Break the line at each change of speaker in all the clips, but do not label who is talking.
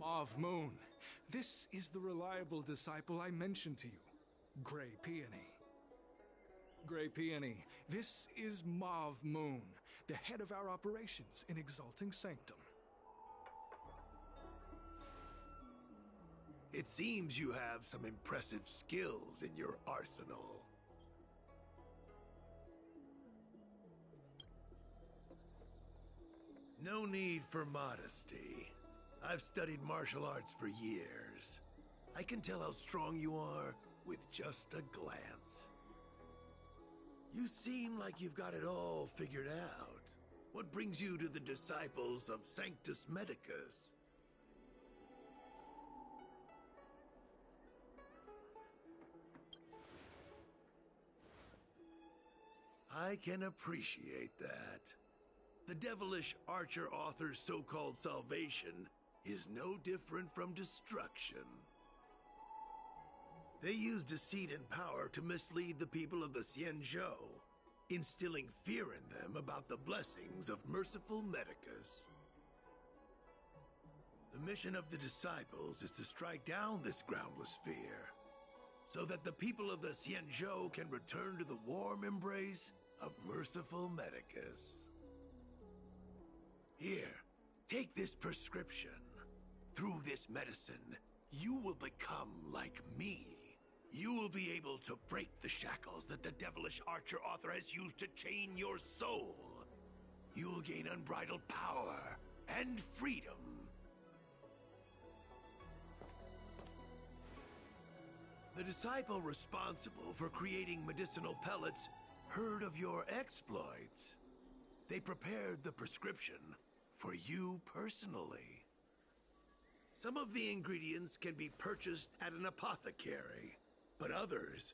Mauve Moon, this is the reliable disciple I mentioned to you, Grey Peony. Grey Peony, this is Mauve Moon, the head of our operations in Exalting Sanctum.
It seems you have some impressive skills in your arsenal. No need for modesty. I've studied martial arts for years. I can tell how strong you are with just a glance. You seem like you've got it all figured out. What brings you to the disciples of Sanctus Medicus? I can appreciate that. The devilish archer author's so-called salvation is no different from destruction. They use deceit and power to mislead the people of the Xianzhou, instilling fear in them about the blessings of merciful Medicus. The mission of the disciples is to strike down this groundless fear, so that the people of the Xianzhou can return to the warm embrace of merciful Medicus. Here, take this prescription. Through this medicine, you will become like me. You will be able to break the shackles that the devilish archer author has used to chain your soul. You will gain unbridled power and freedom. The disciple responsible for creating medicinal pellets heard of your exploits. They prepared the prescription for you personally. Some of the ingredients can be purchased at an apothecary, but others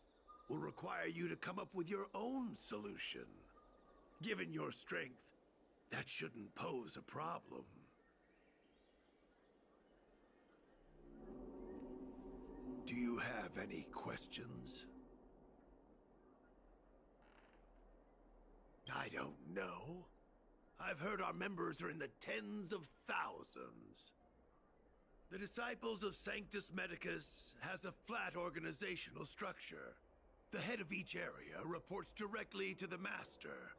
will require you to come up with your own solution. Given your strength, that shouldn't pose a problem. Do you have any questions? I don't know. I've heard our members are in the tens of thousands. The Disciples of Sanctus Medicus has a flat organizational structure. The head of each area reports directly to the Master.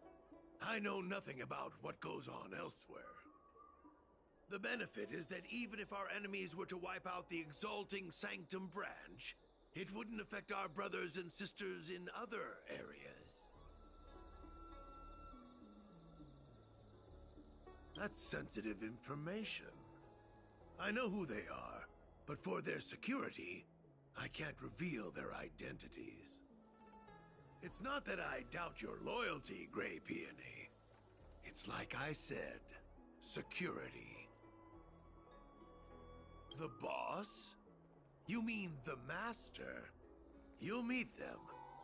I know nothing about what goes on elsewhere. The benefit is that even if our enemies were to wipe out the Exalting Sanctum branch, it wouldn't affect our brothers and sisters in other areas. That's sensitive information. I know who they are, but for their security, I can't reveal their identities. It's not that I doubt your loyalty, Grey Peony. It's like I said, security. The boss? You mean the Master? You'll meet them,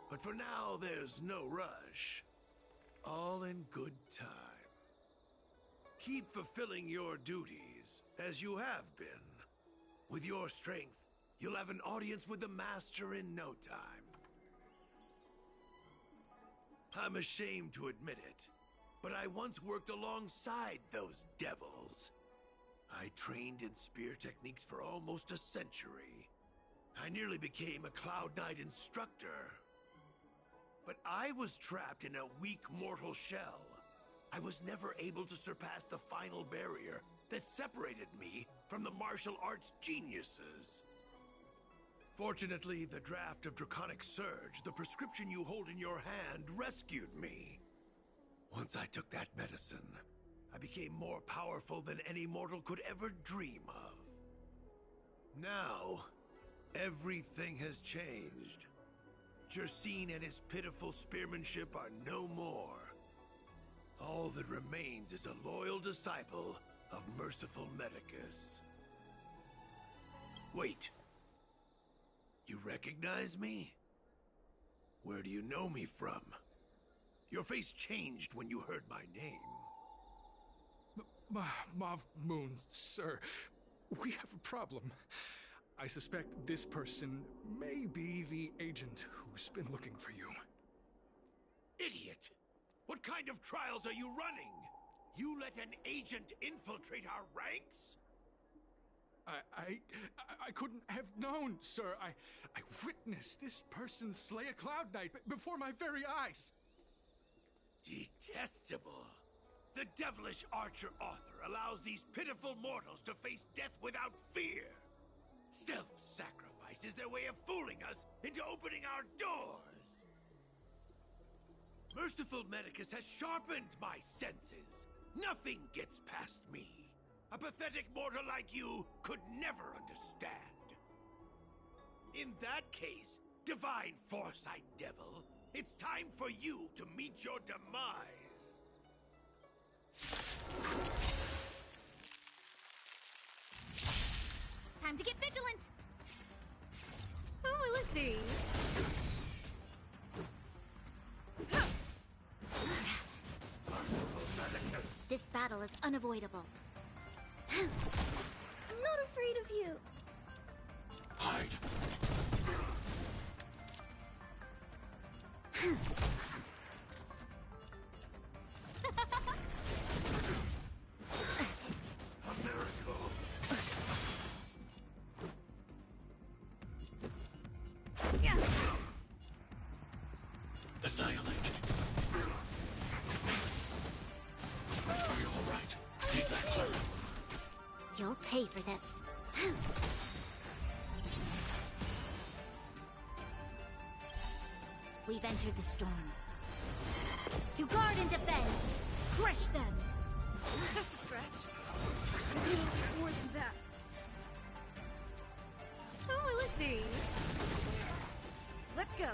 but for now there's no rush. All in good time. Keep fulfilling your duties, as you have been. With your strength, you'll have an audience with the Master in no time. I'm ashamed to admit it, but I once worked alongside those devils. I trained in spear techniques for almost a century. I nearly became a Cloud Knight instructor. But I was trapped in a weak mortal shell. I was never able to surpass the final barrier that separated me from the martial arts geniuses. Fortunately, the draft of Draconic Surge, the prescription you hold in your hand, rescued me. Once I took that medicine, I became more powerful than any mortal could ever dream of. Now, everything has changed. Jersine and his pitiful spearmanship are no more. All that remains is a loyal disciple of merciful Medicus. Wait. You recognize me? Where do you know me from? Your face changed when you heard my name.
Mauve Moon, sir. We have a problem. I suspect this person may be the agent who's been looking for you.
Idiot! What kind of trials are you running? You let an agent infiltrate our ranks?
I couldn't have known, sir. I witnessed this person slay a Cloud Knight before my very eyes.
Detestable. The devilish archer author allows these pitiful mortals to face death without fear. Self-sacrifice is their way of fooling us into opening our doors. Merciful Medicus has sharpened my senses. Nothing gets past me. A pathetic mortal like you could never understand. In that case, Divine Foresight Devil, it's time for you to meet your demise.
Time to get vigilant! Who will it be? This battle is unavoidable. I'm not afraid of you.
Hide. A miracle.
Yeah.
Annihilate. Are you all right? Stay back, Clara.
You'll pay for this. We've entered the storm. To guard and defend! Crush them!
Just a scratch. Maybe more than that.
Who will it be?
Let's go.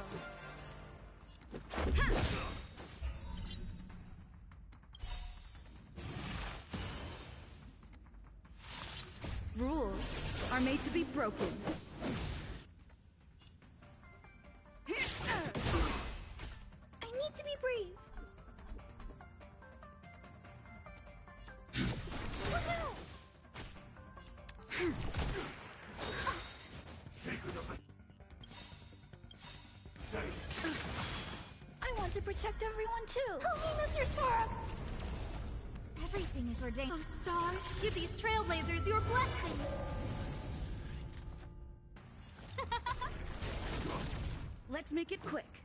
Rules are made to be broken.
I need to be brave. Look out! I want to protect everyone too. Help me, Mr. Spark! Everything is ordained. Oh, stars, give these trailblazers your blessing.
Let's make it quick.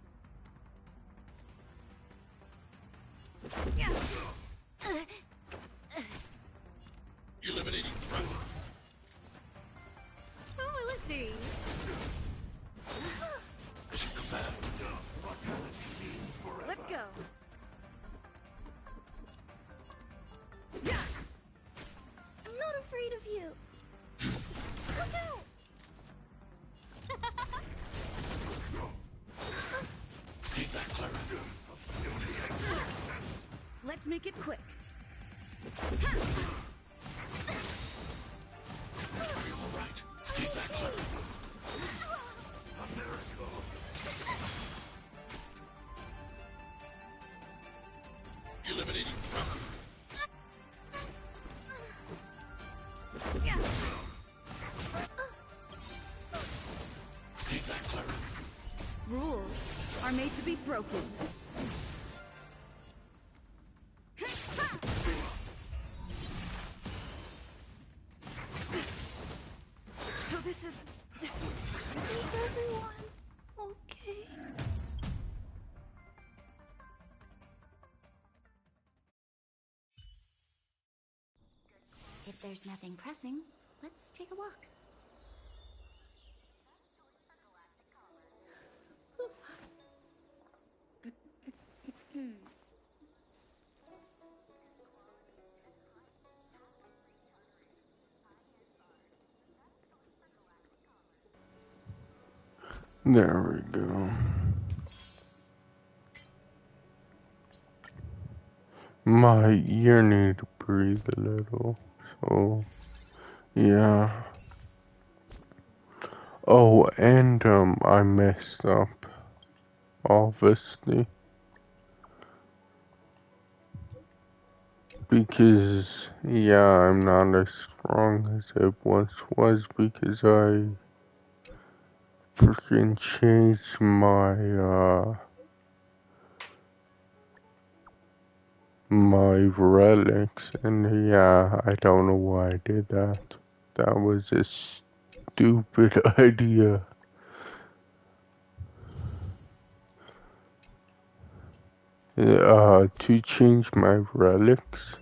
Yeah.
Eliminating threat.
Who will it be?
As you command. Mortality means forever.
Let's go. Yeah.
I'm not afraid of you. Look out!
Stay back, Clara.
Let's make it quick.
Are you all right? Stay back, Clara. A miracle. Eliminating threat.
Yeah.
Stay back, Clara.
Rules are made to be broken. So this is...
Is everyone okay? If there's nothing pressing, let's take a walk.
There we go. My ear need to breathe a little, so yeah. Oh, and I messed up, obviously, because yeah, I'm not as strong as I once was because I freaking changed my relics, and yeah, I don't know why I did that. that was a stupid idea. To change my relics?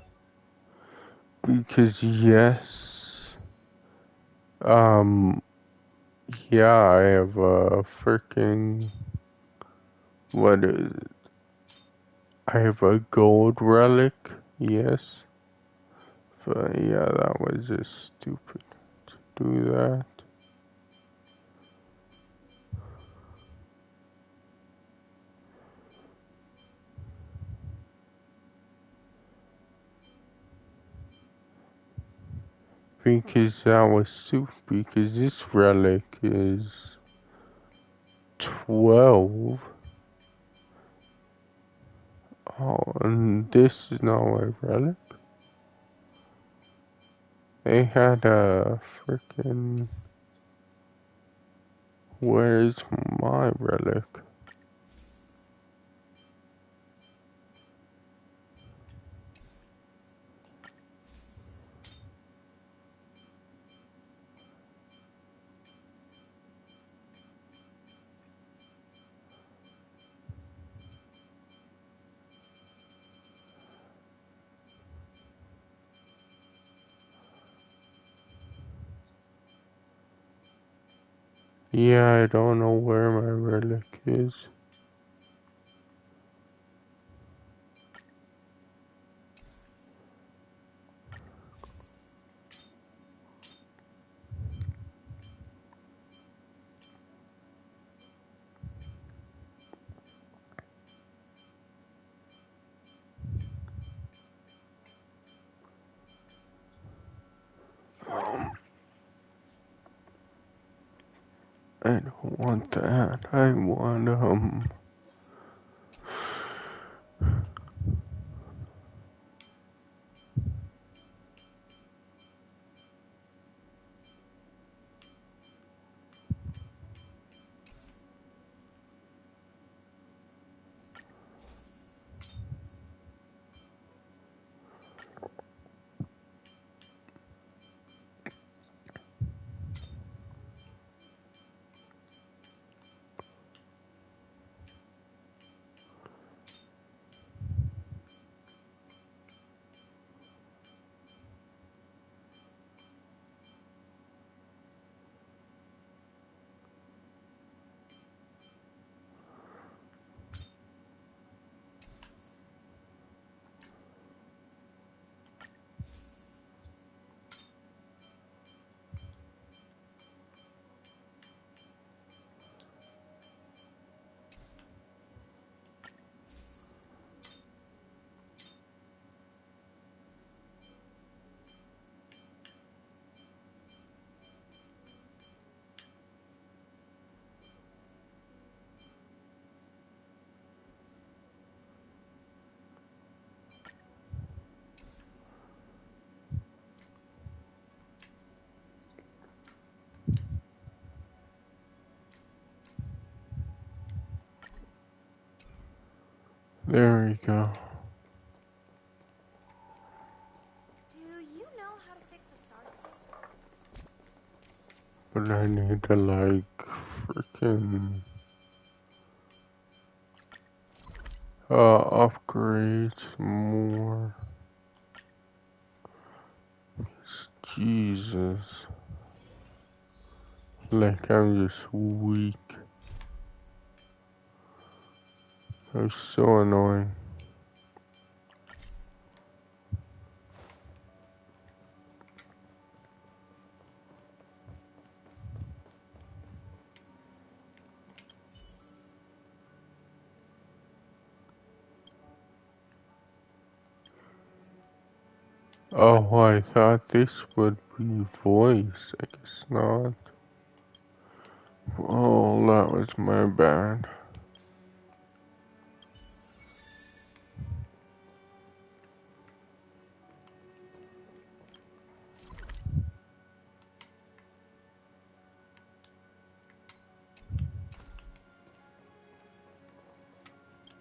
Because yes, um, yeah, I have a freaking, what is it? I have a gold relic, yes. But yeah, that was just stupid to do that. Because that was stupid, because this relic is 12. Oh, and this is not my relic. They had a freaking. Where's my relic? Yeah, I don't know where my relic is. I don't want that. I want, there we go.
Do you know how to fix a star skate?
But I need to, like, freaking, upgrade some more. Jesus. Like, I'm just weak. I'm so annoying. Oh, I thought this would be voice. I guess not. Oh, that was my bad.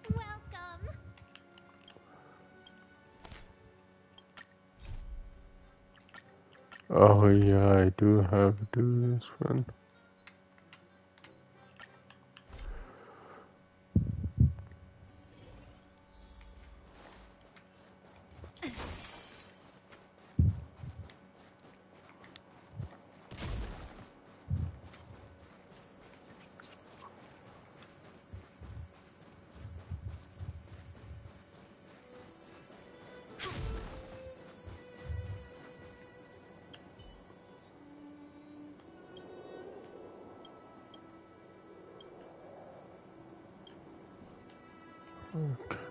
Welcome.
Oh yeah, I do have to do this one.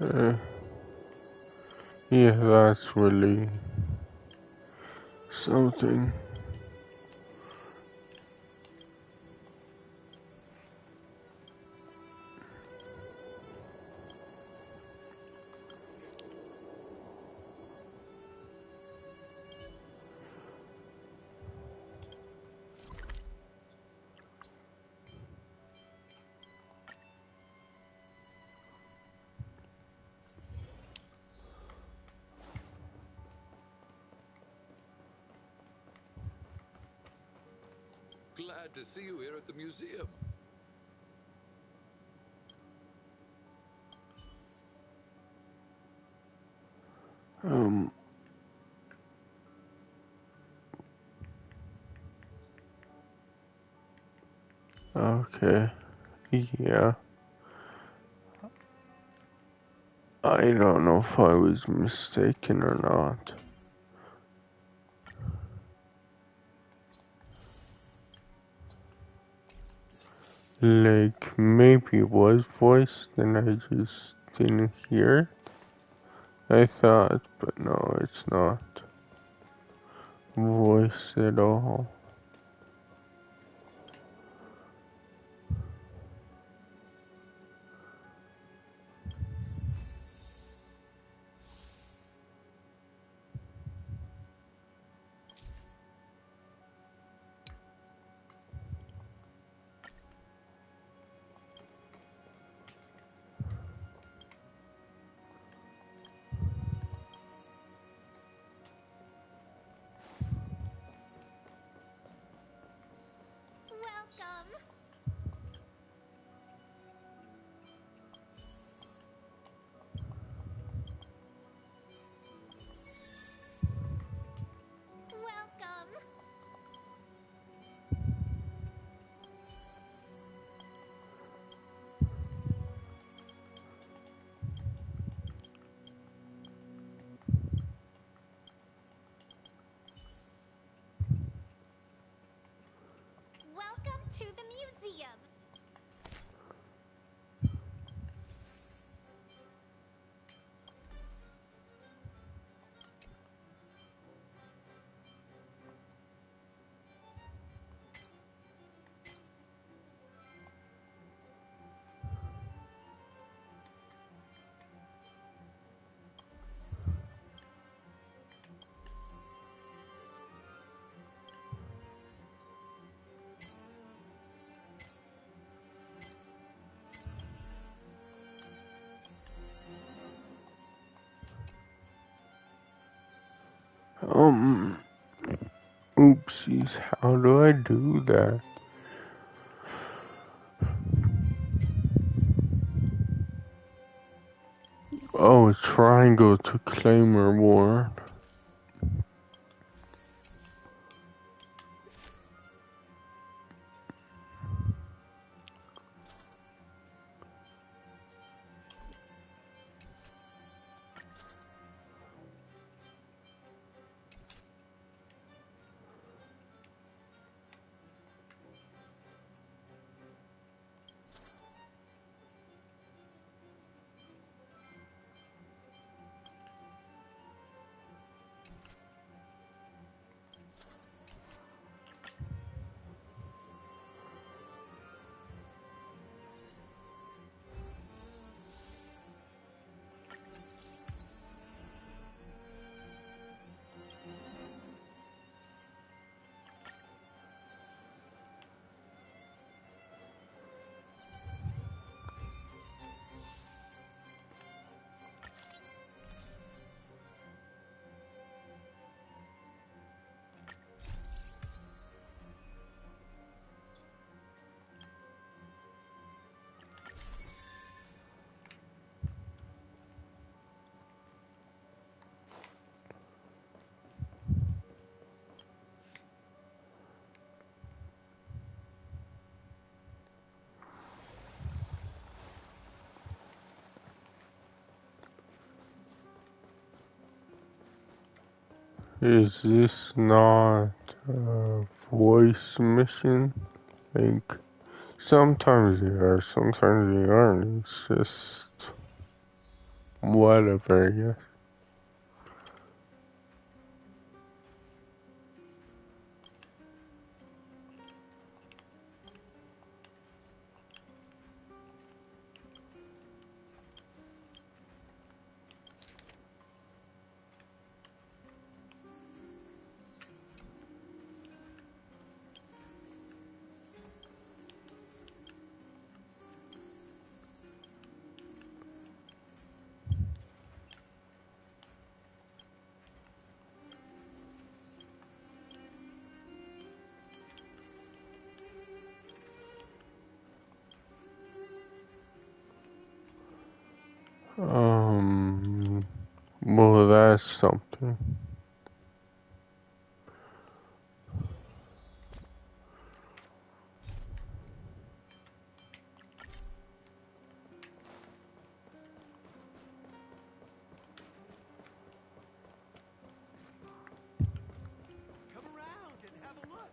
Okay. Yeah, that's really something.
Glad to see you here at the museum.
Um, okay. Yeah. I don't know if I was mistaken or not. Like, maybe it was voiced and I just didn't hear it. I thought, but no, it's not voiced at all.
Welcome. Welcome. Welcome to the museum.
Oopsies, how do I do that? Oh, triangle to claim reward. Is this not a voice mission? Like, sometimes they are, sometimes they aren't. It's just whatever, I guess. Well, that's something.
Come around and have a look.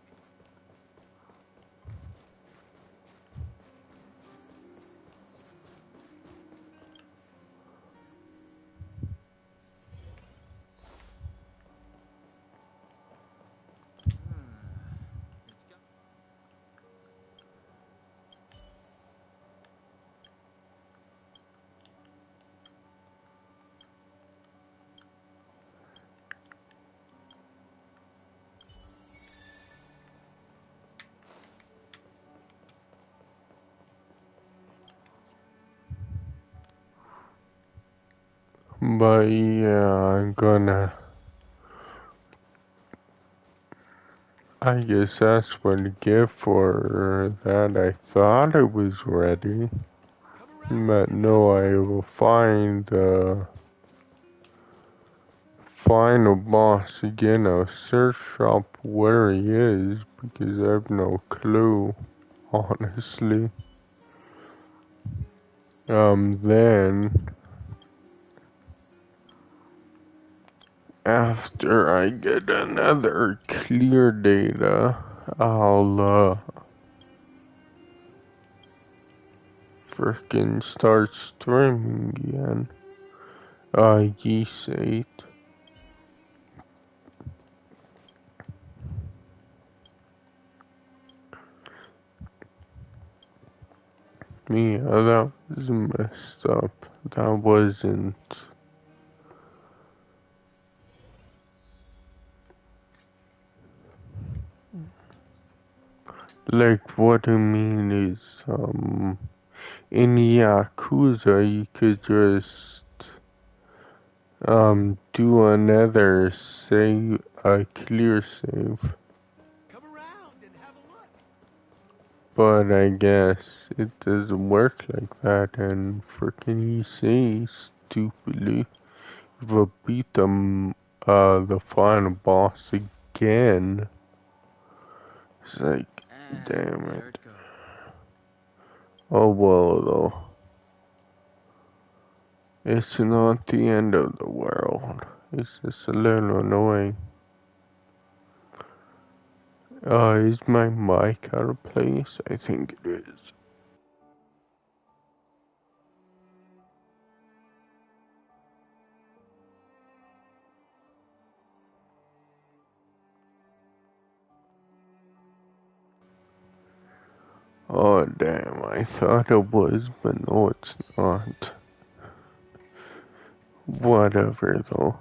But yeah, I guess that's what I get for that. I thought it was ready. But no, I will find the final boss again. I'll search up where he is because I have no clue, honestly. Then after I get another clear data, I'll frickin' start streaming again. Yeast 8. Yeah, that was messed up. That wasn't. Like, what I mean is, in Yakuza, you could just, do another save, a clear save.
Come around and have a look.
But I guess it doesn't work like that, and frickin' you say stupidly, if I beat them, the final boss again, it's like, damn it. Oh well, though. It's not the end of the world. It's just a little annoying. Is my mic out of place? I think it is. Oh damn, I thought it was, but no it's not. Whatever though.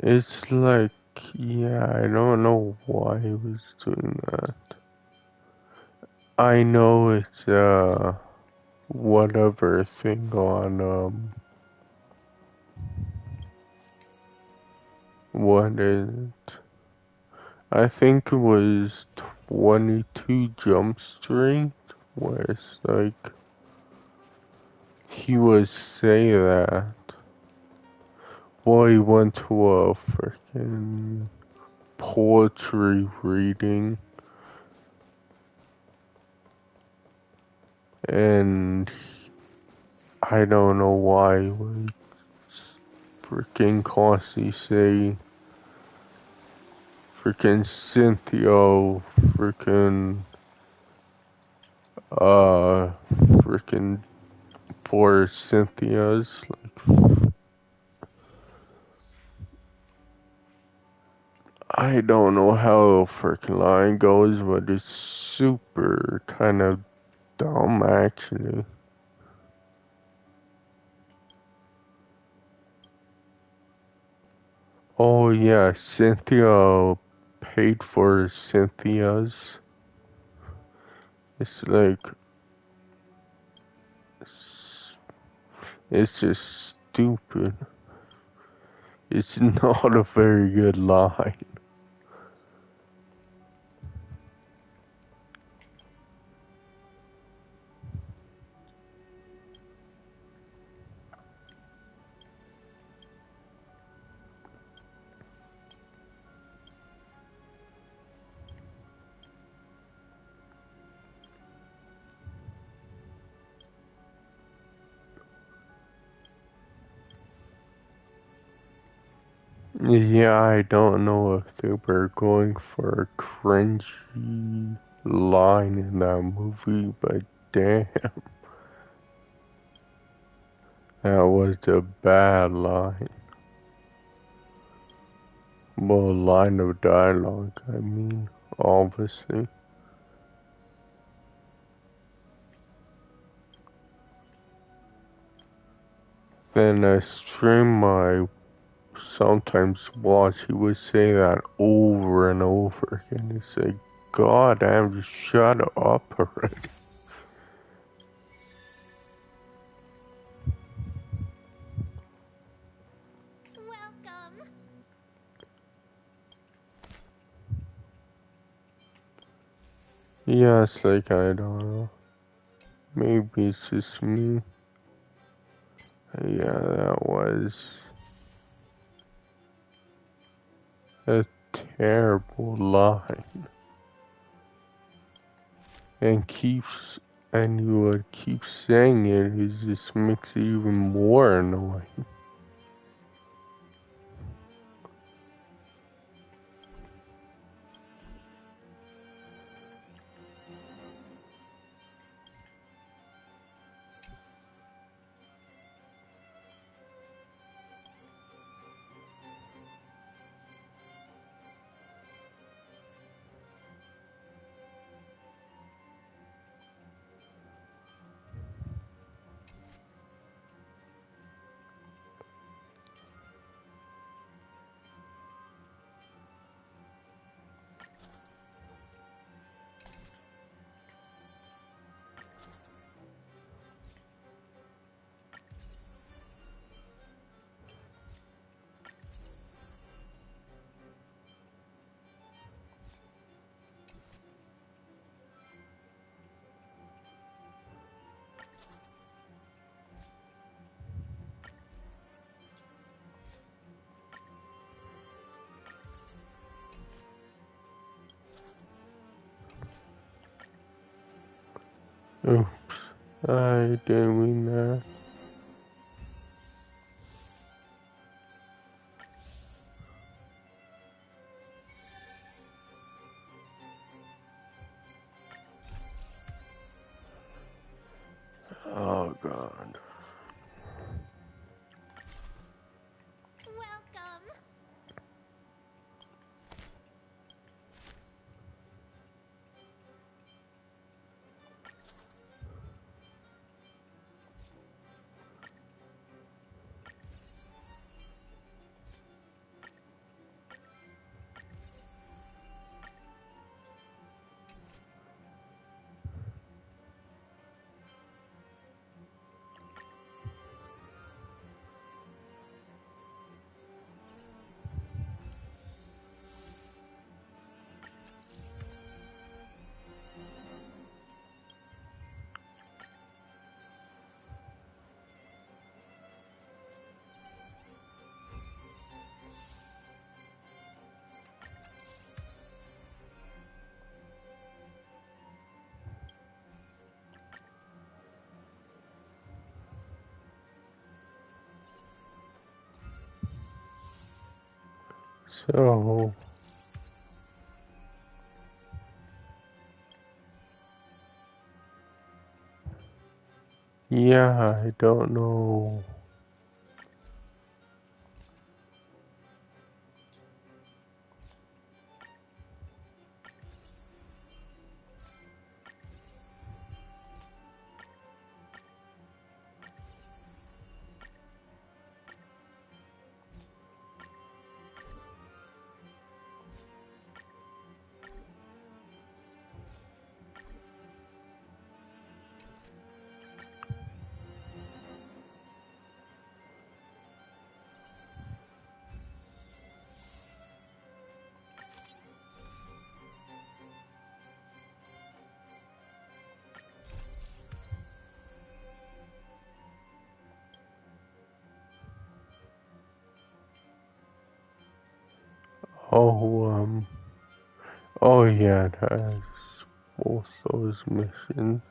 It's like, yeah, I don't know why he was doing that. I know it's, whatever thing on, what is it? I think it was 22 Jump Street, where it's like, he would say that. boy went to a freaking poetry reading, and I don't know why, like, freaking constantly say freaking Cynthia, freaking, freaking for Cynthia's, like, I don't know how the freaking line goes, but it's super kind of dumb, actually. Oh yeah, Cynthia paid for Cynthia's. It's like, it's just stupid. It's not a very good line. Yeah, I don't know if they were going for a cringy line in that movie, but damn, that was a bad line. Well, line of dialogue, I mean, obviously. Then a stream I sometimes watch, he would say that over and over again. It's like, God damn, just shut up already.
Welcome.
Yeah, it's like, I don't know. Maybe it's just me. Yeah, that was a terrible line. And keeps, and you would keep saying it just makes it even more annoying. Oops, I didn't mean that. Oh God.
Welcome.
So, yeah, I don't know. Oh, oh yeah, it has both those missions.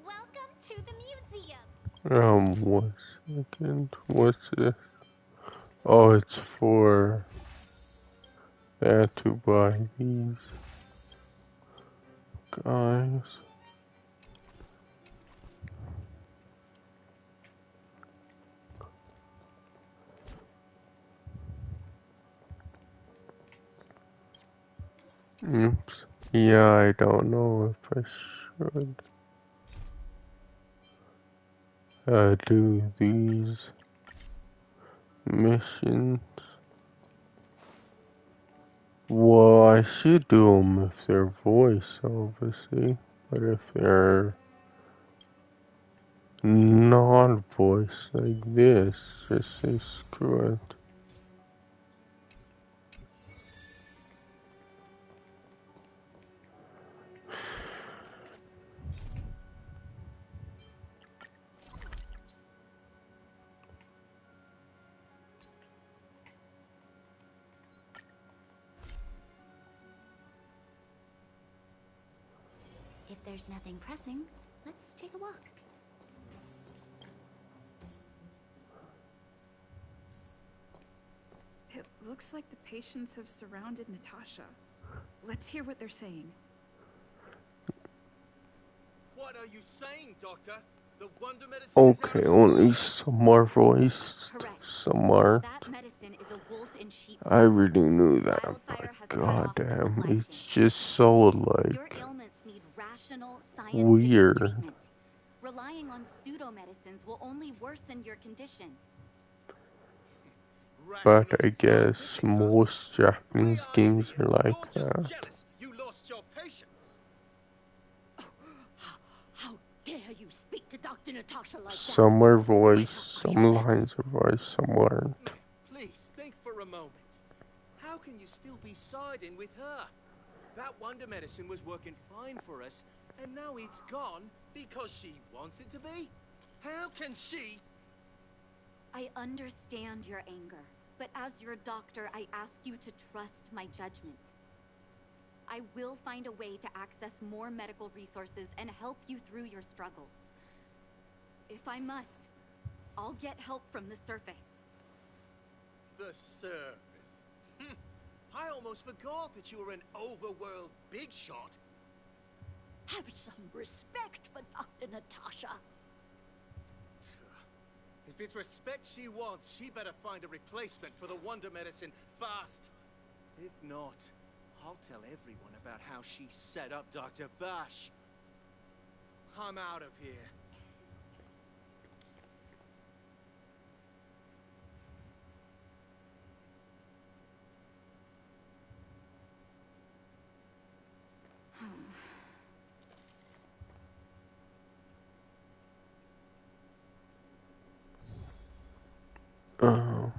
Welcome to the museum.
1 second. What's this? Oh, it's for that to buy these guys. Oops. Yeah, I don't know if I should do these missions. Well, I should do them if they're voice, obviously. But if they're not voice like this, just say screw it.
If there's nothing pressing, let's take a walk.
It looks like the patients have surrounded Natasha. Let's hear what they're saying.
What are you saying, Doctor? The wonder medicine
Okay,
is
only some are voiced,
Correct.
some are.
That medicine is a wolf in sheep's
I
clothing.
already knew that,
Wildfire
but
has cut off the
goddamn,
supply
it's
chain.
just so like
Your ailments need rational, scientific
weird.
treatment. Relying on pseudo-medicines will only worsen your condition.
But
rational
I
and
guess
scientific, huh?
most Japanese
Way I
games
see
are
it,
like
you're just
that.
jealous. You lost your patience.
How dare you speak to Dr. Natasha like that?
Some are voiced,
Where are
some
your
lines are voiced, some aren't.
Please, think for a moment. How can you still be siding with her? That wonder medicine was working fine for us, and now it's gone because she wants it to be? How can she...
I understand your anger, but as your doctor, I ask you to trust my judgment. I will find a way to access more medical resources and help you through your struggles. If I must, I'll get help from the surface.
The surface. I almost forgot that you were an overworld big shot.
Have some respect for Dr. Natasha.
If it's respect she wants, she better find a replacement for the wonder medicine fast. If not, I'll tell everyone about how she set up Dr. Vash. I'm out of here.
Uh,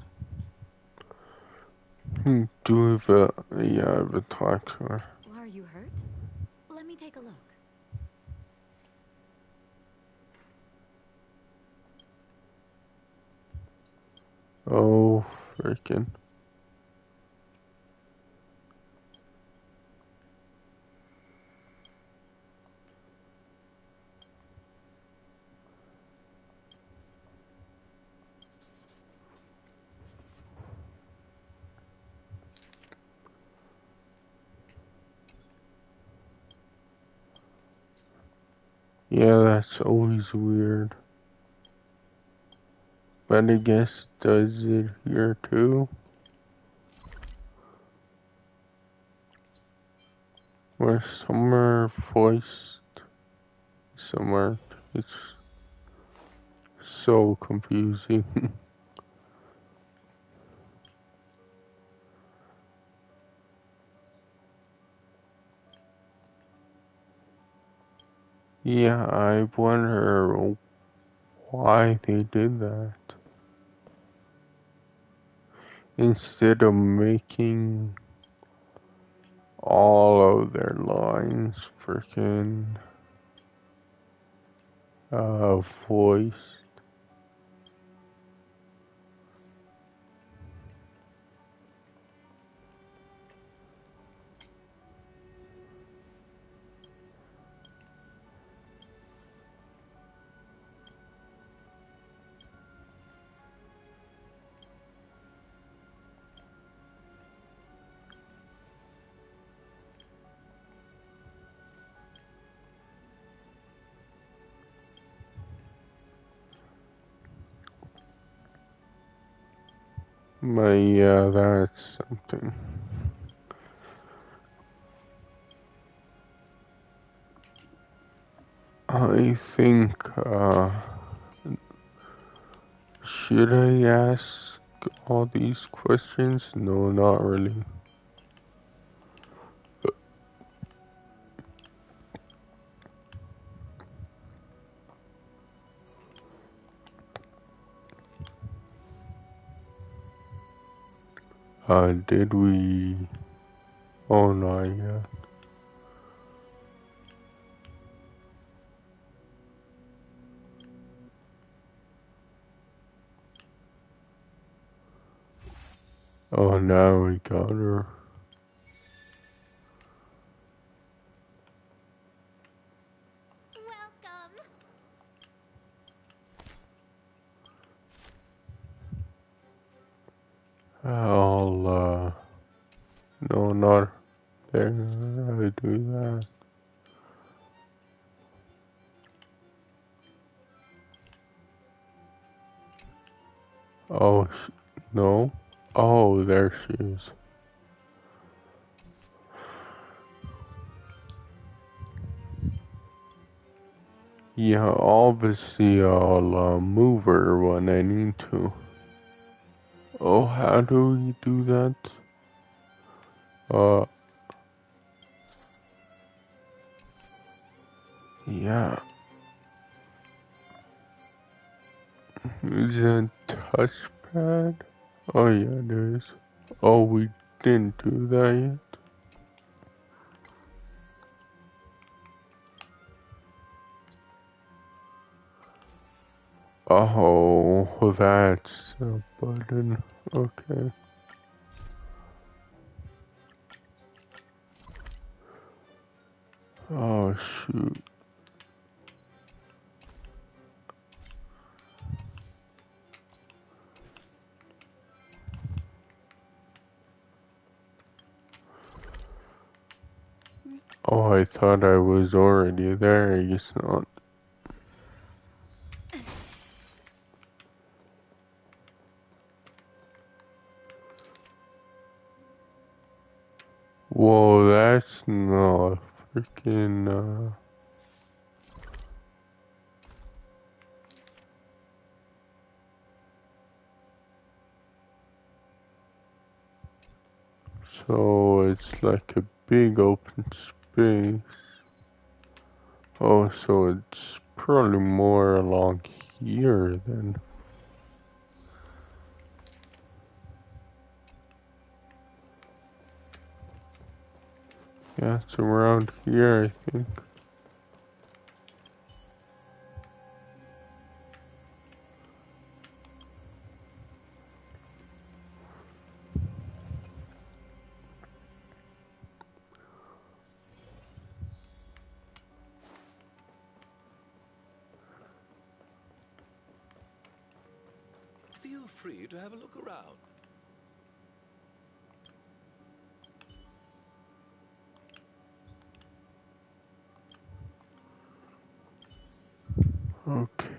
do have a, yeah, I have a talk to her.
Are you hurt? Let me take a look.
Oh, freaking. Yeah, that's always weird. But I guess it does it here too. Where some are voiced, some aren't. It's so confusing. Yeah, I wonder why they did that. Instead of making all of their lines freaking voiced. But yeah, that's something. I think, should I ask all these questions? No, not really. Did we? Oh, no, yeah. Oh, now we got her.
Welcome.
I'll, no, not there. I do that. Oh, no. Oh, there she is. Yeah, obviously I'll move her when I need to. Oh, how do we do that? Yeah. Is that touchpad? Oh yeah, it is. Oh, we didn't do that yet. Oh, that's a button. Okay. Oh shoot. Oh, I thought I was already there. I guess not. Whoa, that's not freaking. So it's like a big open space. Oh, so it's probably more along here then. Yeah, it's around here, I think.
Feel free to have a look around.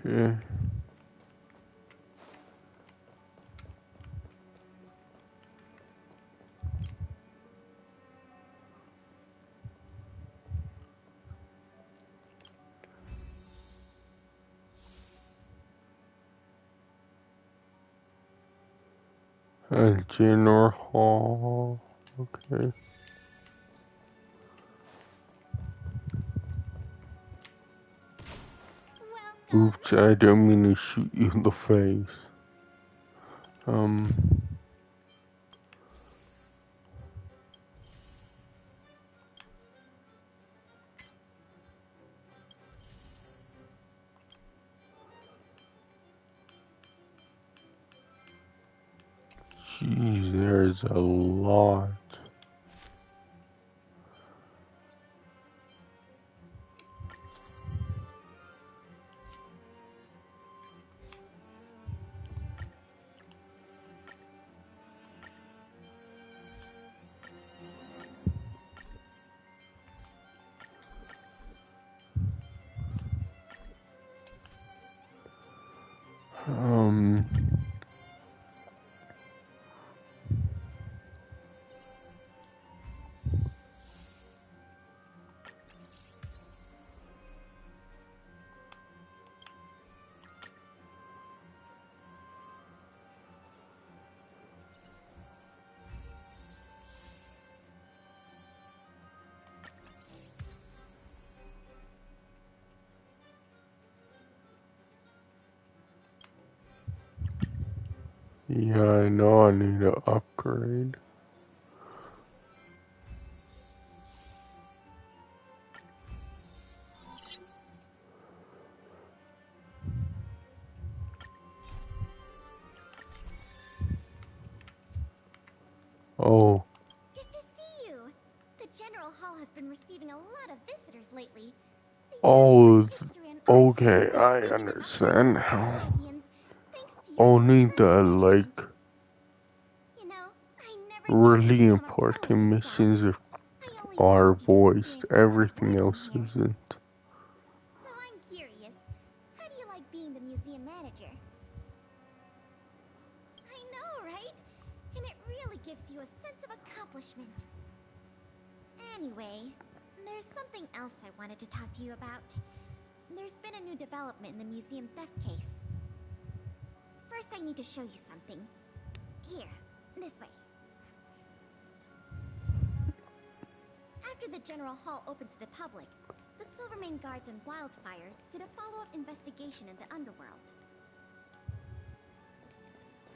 Yeah. A general hall. Okay. Oops, I don't mean to shoot you in the face. Jeez, there's a lot. Yeah, I know I need to upgrade. Oh.
Good to see you. The General Hall has been receiving a lot of visitors lately.
Oh, okay, I understand now. Only like, really important missions are voiced, everything else isn't.
So I'm curious, how do you like being the museum manager? I know, right? And it really gives you a sense of accomplishment. Anyway, there's something else I wanted to talk to you about. There's been a new development in the museum theft case. First, I need to show you something. Here, this way. After the General Hall opened to the public, the Silvermane Guards and Wildfire did a follow-up investigation in the underworld.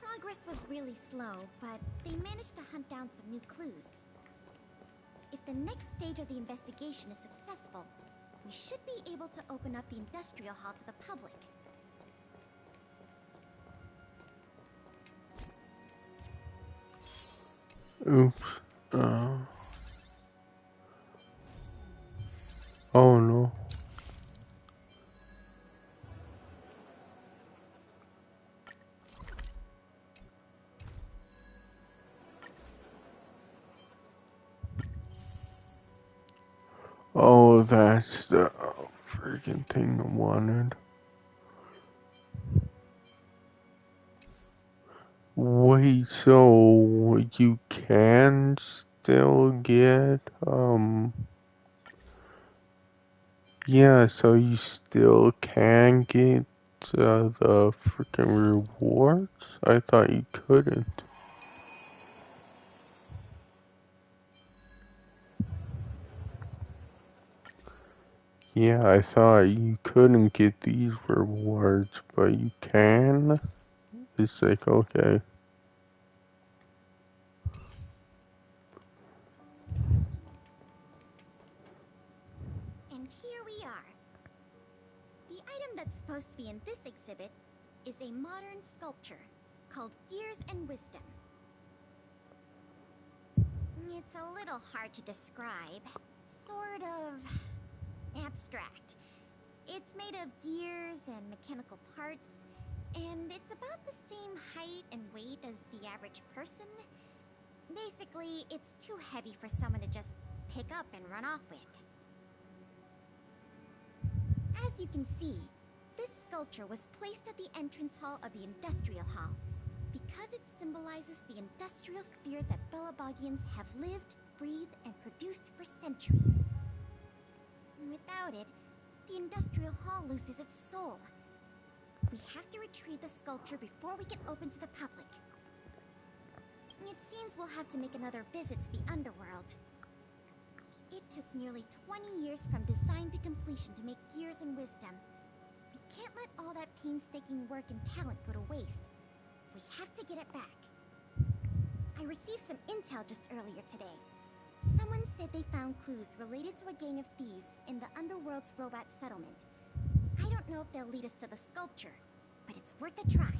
Progress was really slow, but they managed to hunt down some new clues. If the next stage of the investigation is successful, we should be able to open up the industrial hall to the public.
Oops. Oh no. Oh, that's the freaking thing I wanted. Wait, so you can still get, yeah, so you still can get the freaking rewards? I thought you couldn't. Yeah, I thought you couldn't get these rewards, but you can? It's like, okay.
And here we are. The item that's supposed to be in this exhibit is a modern sculpture called Gears and Wisdom. It's a little hard to describe. Sort of abstract. It's made of gears and mechanical parts, and it's about the same height and weight as the average person. Basically, it's too heavy for someone to just pick up and run off with. As you can see, this sculpture was placed at the entrance hall of the Industrial Hall because it symbolizes the industrial spirit that Belabogians have lived, breathed, and produced for centuries. Without it, the Industrial Hall loses its soul. We have to retrieve the sculpture before we can open to the public. It seems we'll have to make another visit to the underworld. It took nearly 20 years from design to completion to make Gears and Wisdom. We can't let all that painstaking work and talent go to waste. We have to get it back. I received some intel just earlier today. Someone said they found clues related to a gang of thieves in the underworld's robot settlement. I don't know if they'll lead us to the sculpture, but it's worth a try.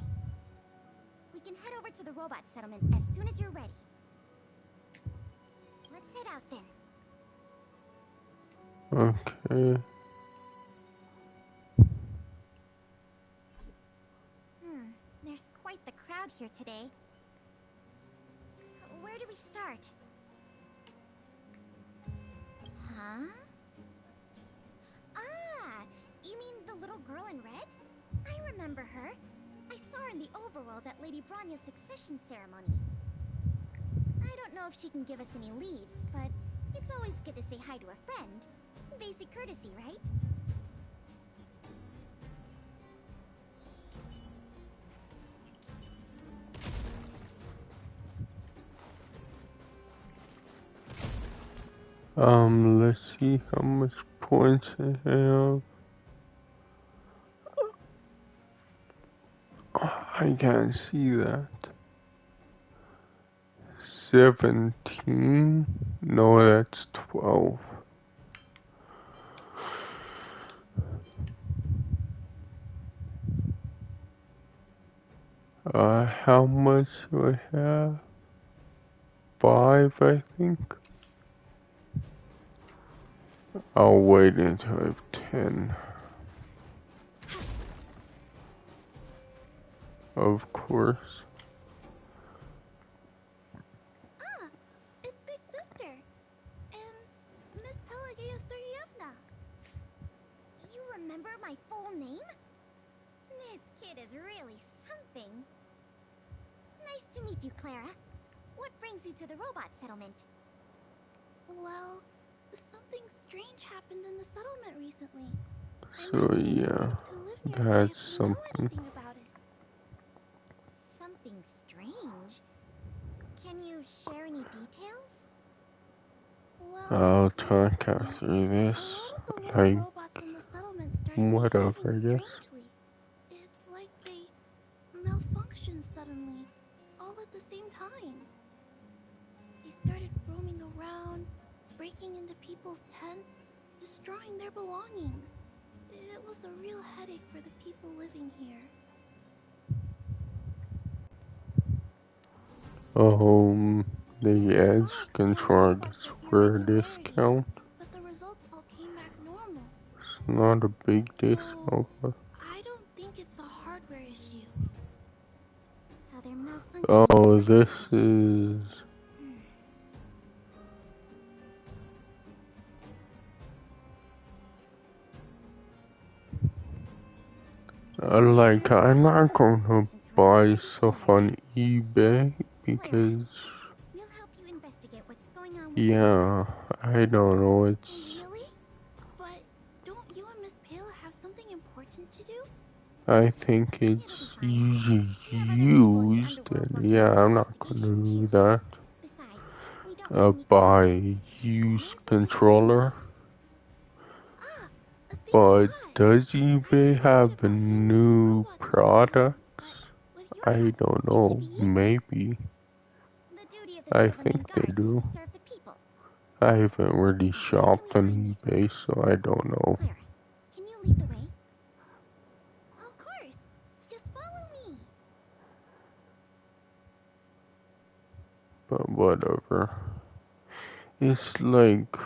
We can head over to the robot settlement as soon as you're ready. Let's head out then.
Okay.
There's quite the crowd here today. Where do we start? Huh? Ah! You mean the little girl in red? I remember her. I saw her in the overworld at Lady Branya's succession ceremony. I don't know if she can give us any leads, but it's always good to say hi to a friend. Basic courtesy, right?
Let's see how much points I have. I can't see that. 17? No, that's 12. How much do I have? 5, I think. I'll wait until I have 10. Of course.
Ah, it's Big Sister. And Miss Pelageya Sergeyevna. You remember my full name? This kid is really something. Nice to meet you, Clara. What brings you to the robot settlement?
Well, something strange happened in the settlement recently.
So yeah, that's something.
Something strange? Can you share any details?
I'll try and cut through this. Like, whatever, I guess.
It's like they malfunctioned suddenly, all at the same time. They started roaming around, breaking into people's tents, destroying their belongings. It was a real headache for the people living here.
The edge control gets for a discount.
But the results all came back normal.
It's not a big discount, but
I don't think it's a hardware issue.
So they're malfunctioning.
this is like, I'm not gonna buy stuff on eBay because,
We'll help you investigate what's going on with
yeah, I don't know, it's...
Really? But don't you and Miss Pale have something important to do?
I think it's easy used, and yeah, I'm not gonna do that. Buy a used controller. But does eBay have new products? I don't know, maybe. I think they do. I haven't really shopped on eBay, so I don't know.
Clara, can you lead the way? Of course. Just follow me.
But whatever. It's like...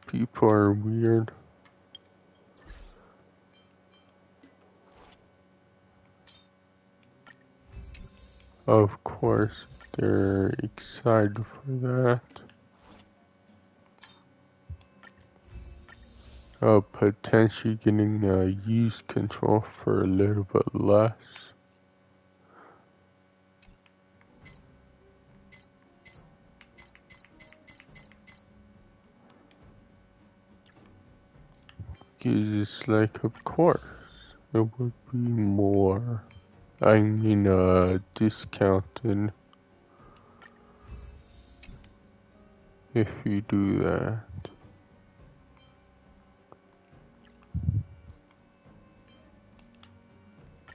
people are weird. Of course, they're excited for that. Potentially getting use control for a little bit less. It's like, of course, it would be more, I mean, discounted if you do that.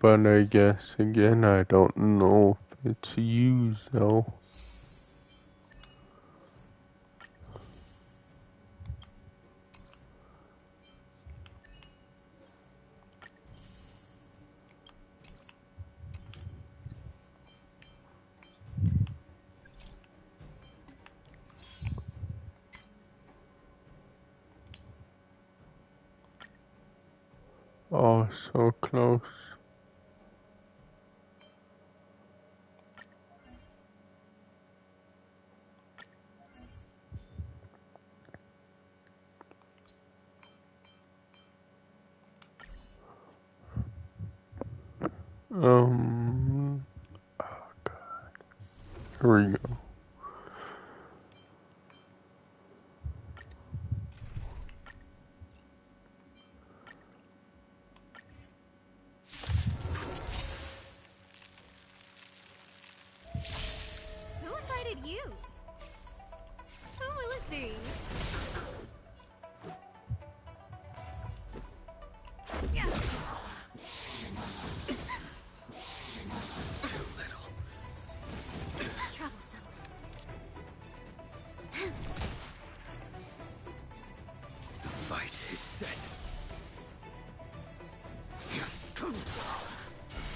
But I guess, again, I don't know if it's used, though. Oh, so close. Oh god. Here we go.
Who invited you? Who will it be? Troublesome.
The fight is set.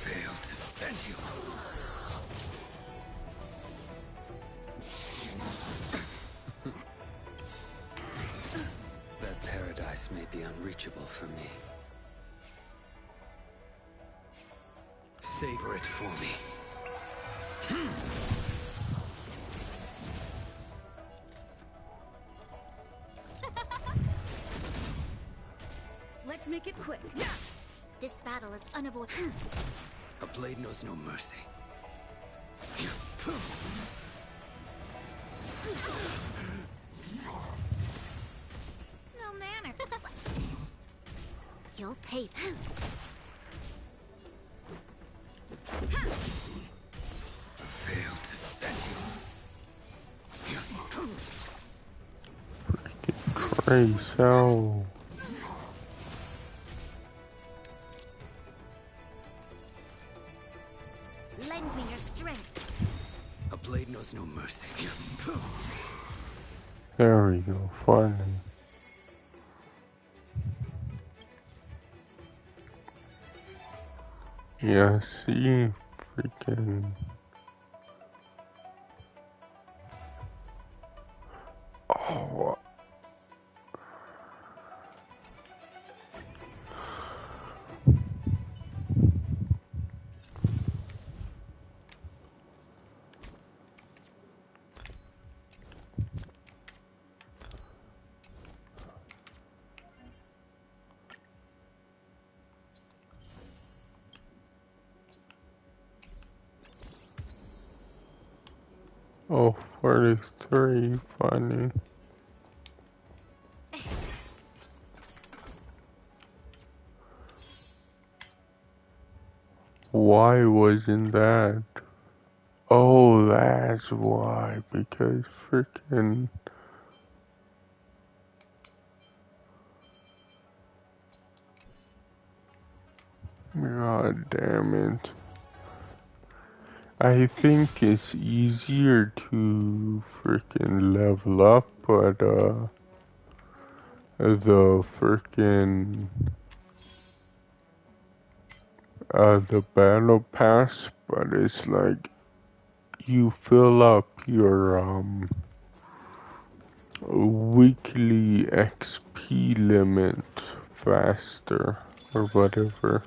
Failed to send you. That paradise may be unreachable for me. Savor it for me.
Let's make it quick.
This battle is unavoidable.
A blade knows no mercy.
No manner. You'll pay.
Failed to send you.
Crazy. So.
Lend me your strength.
A blade knows no mercy.
There we go, finally. Yeah, see, freaking. Oh. Oh, 43, funny. Why wasn't that? Oh, that's why, because freaking. God damn it. I think it's easier to freaking level up, but the freaking the battle pass, but it's like you fill up your weekly XP limit faster or whatever.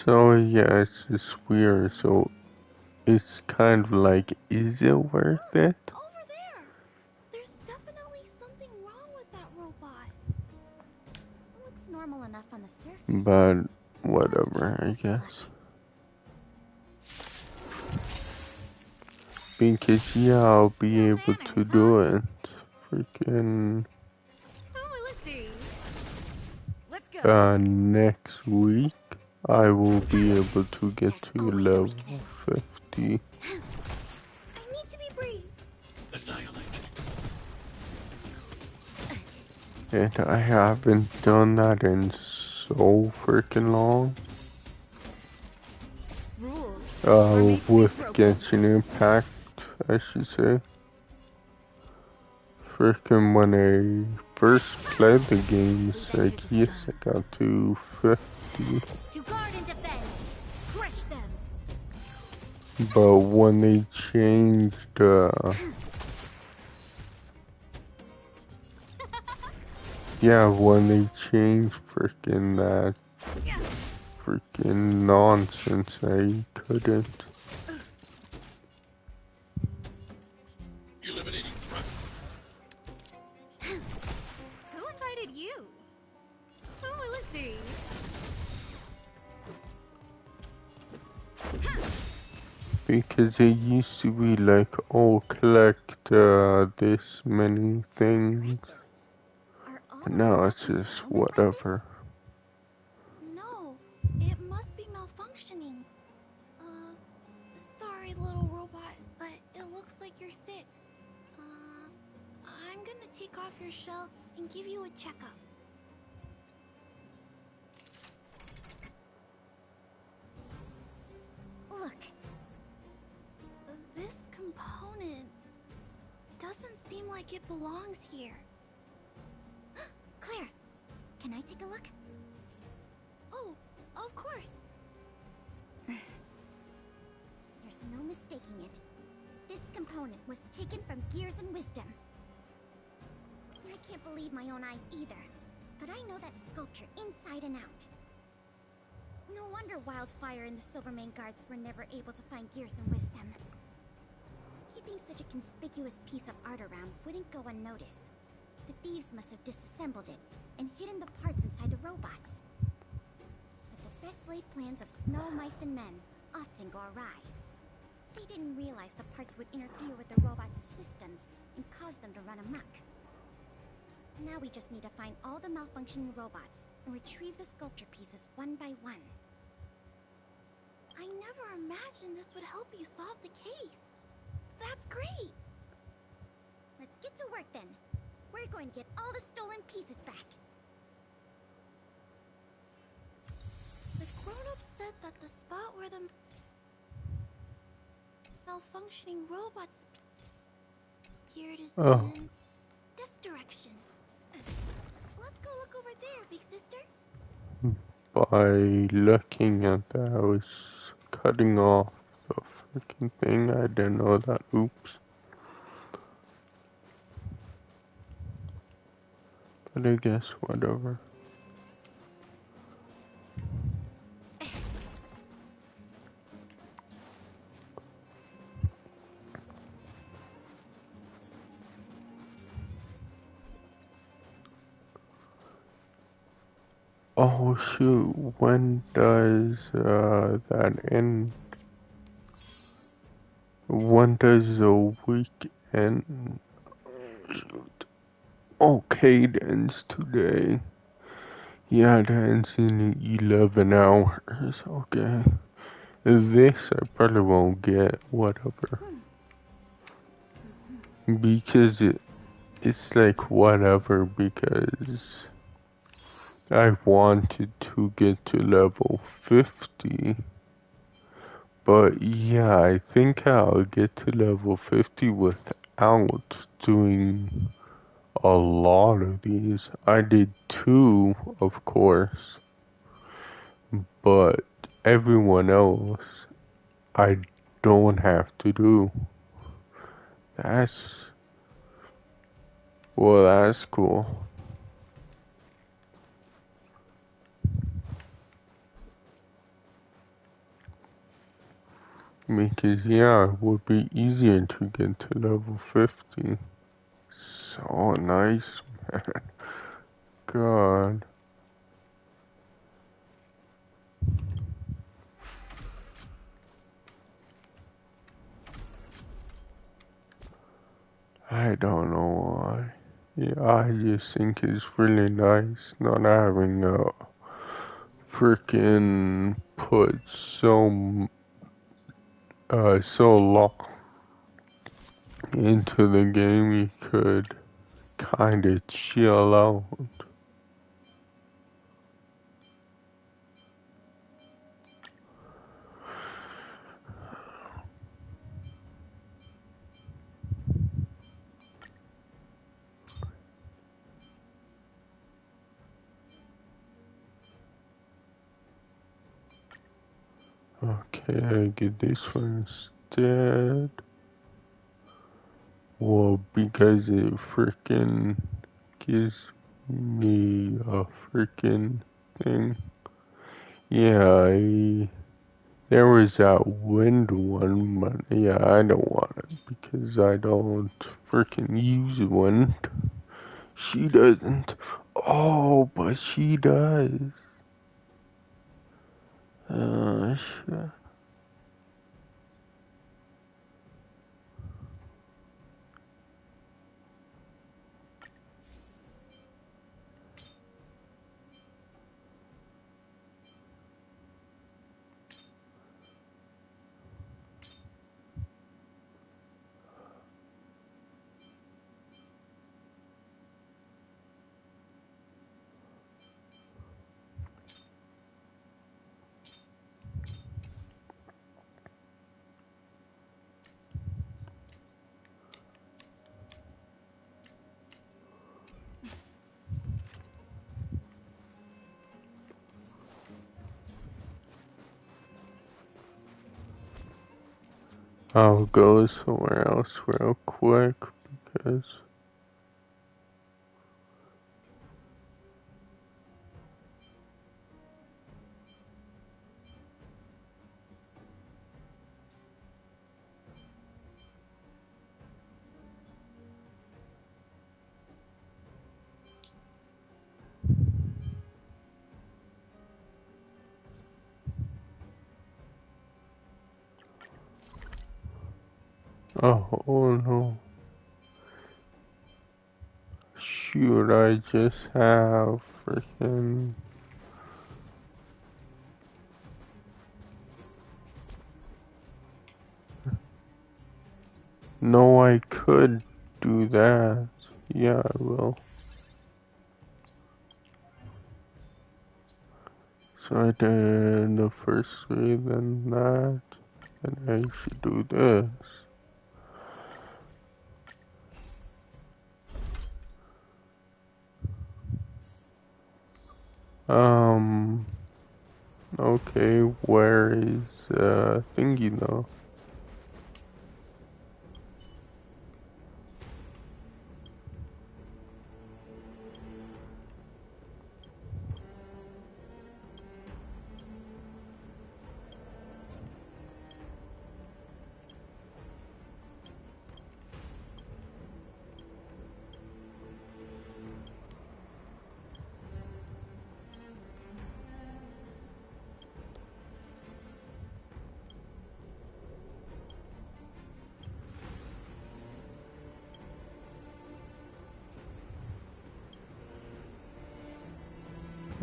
So yeah, it's just weird. So it's kind of like, is it worth it?
Over there! There's definitely something wrong with that robot.
Looks normal enough on the surface.
But whatever, I guess. Because yeah, I'll be able to do it. Freaking.
Oh, let's see. Let's go.
Next week, I will be able to get to level 50.
I need to be brave.
And I haven't done that in so freaking long. With Genshin Impact, I should say. Freaking when I first played the games, like, yes, I got to 50.
To guard and defend. Crush them.
But when they changed, yeah, when they changed freaking that freaking nonsense, I couldn't.
Eliminating front.
Who invited you? Oh, let's see.
Because it used to be like, oh, collect this many things. But now it's just whatever.
No, it must be malfunctioning. Sorry, little robot, but it looks like you're sick. I'm gonna take off your shell and give you a checkup.
Look.
This component doesn't seem like it belongs here.
Claire, can I take a look?
Oh, of course.
There's no mistaking it. This component was taken from Gears and Wisdom. I can't believe my own eyes either, but I know that sculpture inside and out. No wonder Wildfire and the Silvermane guards were never able to find Gears and Wisdom. Keeping such a conspicuous piece of art around wouldn't go unnoticed. The thieves must have disassembled it and hidden the parts inside the robots. But the best laid plans of snow, mice, and men often go awry. They didn't realize the parts would interfere with the robots' systems and cause them to run amok. Now we just need to find all the malfunctioning robots and retrieve the sculpture pieces one by one.
I never imagined this would help you solve the case. That's great!
Let's get to work then. We're going to get all the stolen pieces back.
The grown-ups said that the spot where the malfunctioning robots appeared is in this direction. Let's go look over there, big sister.
By looking at that, I was cutting off the freaking thing. I didn't know that. Oops. But I guess whatever. Oh shoot, when does that end? When does the week end? Shoot. Okay, it ends today. Yeah, it ends in 11 hours. Okay. This I probably won't get, whatever. Because it's like whatever, because I wanted to get to level 50. But yeah, I think I'll get to level 50 without doing a lot of these. I did 2, of course. But everyone else, I don't have to do. Well, that's cool. Because, yeah, it would be easier to get to level 50. So nice, man. God. I don't know why. Yeah, I just think it's really nice not having freaking put so long into the game. You could kinda chill out. Okay, I get this one instead. Well, because it freaking gives me a freaking thing. Yeah, there was that wind one, but yeah, I don't want it because I don't freaking use wind. She doesn't. Oh, but she does. Shit. I'll go somewhere else real quick because. Oh no. Shoot, I just have freaking. No, I could do that. Yeah, I will. So I did the first three, then that, and I should do this. Okay, where is, thingy though?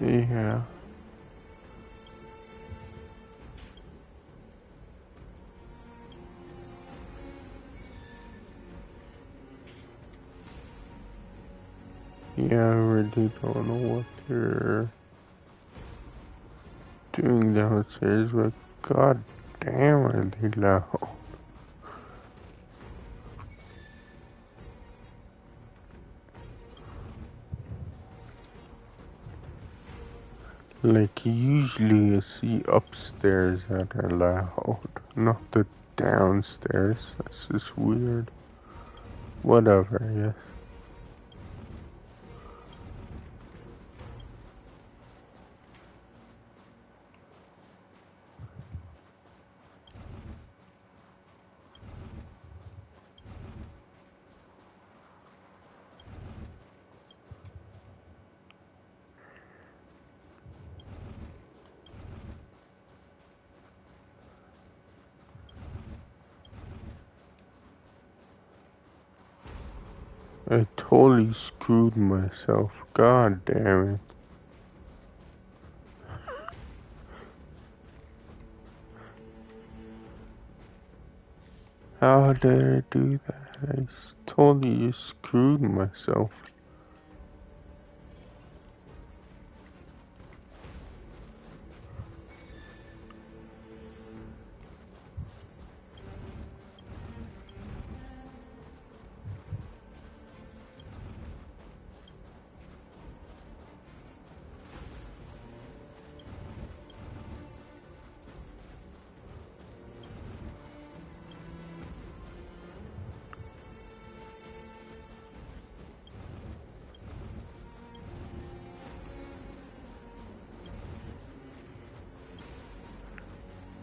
Yeah. Yeah, I really don't know what they're doing downstairs, but god damn are they loud. Like, usually you see upstairs that are loud, not the downstairs. That's just weird. Whatever, yes. I totally screwed myself. God damn it. How did I do that? I totally screwed myself.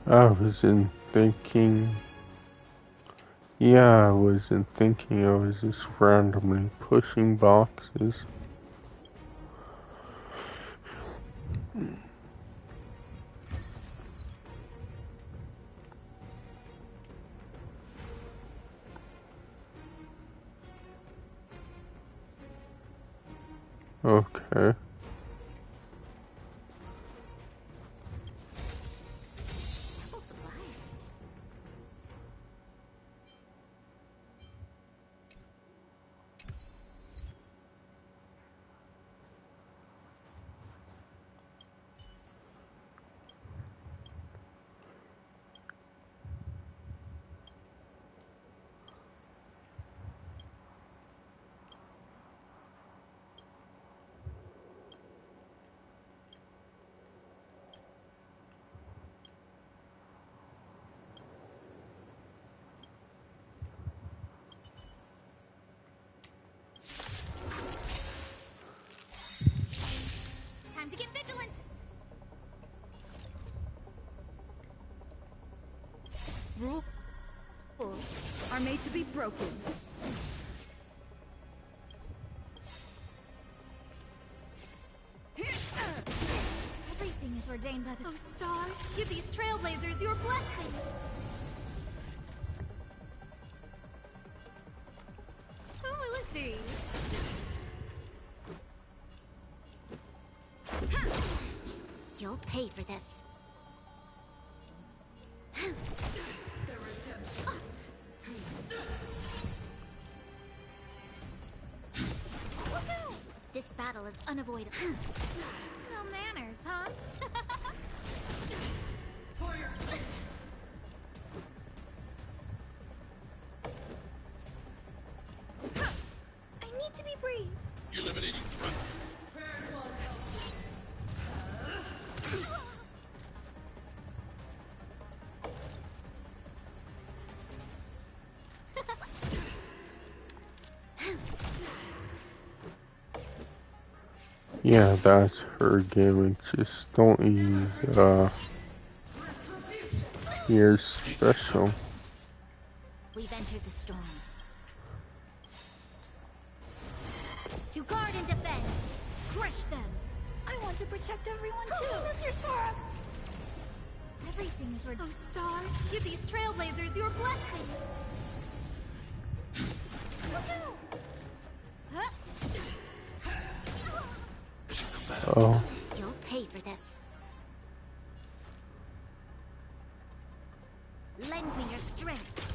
I wasn't thinking. Yeah, I wasn't thinking. I was just randomly pushing boxes. Okay.
Time to get vigilant!
Rules are made to be broken.
Everything is ordained by the... Oh, stars, give these trailblazers your blessing! Who will it be? You'll pay for this. This battle is unavoidable. No manners, huh?
I need to be brave.
Eliminating threat.
Yeah, that's her gimmick. Just don't use, your special.
We've entered the storm. To guard and defend. Crush them.
I want to protect everyone too. What's your star?
Everything is ordained. Oh, stars, give these trailblazers your blessing.
Oh.
You'll pay for this. Lend me your strength.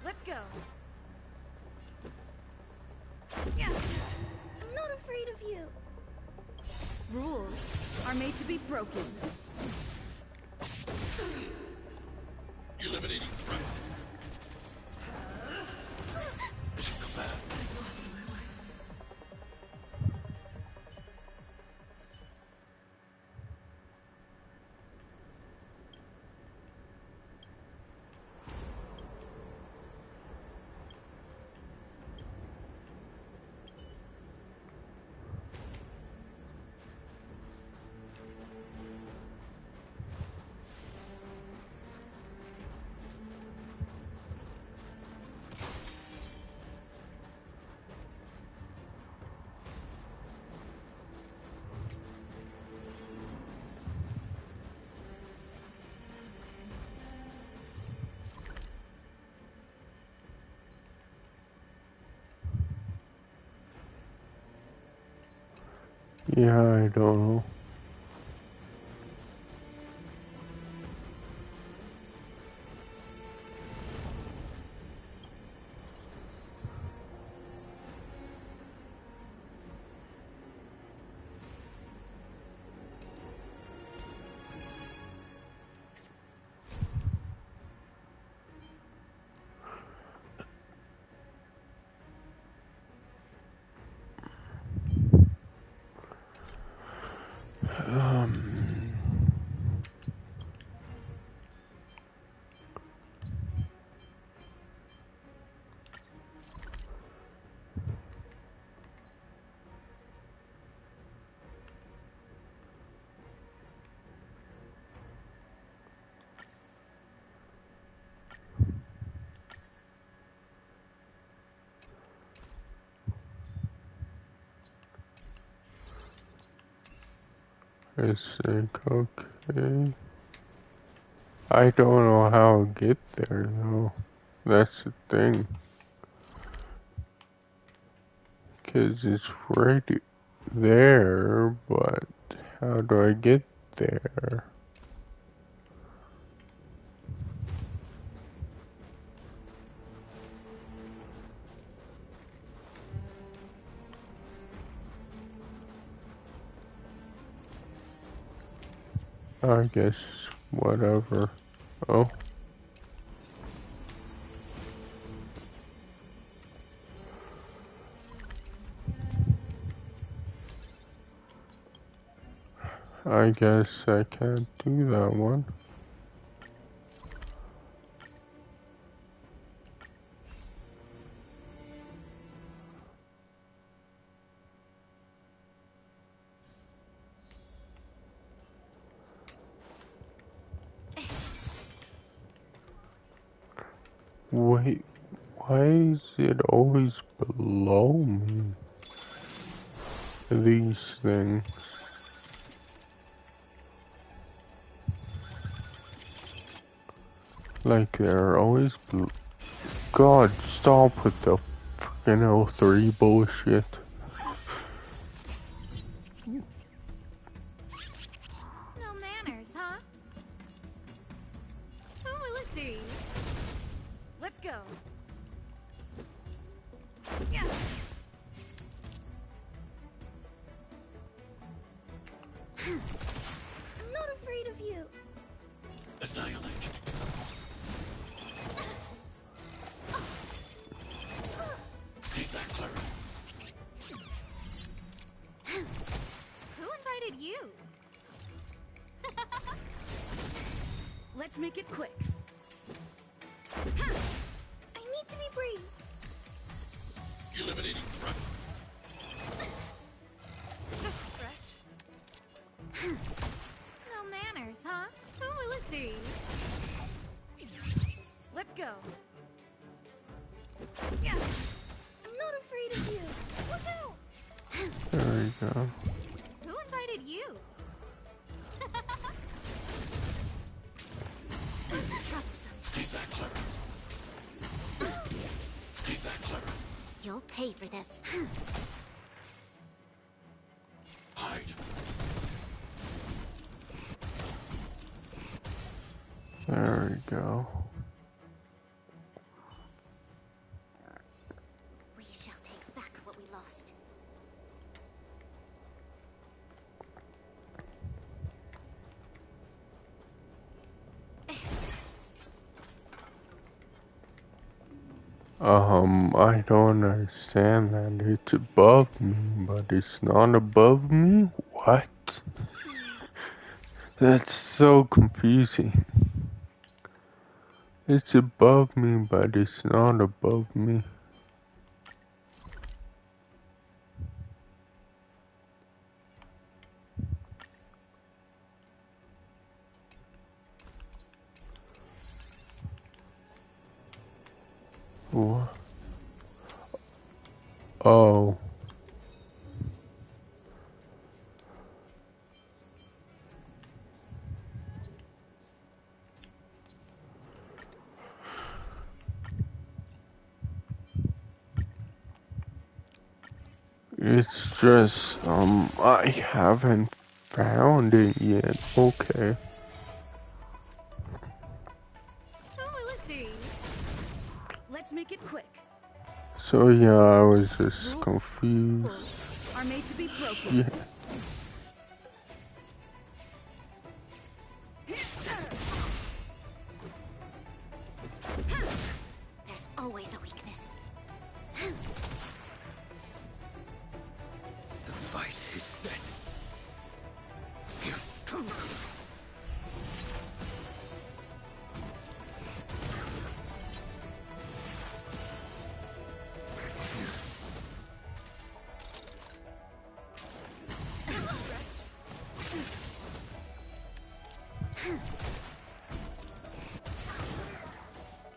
Let's go.
I'm not afraid of you.
Rules are made to be broken.
Eliminating threat. Mission command.
Yeah, I don't know. I think, okay. I don't know how to get there though. That's the thing. 'Cause it's right there, but how do I get there? I guess whatever. Oh. I guess I can't do that one. Wait, why is it always below me? These things. Like they're always God, stop with the fucking L3 bullshit.
No manners, huh? Who will it be? Let's go. Yeah.
I'm not afraid of you.
Annihilate. Stay back, Clara.
Who invited you?
Let's make it quick.
I need to be brave.
Eliminating threat.
Just a scratch. No manners, huh? Who will it be?
Let's go.
Yeah. I'm not afraid of you. Look out!
There we go.
Who invited you?
Stay back, Clara. Stay back, Clara.
You'll pay for this.
Hide.
There we go.
We shall take back what we lost.
I don't understand that. It's above me, but it's not above me? What? That's so confusing. It's above me, but it's not above me. What? Oh. It's just, I haven't found it yet. Okay.
Oh, let's see. Let's make it quick.
So yeah, I was just confused.
Are made to be broken.
Yeah.
There's always a weakness.
The fight is set.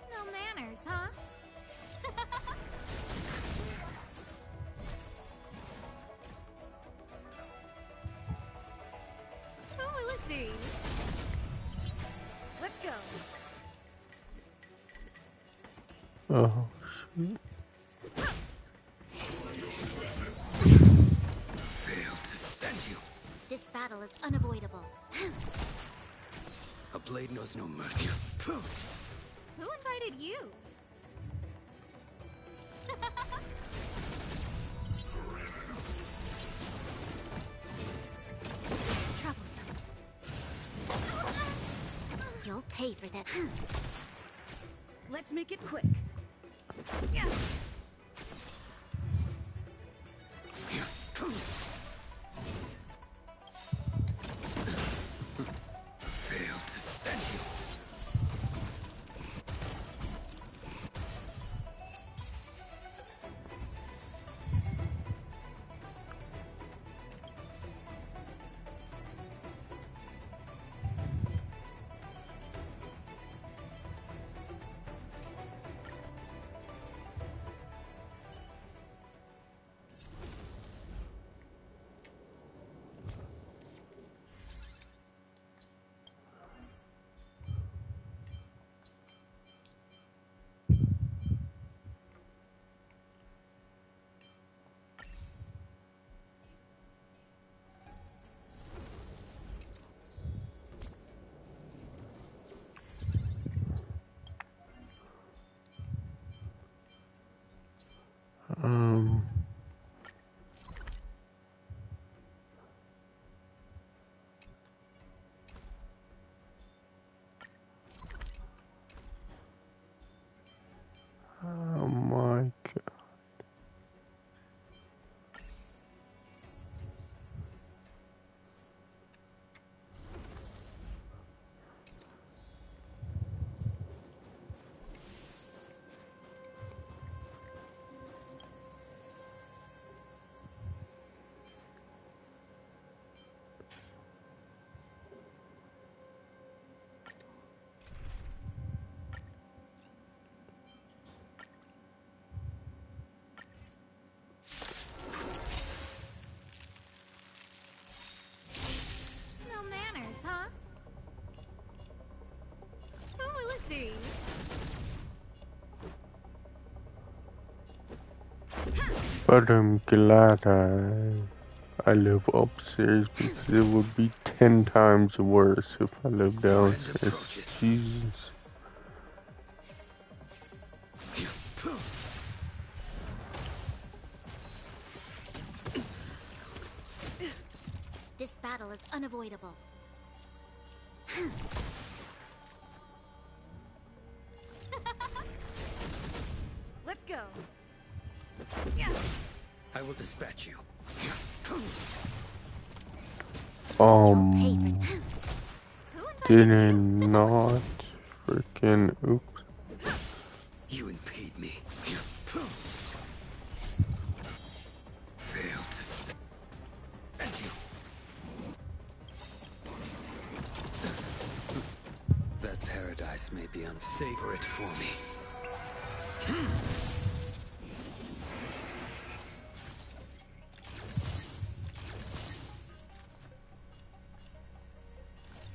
No manners, huh?
Oh, let's see. Let's go.
Oh, shit.
Failed to send you.
This battle is unavoidable.
A blade knows no mercy.
Who invited you? Troublesome. You'll pay for that.
Let's make it quick. Yeah.
Failed to send you.
Um. Oh my god.
No manners, huh?
Oh, let's see.
But I'm glad I live upstairs because it would be 10 times worse if I lived downstairs. Jesus.
This battle is unavoidable.
Let's go.
I will dispatch you.
Did I not freaking oops?
You impede me. Failed to send you. That paradise may be savor it for me.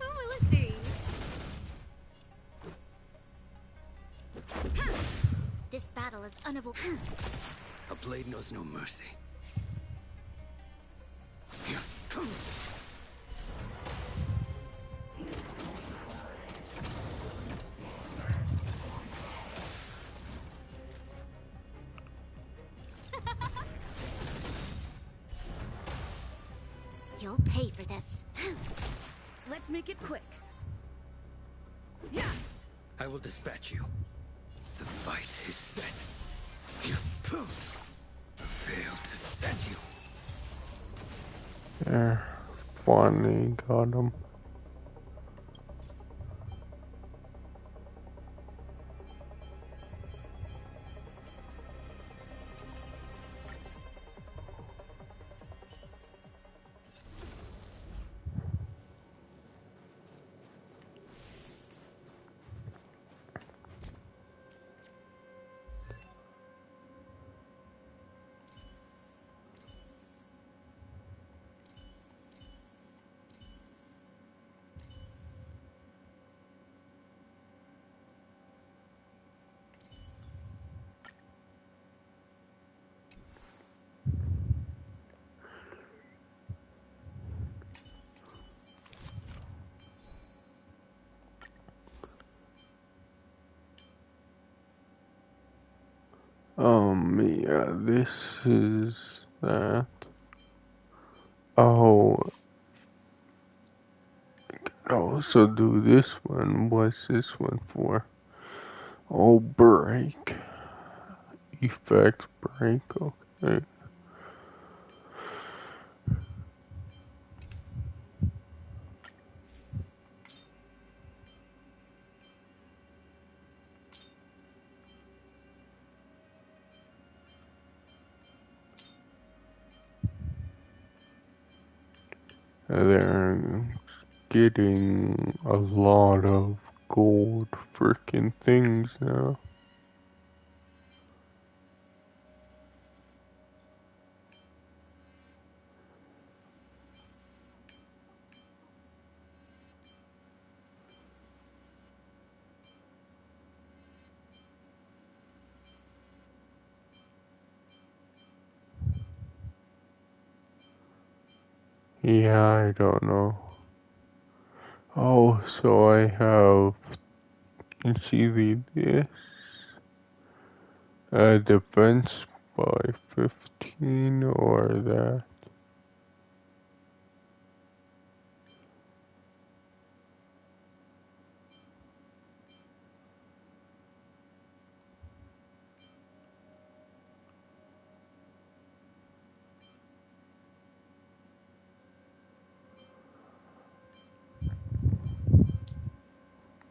Oh, let's see.
This battle is unavoidable.
A blade knows no mercy.
You'll pay for this.
Let's make it quick.
Yeah! I will dispatch you. The fight is set. You poof! Failed to set you.
There. Finally got him. Yeah, this is that. Oh, I could also do this one. What's this one for? Oh, break. Effect break, okay. They're getting a lot of gold freaking things now. Yeah, I don't know. Oh, so I have, you see this, defense by 15 or that.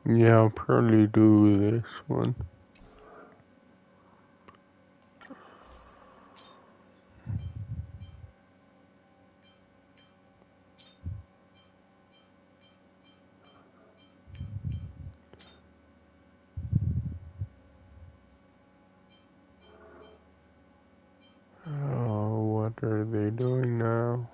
Yeah, I'll probably do this one. Oh, what are they doing now?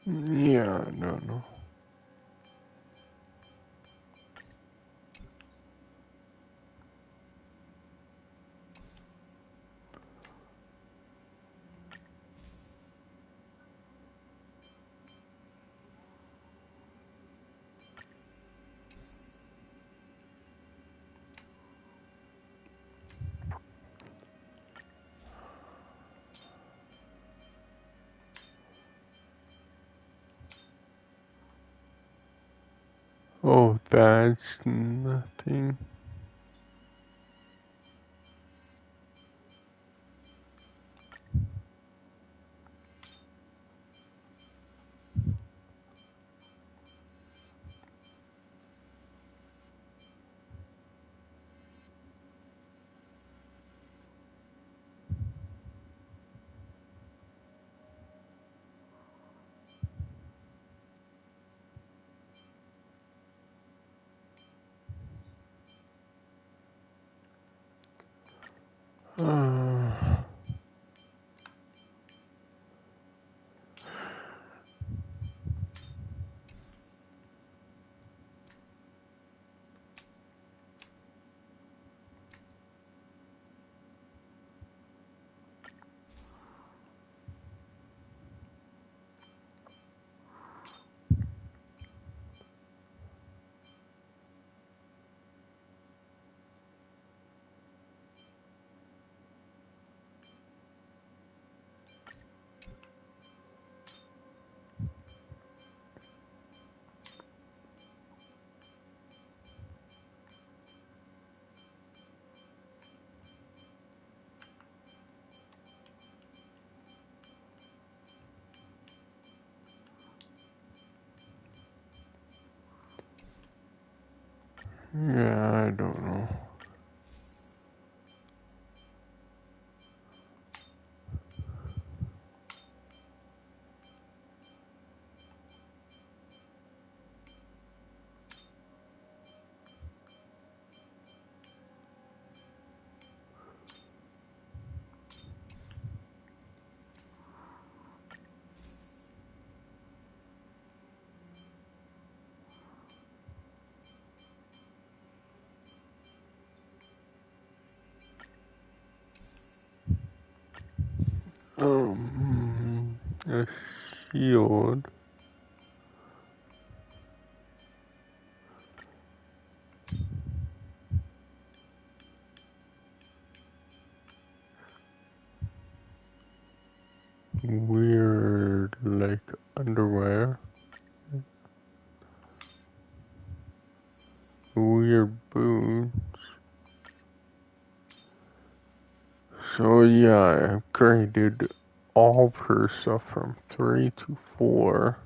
Yeah, I don't know. Oh, that's nothing. Yeah, I don't know. A shield. Weird, like underwear. Weird boots. So yeah, I upgraded all of her stuff from 3 to 4.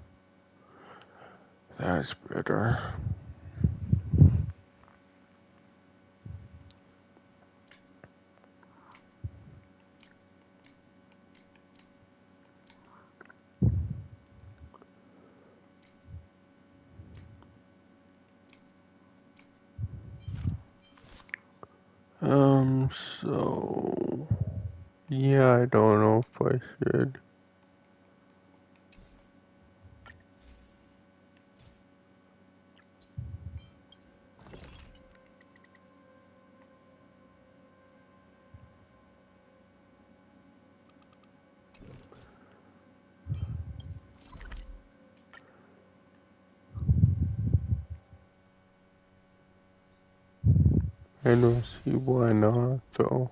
That's better. So yeah, I don't know if I should. I don't see why not, though.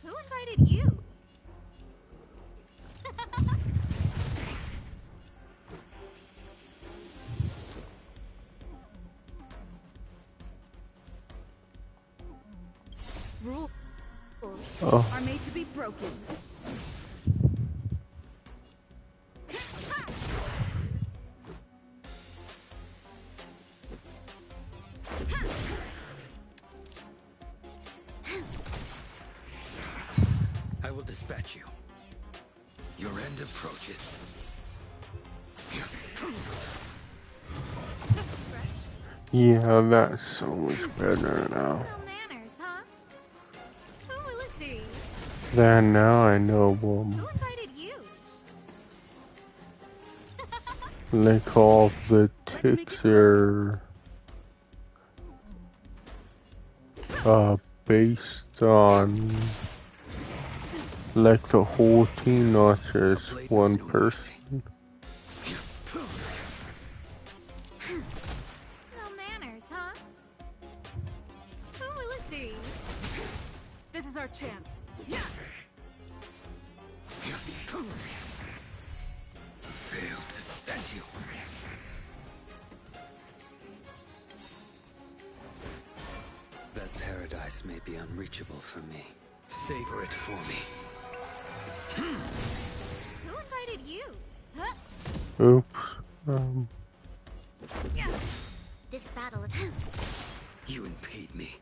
Who invited you?
Rules
Oh.
are made to be broken.
I will dispatch you. Your end approaches.
Just a scratch.
Yeah, that's so much better now.
No manners, huh? Who will it be?
Then now I know
Who invited you?
like all of the ticks are based on like the whole team, not just one person.
No manners, huh? Who will it be?
This is our chance. Yeah.
Failed to send you. That paradise may be unreachable for me. Savor it for me.
Who invited you? Huh?
Oops.
This battle of
You impede me.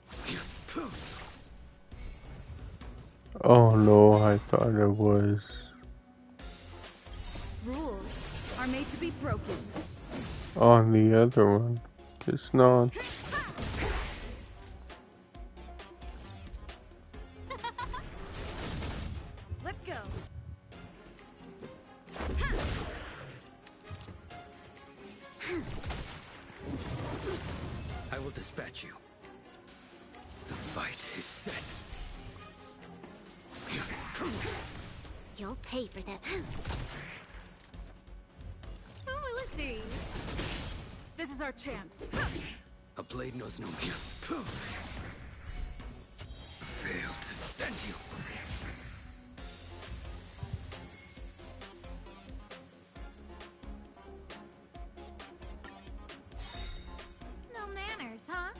Oh no, I thought it was.
Rules are made to be broken.
On the other one. It's not.
Let's go.
I will dispatch you. The fight is set.
You'll pay for that.
Who will it be?
This is our chance.
A blade knows no fear. Failed to send you.
No manners, huh?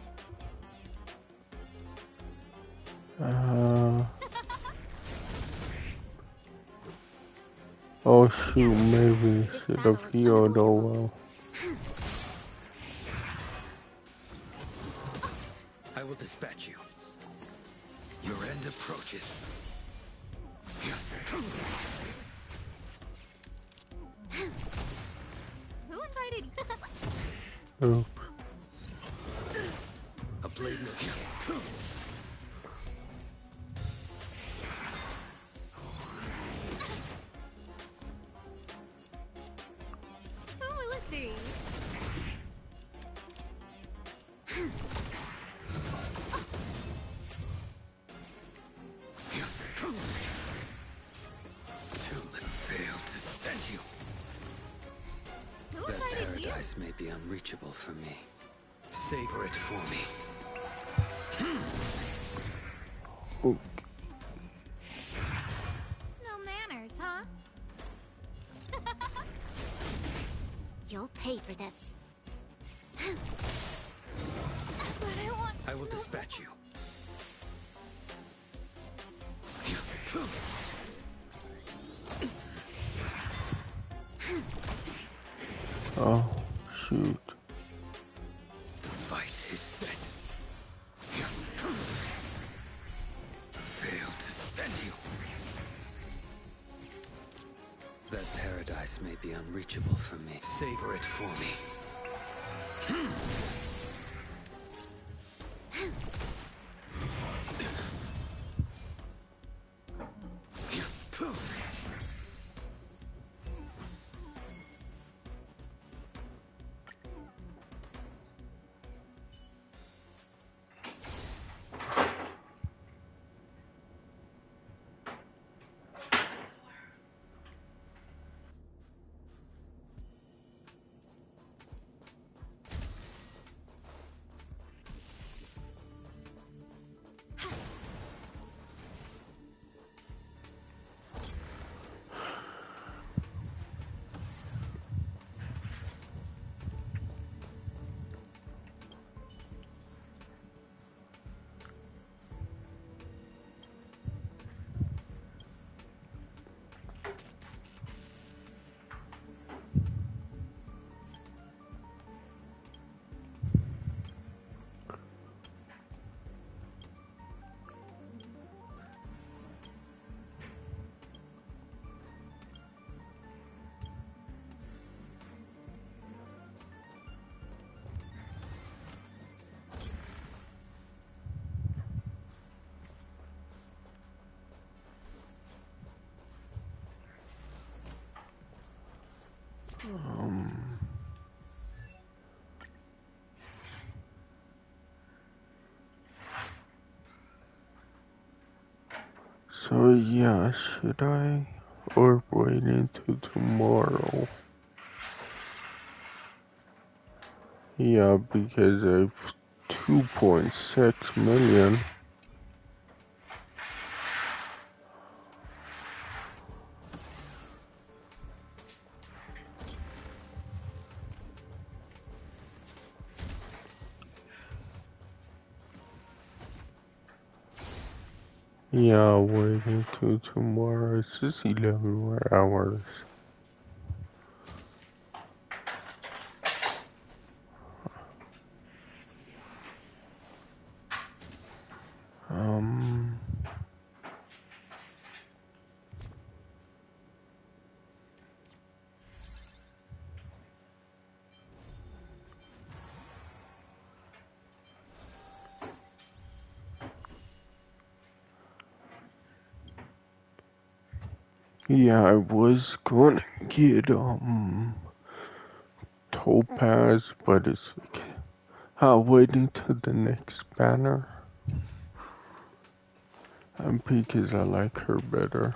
Oh shoot, maybe should have healed. Oh well.
I will dispatch you. Your end approaches.
Who invited you?
Oops.
A blade no fear.
Who will it be?
Failed to send you.
Who
That
invited you?
paradise may be unreachable for me. Savor it for me.
No manners, huh?
You'll pay for this.
But I want
I will dispatch you.
Oh shoot.
The fight is set. Failed to send you. That paradise may be unreachable for me. Savor it for me.
So yeah, should I or wait until tomorrow? Yeah, because I've 2.6 million. Yeah, wait until tomorrow. It's just 11 more hours. Yeah, I was gonna get, Topaz, but it's like, I'll wait until the next banner. Because I like her better.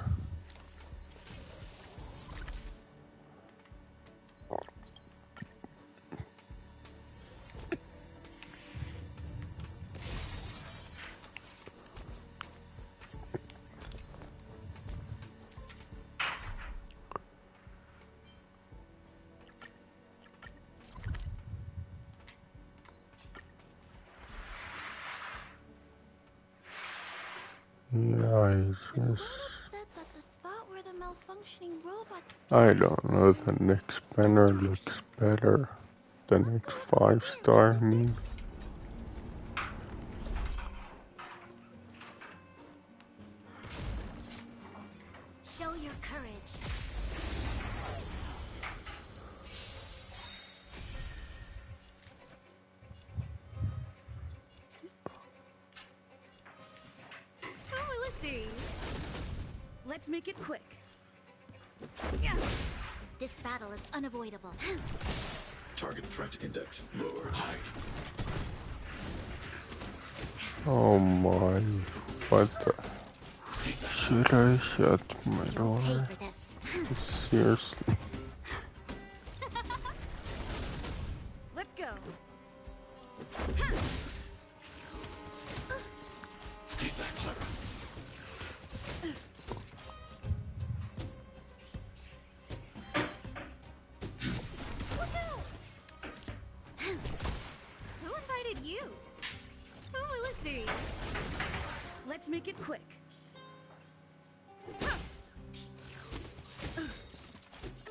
Yeah, it's just...
Said that the spot where the malfunctioning robots...
I don't know, the next banner looks better. The next 5-star, I mean.
Show your courage.
Oh, let's see. Let's make it quick. Yeah.
This battle is unavoidable.
Target threat index lower. Hide.
Oh my, what the... Should I shut my door? Seriously?
Let's go.
Stay back, Clara.
Who invited you? Who will it be? Let's make it quick.
I'm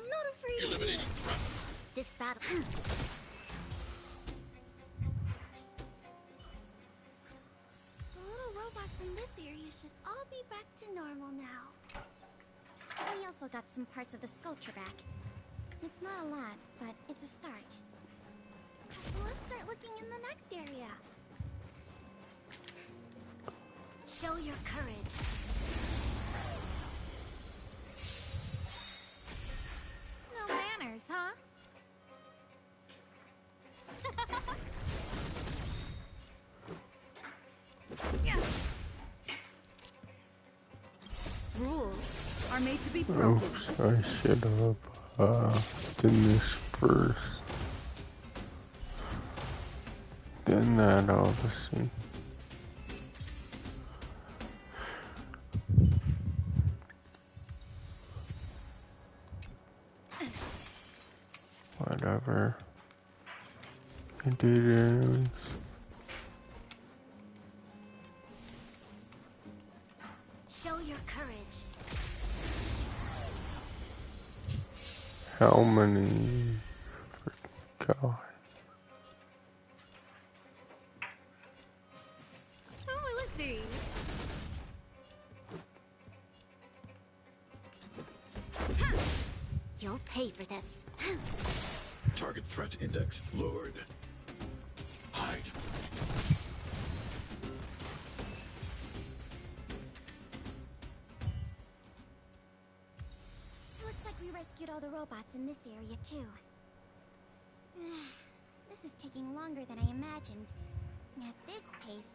not afraid of you.
Eliminating threat.
This battle...
The little robots in this area should all be back to normal now.
We also got some parts of the sculpture back. It's not a lot, but it's a start.
So let's start looking in the next area.
Show your courage.
No manners, huh? Yeah. Rules are made to be broken.
Oops, I should have, done this first. Then that, obviously. Whatever. I did it anyways.
Show your courage.
How many? God.
Who will it be?
You'll pay for this.
Target threat index lowered. Hide.
Looks like we rescued all the robots in this area, too. This is taking longer than I imagined. At this pace,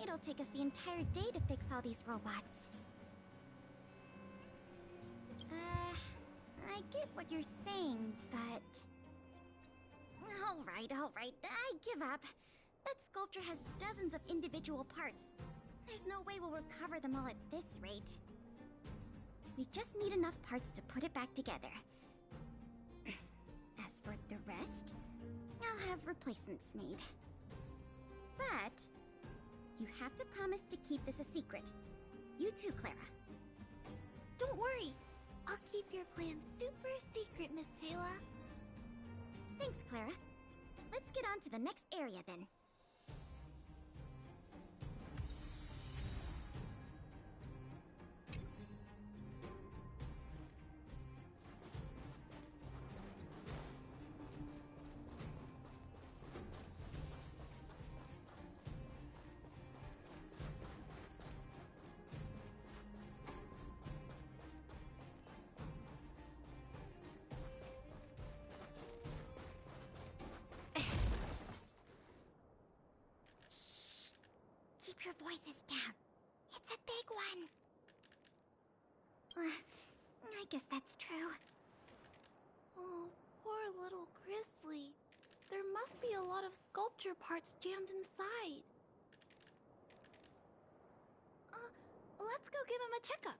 it'll take us the entire day to fix all these robots. I get what you're saying, but... Alright, I give up. That sculpture has dozens of individual parts. There's no way we'll recover them all at this rate. We just need enough parts to put it back together. As for the rest, I'll have replacements made. But you have to promise to keep this a secret. You too, Clara.
Don't worry. I'll keep your plan super secret, Miss Pela.
Thanks, Clara. Let's get on to the next area then. Keep your voices down. It's a big one. I guess that's true.
Oh, poor little Grizzly. There must be a lot of sculpture parts jammed inside. Let's go give him a checkup.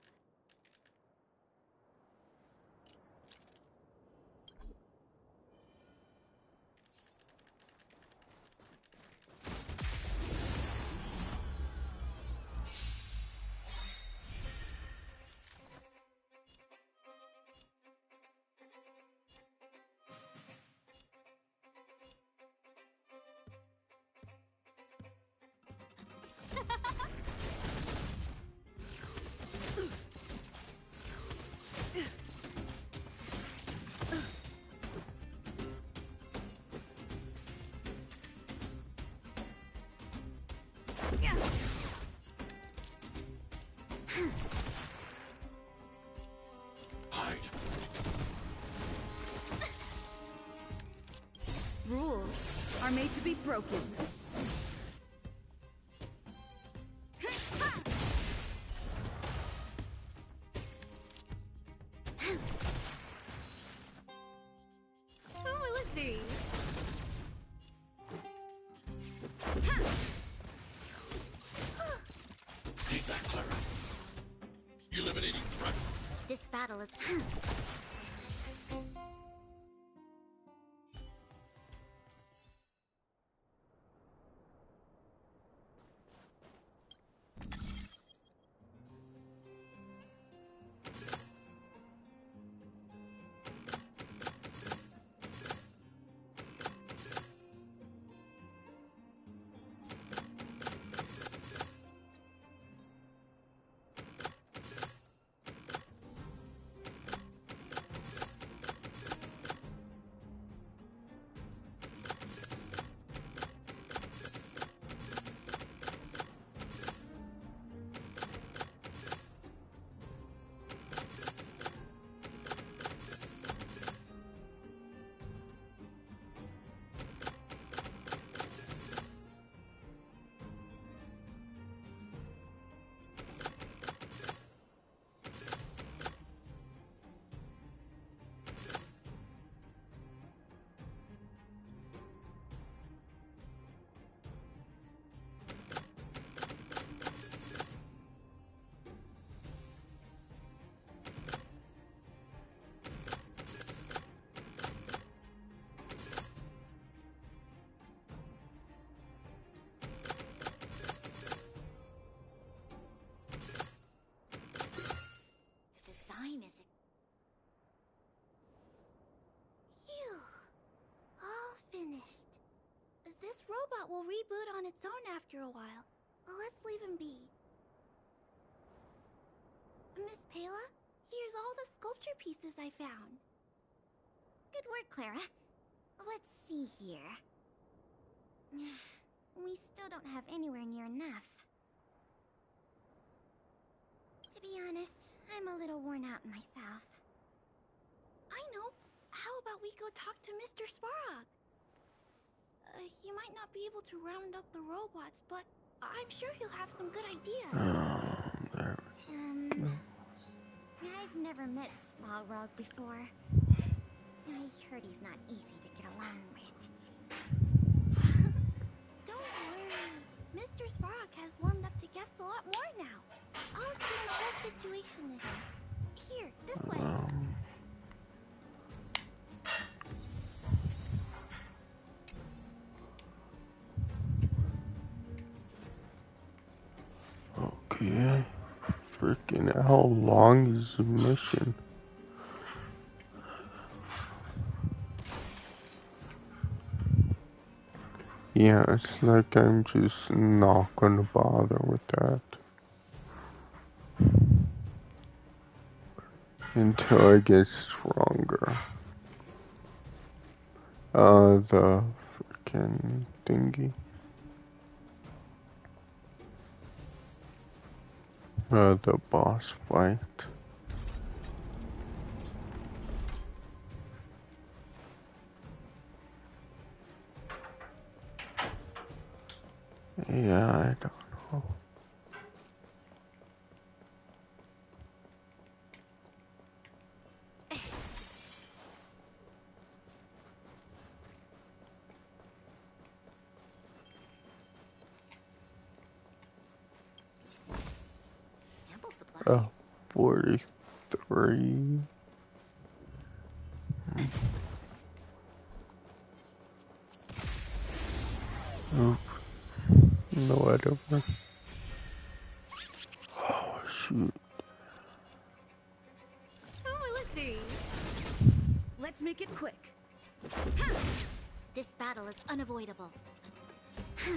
Rules are made to be broken. Who will it be?
Stay back, Clara. Eliminating threat.
This battle is... Design is...
Phew. All finished. This robot will reboot on its own after a while. Let's leave him be. Miss Pela, here's all the sculpture pieces I found.
Good work, Clara. Let's see here. We still don't have anywhere near enough. To be honest, I'm a little worn out myself.
I I know. How about we go talk to Mr. Svarog? He might not be able to round up the robots, but I'm sure he'll have some good ideas.
I've never met Svarog before. I heard he's not easy to get along with.
Don't worry. Mr. Svarog has warmed up to guests a lot more now. I'll explain the whole situation to him. Here, this way.
Okay. Freaking how long is the mission? Yeah, it's like I'm just not gonna bother with that. Until I get stronger. The freaking thingy. The boss fight. Yeah, I don't know.
Ample supplies.
43. Oops. No, whatever. Oh, shoot.
Oh, let's see. Let's make it quick.
This battle is unavoidable.
I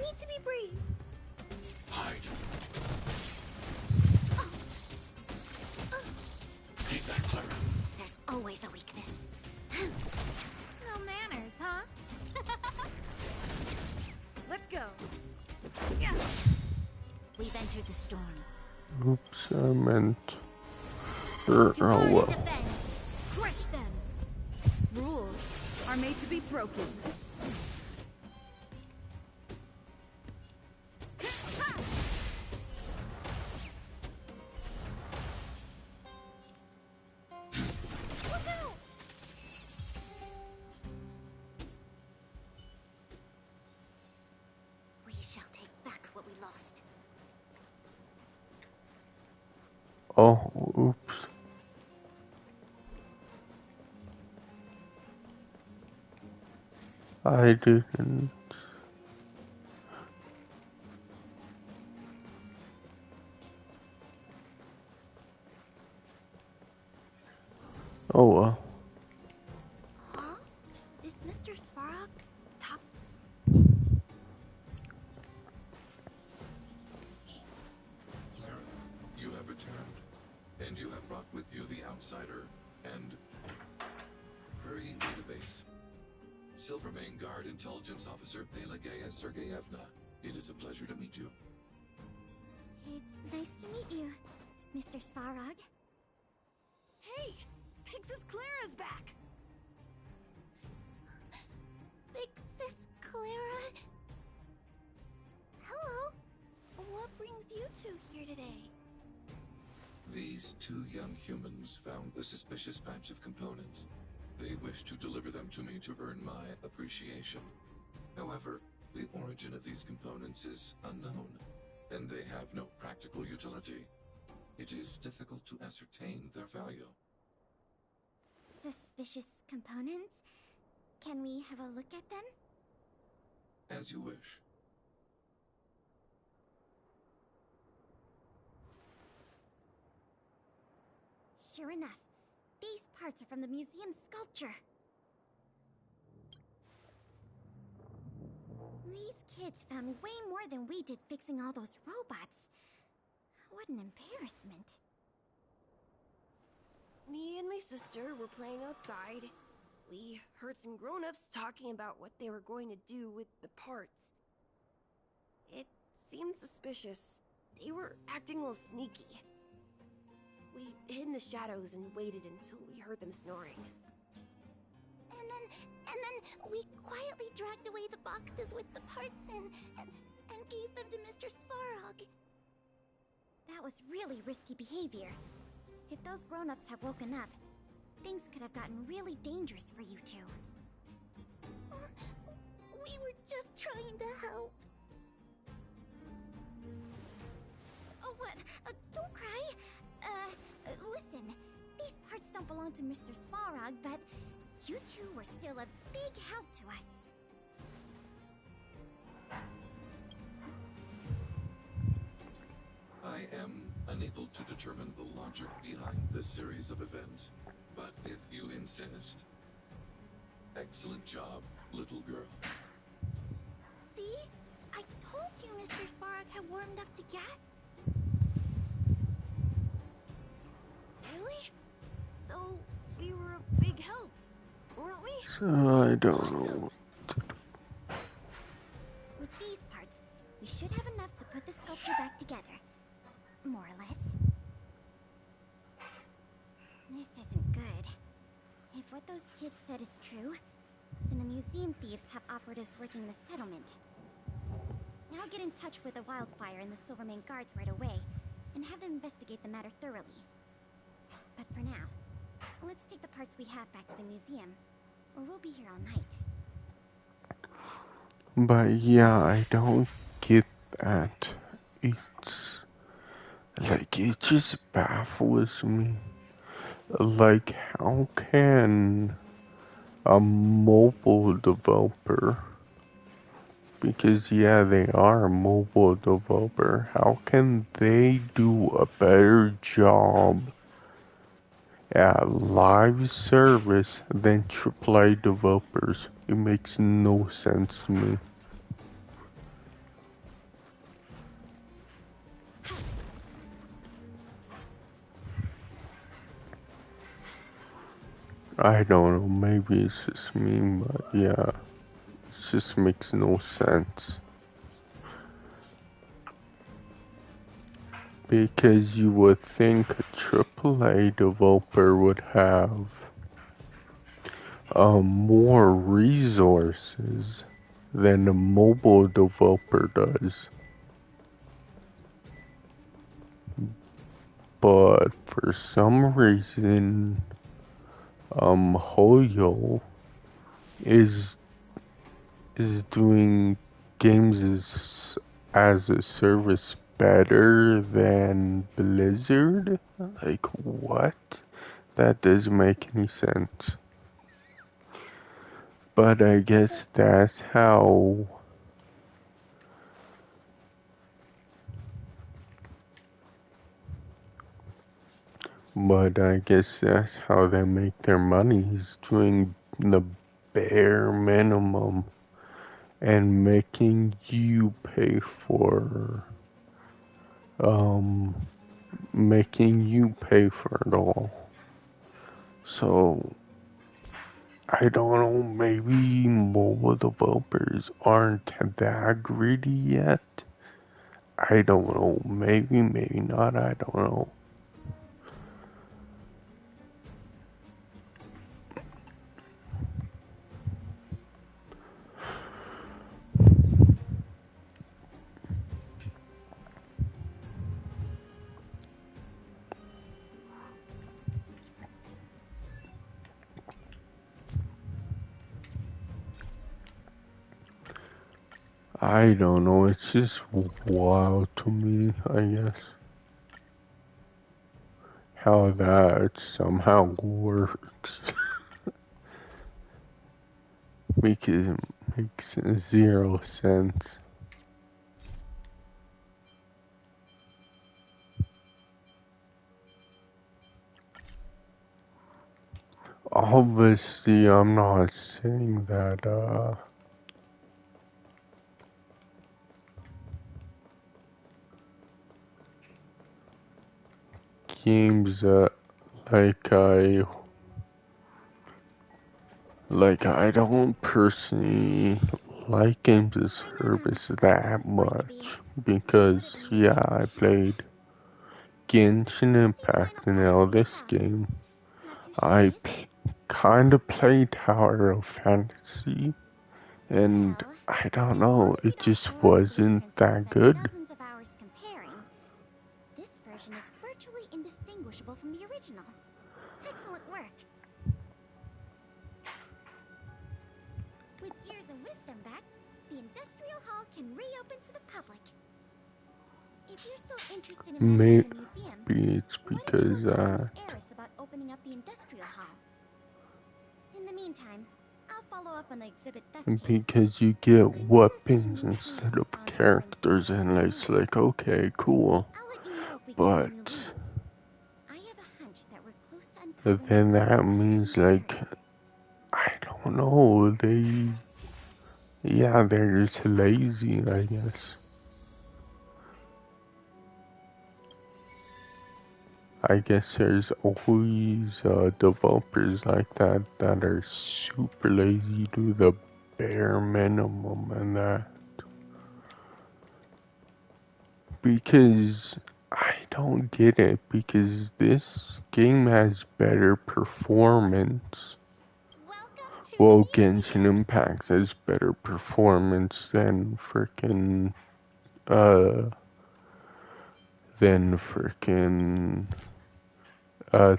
need to be brave.
Hide. Stay back, Clara.
There's always a weakness.
No manners, huh? Let's go.
Yeah. We've entered the storm.
Oops, I meant...
Well.
Defend.
Crush them. Rules are made to be broken.
We shall take back what we lost.
Oh, oops. I didn't. Oh well.
Huh? Is Mr. Svarog top?
Clara, you have returned, and you have brought with you the outsider and query database. Silvermane Guard Intelligence Officer Pelageya Sergeyevna. It is a pleasure to meet you.
It's nice to meet you, Mr. Svarog.
Hey! Big Sis Clara's back! Big Sis Clara? Hello! What brings you two here today?
These two young humans found a suspicious batch of components. They wish to deliver them to me to earn my appreciation. However, the origin of these components is unknown, and they have no practical utility. It is difficult to ascertain their value.
Suspicious components? Can we have a look at them?
As you wish.
Sure enough, these parts are from the museum's sculpture. These kids found way more than we did fixing all those robots. What an embarrassment.
Me and my sister were playing outside. We heard some grown-ups talking about what they were going to do with the parts. It seemed suspicious. They were acting a little sneaky. We hid in the shadows and waited until we heard them snoring.
And then we quietly dragged away the boxes with the parts and gave them to Mr. Svarog. That was really risky behavior. If those grown-ups had woken up, things could have gotten really dangerous for you two. We were just trying to help. Oh, what? Don't cry. Listen, these parts don't belong to Mr. Svarog, but you two were still a big help to us.
I am unable to determine the logic behind this series of events, but if you insist. Excellent job, little girl.
See? I told you Mr. Svarog had warmed up to guests.
Really? So, we were a big help, weren't we?
I don't know.
With these parts, we should have enough to put the sculpture back together. More or less. This isn't good. If what those kids said is true, then the museum thieves have operatives working in the settlement. Now get in touch with the Wildfire and the Silvermane guards right away, and have them investigate the matter thoroughly. But for now, let's take the parts we have back to the museum, or we'll be here all night.
But yeah, I don't get that. It's like, it just baffles me. Like, how can a mobile developer, because yeah, they are a mobile developer, how can they do a better job at live service than AAA developers? It makes no sense to me. I don't know, maybe it's just me, but yeah, it just makes no sense. Because you would think a AAA developer would have more resources than a mobile developer does. But for some reason, Hoyo is doing games as a service better than Blizzard? Like, what? That doesn't make any sense. But I guess that's how they make their money, is doing the bare minimum and making you pay for it all. So I don't know, maybe mobile developers aren't that greedy yet. I don't know, maybe not, I don't know. I don't know, it's just wild to me, I guess. How that somehow works. Because it makes 0 sense. Obviously, I'm not saying that, games that, I don't personally like games as service that much, because, yeah, I played Genshin Impact and now this game, I kind of played Tower of Fantasy, and I don't know, it just wasn't that good.
Dozens of hours comparing. This version is virtually indistinguishable from the original. Excellent work. With Gears and Wisdom back, the Industrial Hall can reopen to the public. If you're still interested in managing the museum,
Maybe it's because
Eris about opening up the Industrial Hall. In the meantime, I'll follow up on the exhibit theft case.
because you get weapons instead of characters, and it's like, okay, cool. But then that means, like, I don't know, they're just lazy, I guess. I guess there's always developers like that that are super lazy, do the bare minimum and that. Because I don't get it, because this game has better performance. Well, Genshin Impact has better performance than frickin'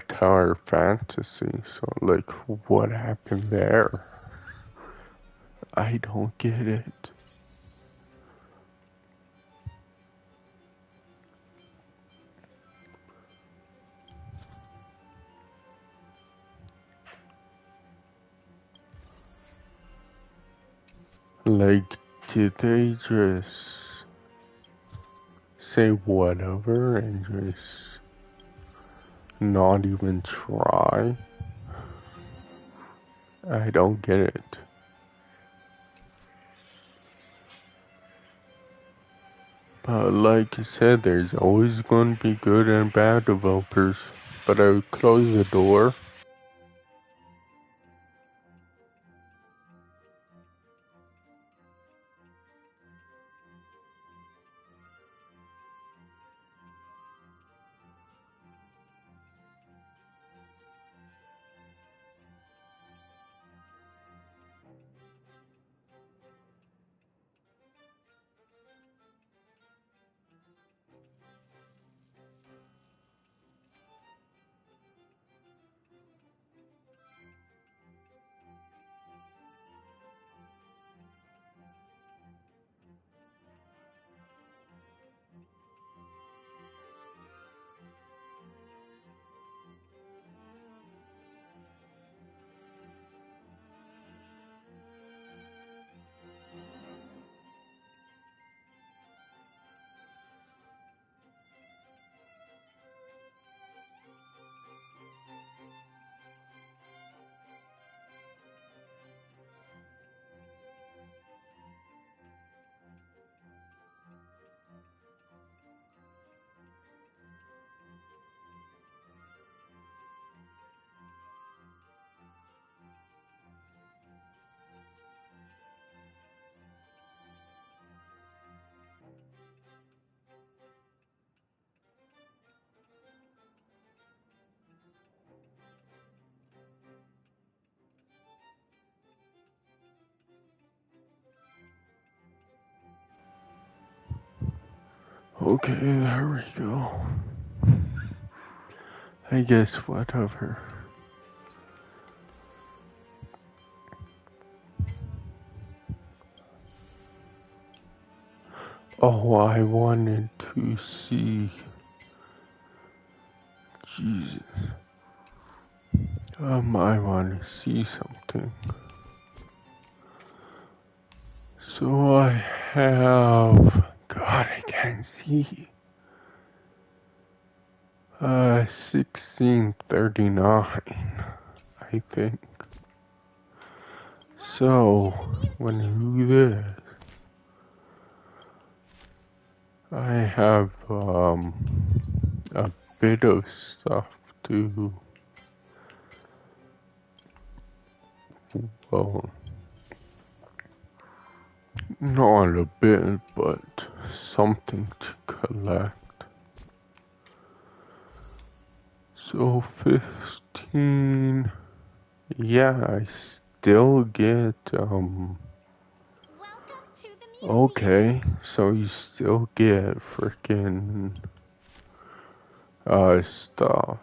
Tower Fantasy, so like, what happened there? I don't get it. Like, did they just say whatever and just not even try? I don't get it. But like I said, there's always going to be good and bad developers. But I would close the door. Okay, there we go. I guess whatever. Oh, I wanted to see. Jesus. I want to see something. So I have. God, I can't see. 1639, I think. So, when I do this, I have, a bit of stuff to, well, not a bit, but something to collect. So 15. Yeah, I still get, okay, so you still get freaking, stuff.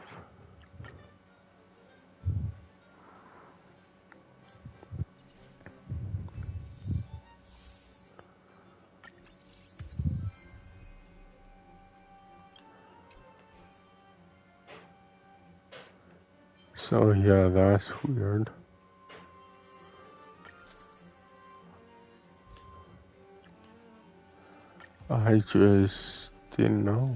So yeah, that's weird. I just didn't know.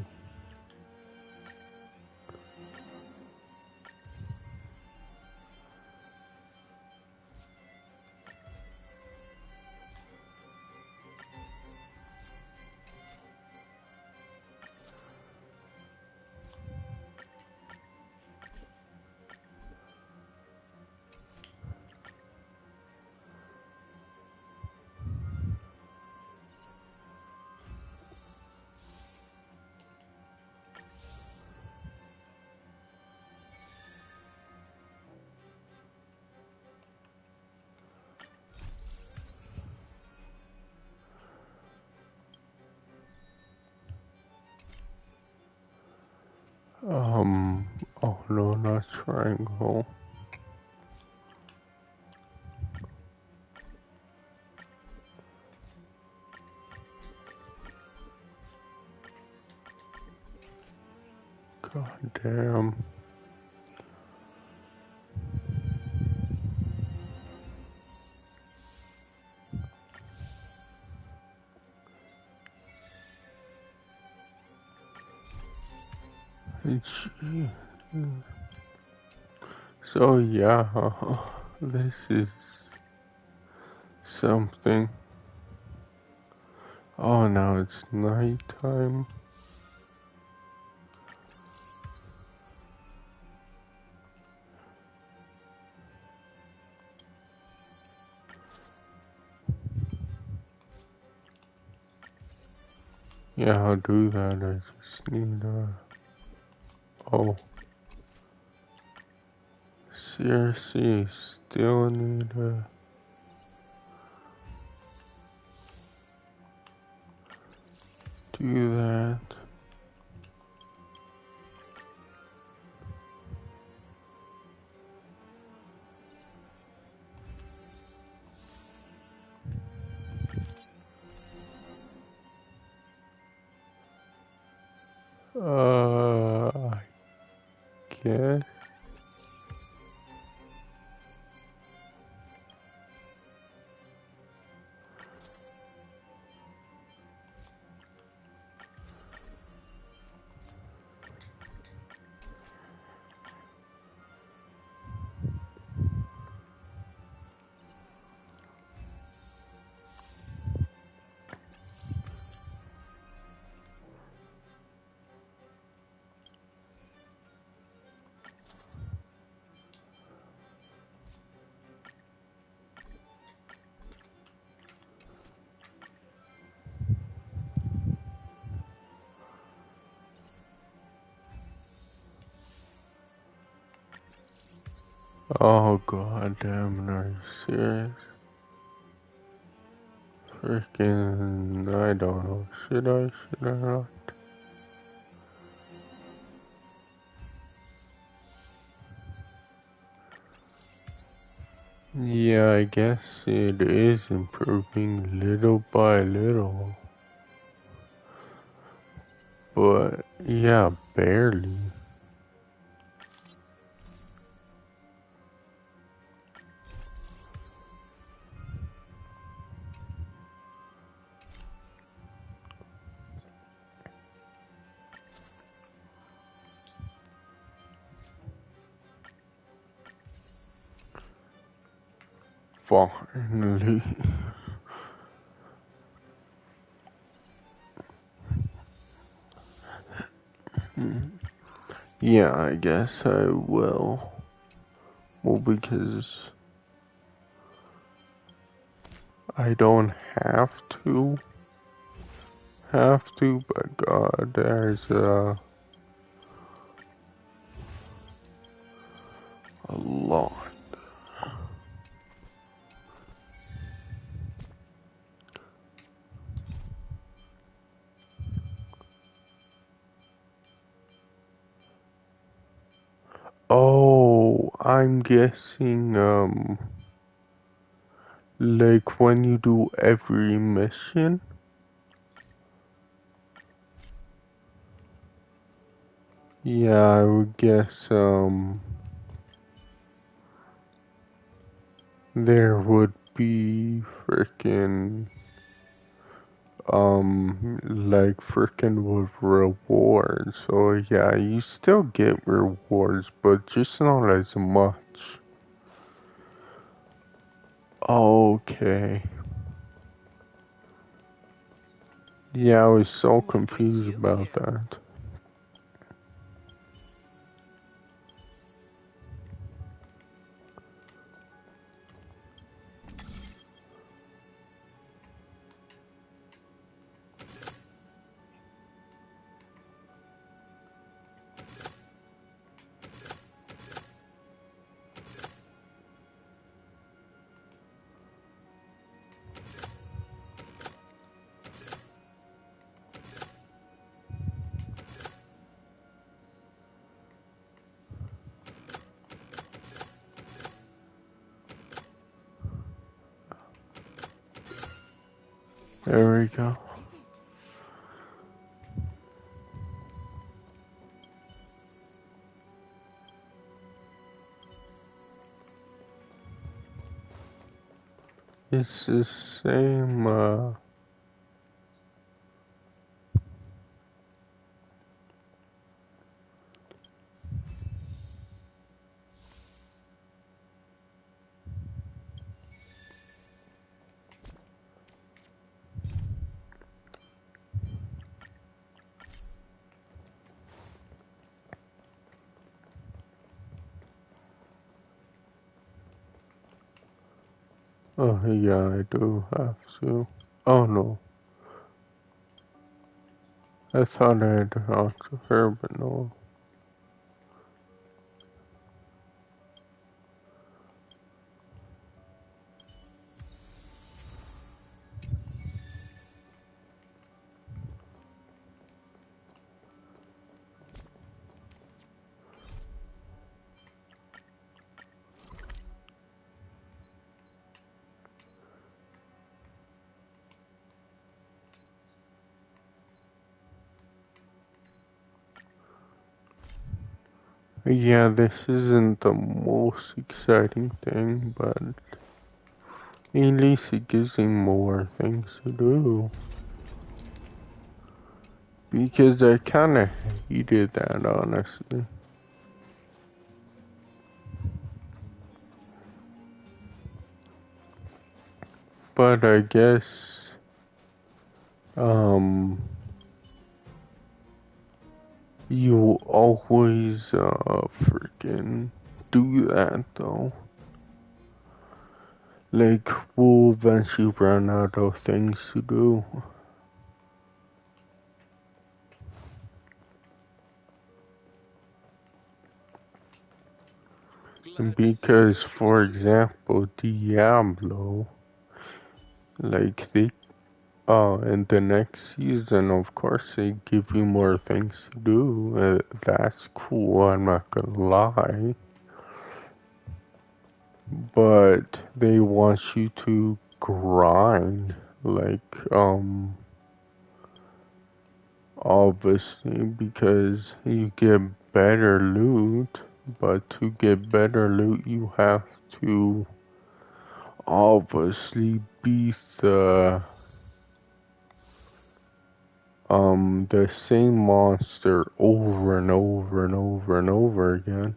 Oh no, not triangle. God damn. So yeah, this is something. Oh, now it's nighttime. Yeah, I'll do that. I just need oh. Seriously, still need do that. I guess. Oh god damn, are you serious? Freaking, I don't know. Should I not? Yeah, I guess it is improving little by little. But, yeah, barely. Finally. Yeah, I guess I will. Well, because I don't have to. But God, there's a lot. Oh, I'm guessing, like when you do every mission? Yeah, I would guess, there would be frickin', like frickin' with rewards. So yeah, you still get rewards, but just not as much. Okay. Yeah, I was so confused about that. There we go. It's the same, oh yeah, I do have to. Oh no. I thought I had talked to her, but no. Yeah, this isn't the most exciting thing, but at least it gives me more things to do. Because I kinda hated that, honestly. But I guess, you always, freaking do that, though. Like, we'll eventually run out of things to do. Because, for example, Diablo, like, in the next season, of course, they give you more things to do. That's cool, I'm not gonna lie. But they want you to grind, like, obviously, because you get better loot, but to get better loot, you have to obviously beat the same monster over and over and over and over again.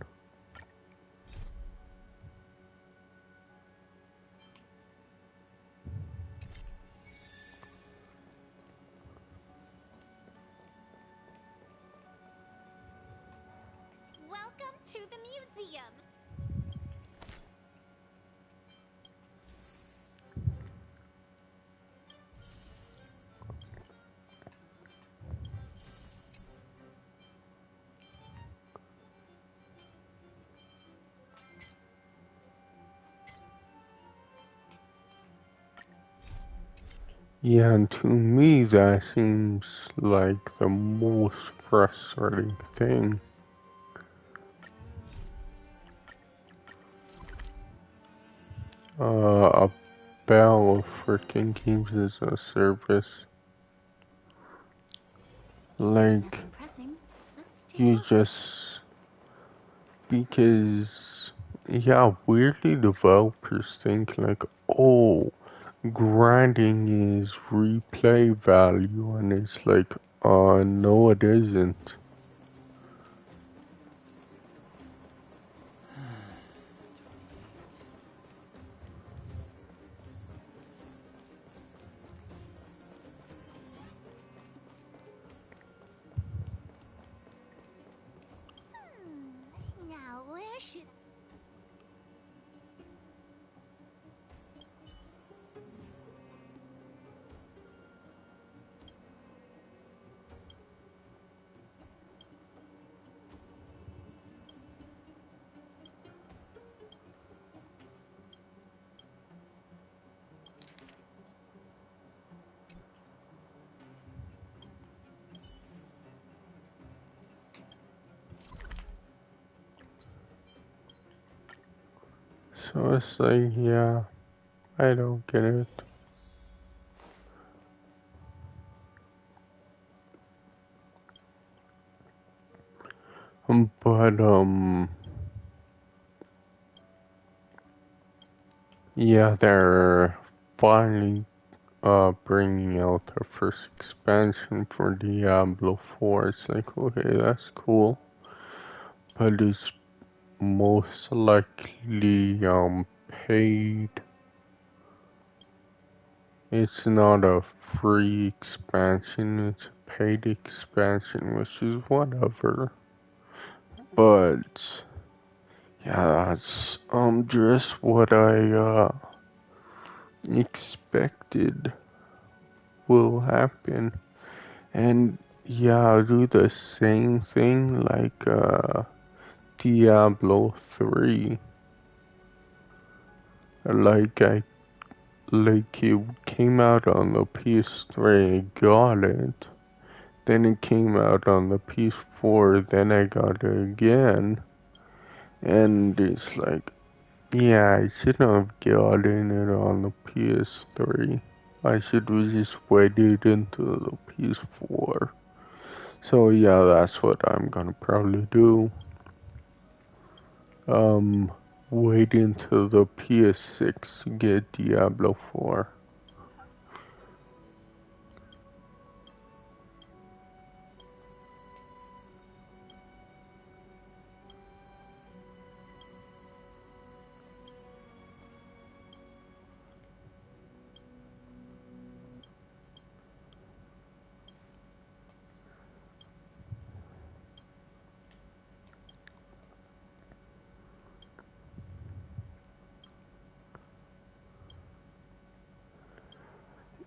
Welcome to the museum.
Yeah, and to me that seems like the most frustrating thing. A bell freaking games as a service. Like, you just, because, yeah, weirdly developers think like, oh, grinding is replay value, and it's like, no it isn't.
Now where should...
So it's like, yeah, I don't get it. But, yeah, they're finally, bringing out the first expansion for Diablo 4. It's like, okay, that's cool. But it's most likely, paid. It's not a free expansion, it's a paid expansion, which is whatever. But, yeah, that's, just what I, expected will happen. And yeah, I'll do the same thing like Diablo 3. Like it came out on the PS3, I got it. Then it came out on the PS4, then I got it again. And it's like, yeah, I shouldn't have gotten it on the PS3. I should have just waited until the PS4. So yeah, that's what I'm gonna probably do. Wait until the PS6 to get Diablo 4.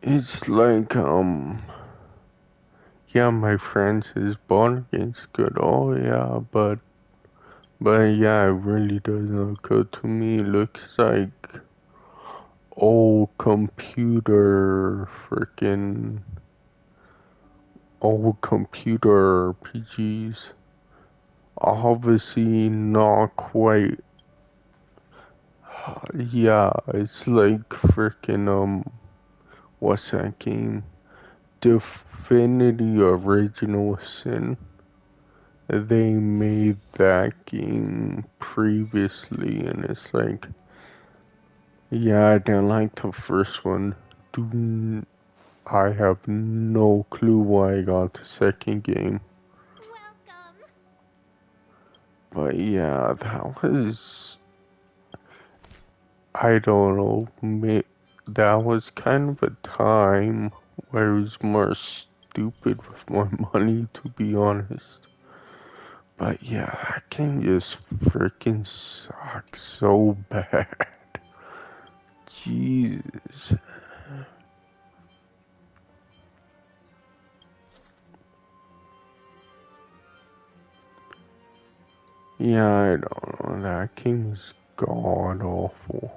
It's like, yeah, my friend says Bargain's good. Oh yeah, but yeah, it really doesn't look good to me. It looks like old computer freaking old computer RPGs. Obviously not quite. Yeah, it's like freaking what's that game? Divinity Original Sin. They made that game previously, and it's like, yeah, I didn't like the first one. I have no clue why I got the second game.
Welcome.
But yeah, that was, I don't know, that was kind of a time where I was more stupid with my money, to be honest. But yeah, that game just freaking sucks so bad. Jesus. Yeah, I don't know, that game is god awful.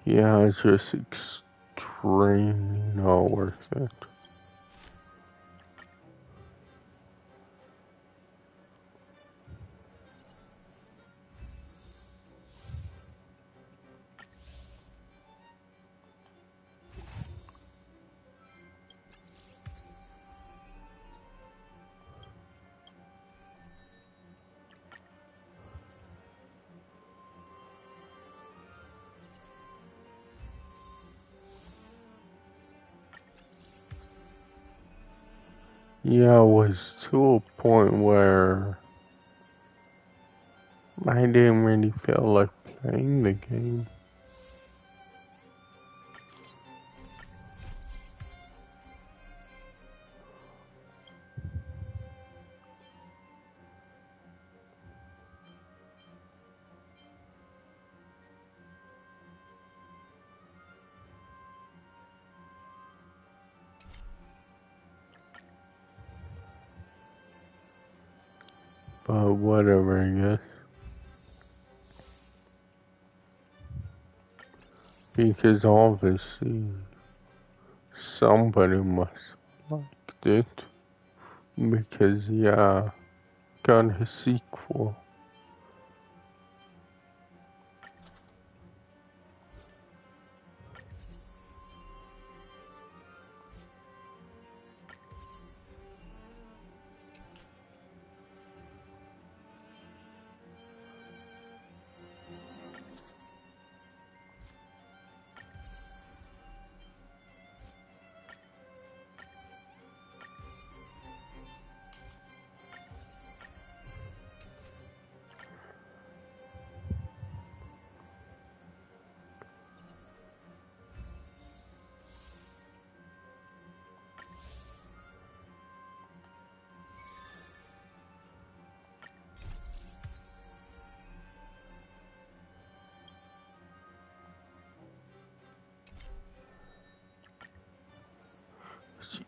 Yeah, it's just extremely not worth it. Yeah, it was to a point where I didn't really feel like playing the game. But whatever, I guess. Because obviously somebody must liked it. Because yeah, got a sequel.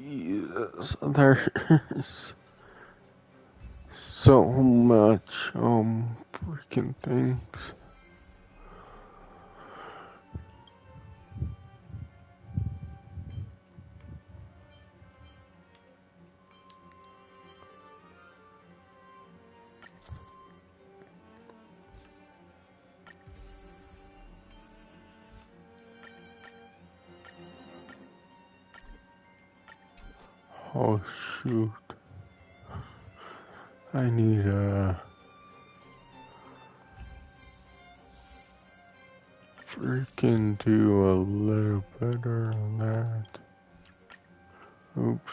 Jesus, there's so much freaking things. Oh shoot. I need freaking do a little better on that. Oops.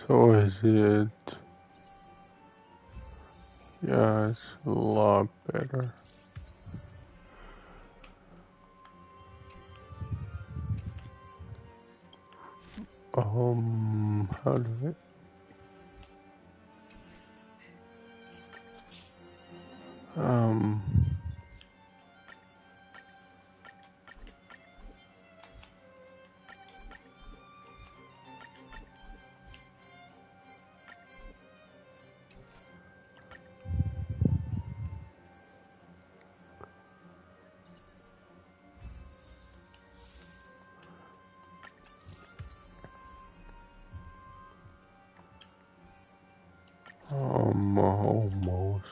So is it? Yeah, it's a lot better. How do it? Almost.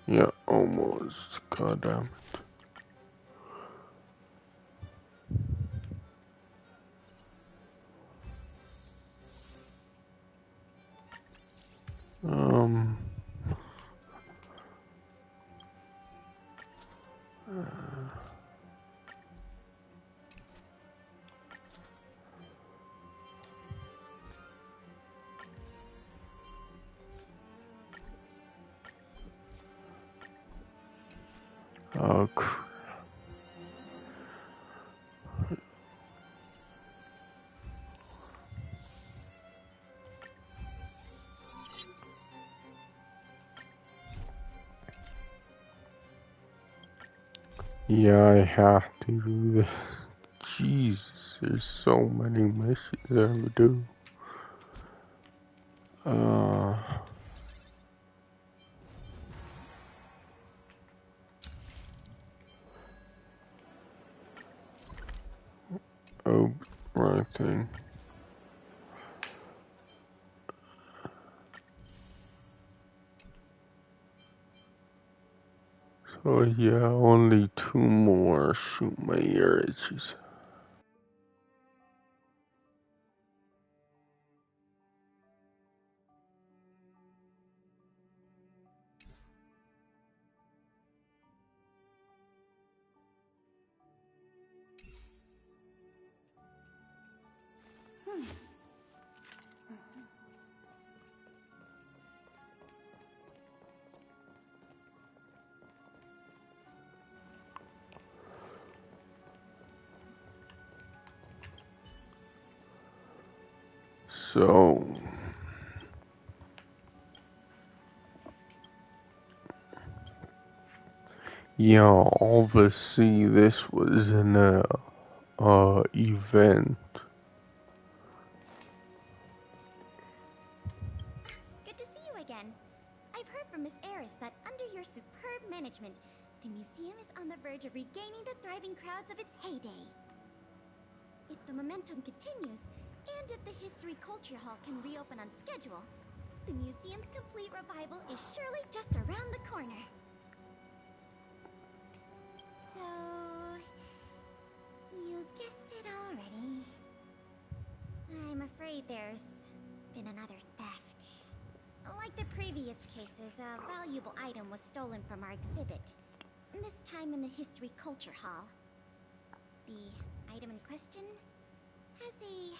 Yeah, almost. God damn it. Oh, crap. Yeah, I have to do this. Jesus, there's so many missions I have to do. Oh, wrong thing. So yeah, only 2 more. Shoot my ear itches. So yeah, obviously this was an event.
Good to see you again. I've heard from Miss Eris that under your superb management, the museum is on the verge of regaining the thriving crowds of its heyday. If the momentum continues, and if the History Culture Hall can reopen on schedule, the museum's complete revival is surely just around the corner. So... you guessed it already. I'm afraid there's been another theft. Like the previous cases, a valuable item was stolen from our exhibit. This time in the History Culture Hall. The item in question has a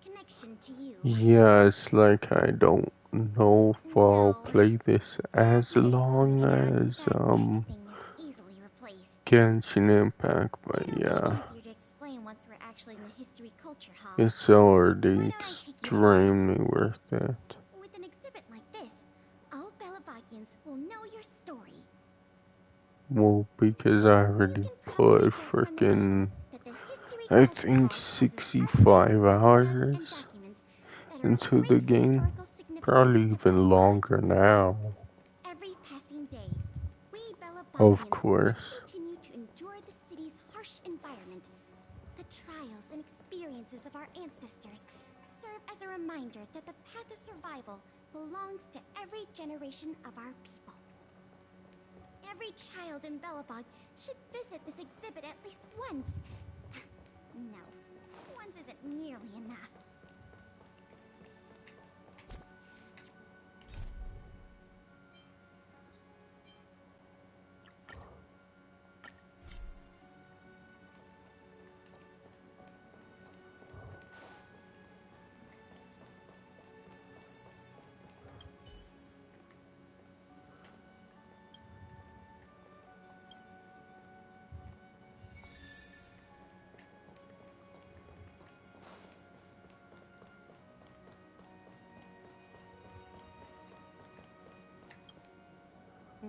connection to you.
Yeah, it's like I don't know if I'll play this as long as Genshin Impact, but yeah.
Easier to explain once we're actually in the History Culture Hall.
It's already extremely worth it.
With an exhibit like this, all Belabagians will know your story.
Well, because I already put frickin' I think 65 hours into the game. Probably even longer now.
Every passing day, we
Of course.
continue to endure the city's harsh environment. The trials and experiences of our ancestors serve as a reminder that the path of survival belongs to every generation of our people. Every child in Belobog should visit this exhibit at least once. No, once isn't nearly enough.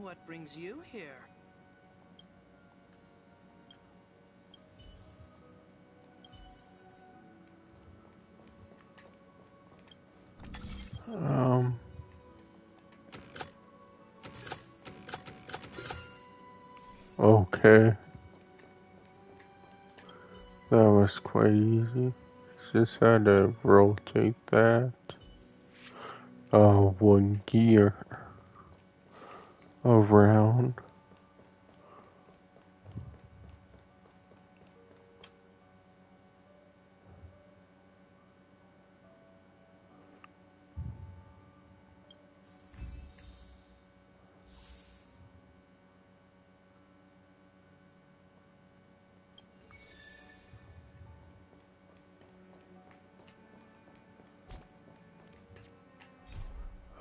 What brings you here?
Okay. That was quite easy. Just had to rotate that. 1 gear around.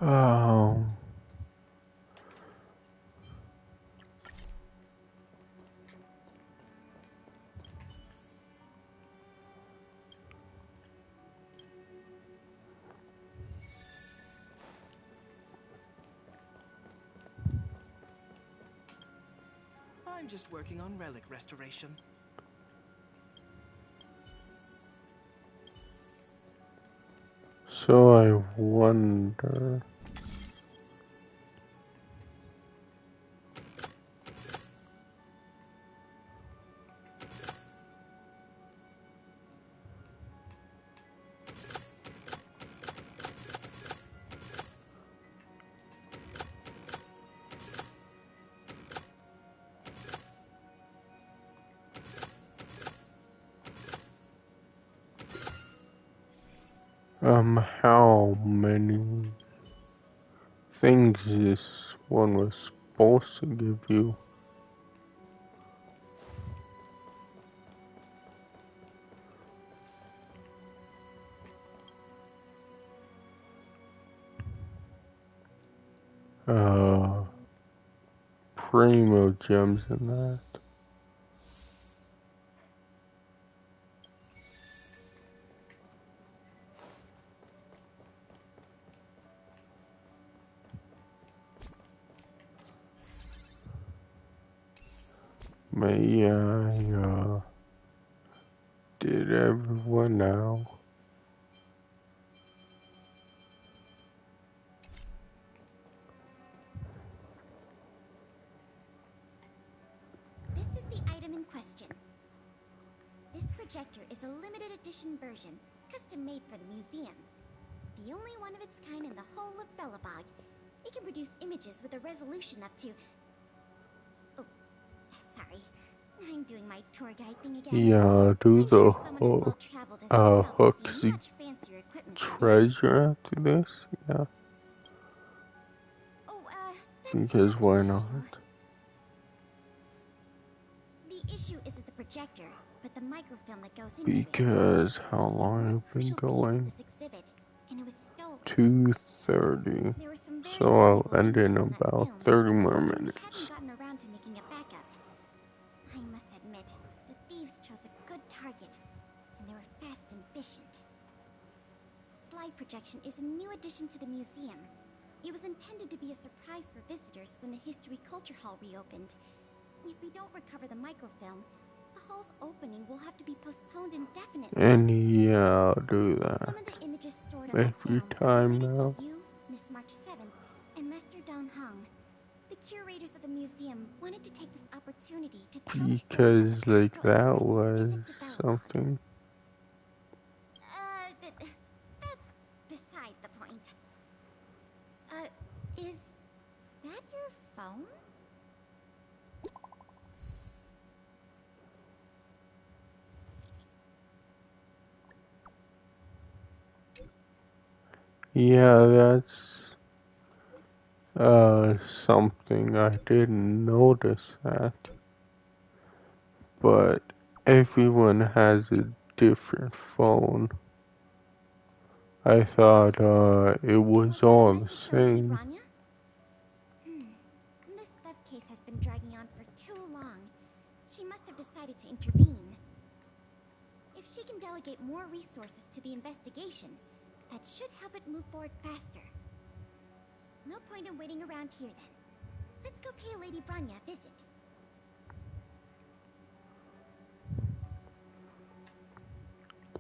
Um,
I'm just working on relic restoration.
So I wonder... how many things this one was supposed to give you? Primo gems in that. But yeah, I did everyone now.
This is the item in question. This projector is a limited edition version, custom made for the museum. The only one of its kind in the whole of Belobog. It can produce images with a resolution up to... Oh, sorry. I'm doing my tour guide thing again.
Yeah, do the whole hooks treasure after this? Yeah. Because why not?
The issue isn't the projector, but the microfilm that goes into it.
Because how long have been going? 2:30. So I'll end in about 30 more minutes.
Gotten around to making a backup. I must admit, the thieves chose a good target, and they were fast and efficient. Slide projection is a new addition to the museum. It was intended to be a surprise for visitors when the History Culture Hall reopened. If we don't recover the microfilm, the hall's opening will have to be postponed indefinitely.
And yeah, I'll do that.
Some of the images stored on
Every
that film
time
related
now.
to you, Miss March 7th, and Master Dan Hong. The curators of the museum wanted to take this opportunity to tell the story
Because
of
like
Astro
that
Express's
was
visit to Belobog.
something.
That's beside the point. Is that your phone?
Yeah, that's something I didn't notice that. But everyone has a different phone. I thought it was all the same.
This theft case has been dragging on for too long. She must have decided to intervene. If she can delegate more resources to the investigation, that should help it move forward faster. No point in waiting around here then. Let's go pay Lady Branya a visit.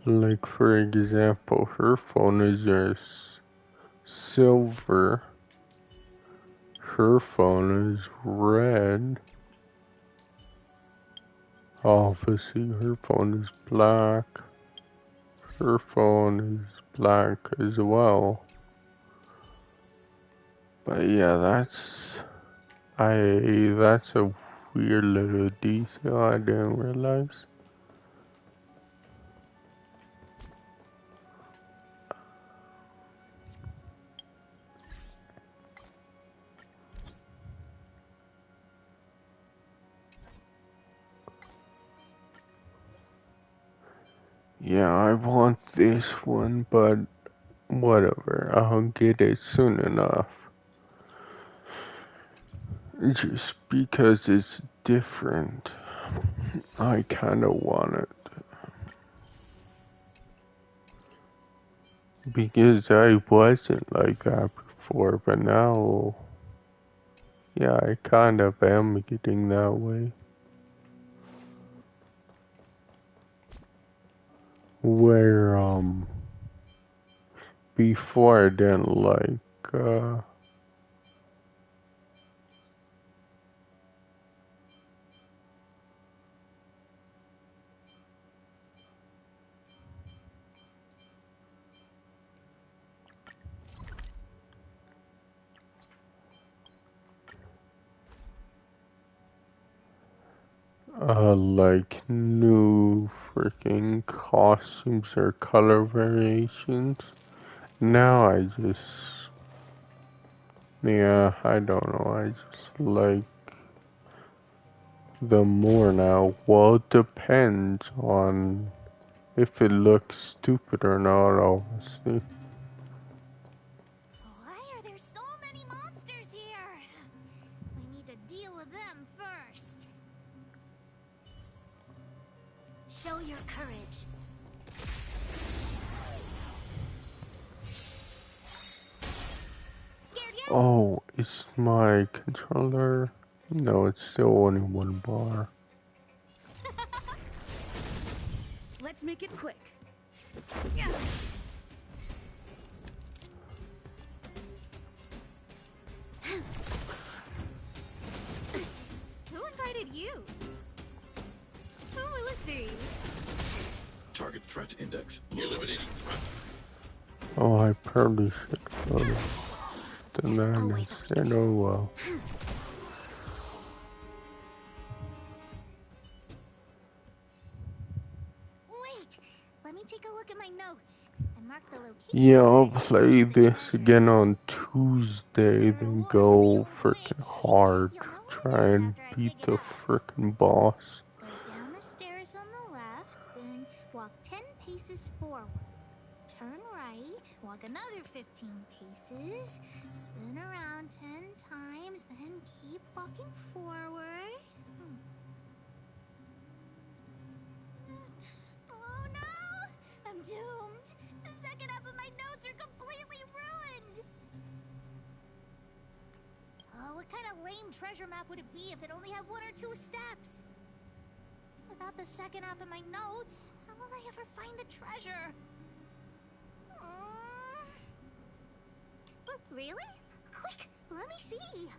Like for example, her phone is just silver. Her phone is red. Obviously, her phone is black. Her phone is black as well. But yeah, that's a weird little detail I didn't realize. Yeah, I want this one, but whatever, I'll get it soon enough. Just because it's different, I kinda want it. Because I wasn't like that before, but now, yeah, I kind of am getting that way. where before I didn't like like new freaking costumes or color variations. Now I just, yeah, I don't know, I just like them more now. Well, it depends on if it looks stupid or not, obviously.
Why are there so many monsters here? We need to deal with them first.
Show your courage.
Scared yet?
Oh, is my controller? No, it's still only one bar.
Let's make it quick.
Who invited you? Who will it be?
Target threat index. Eliminating threat.
Oh, I probably should go to that instead. Oh well.
Wait, let me take a look at my notes and mark the location.
Yeah, I'll play this again on Tuesday, then go freaking hard. Try and beat the freaking boss.
Go down the stairs on the left, then walk 10 paces forward. Turn right, walk another 15 paces, spin around 10 times, then keep walking forward. Oh no! I'm doomed! The second half of my notes are completely ruined! Oh, what kind of lame treasure map would it be if it only had 1 or 2 steps? Without the second half of my notes, how will I ever find the treasure? Really? Quick, let me see.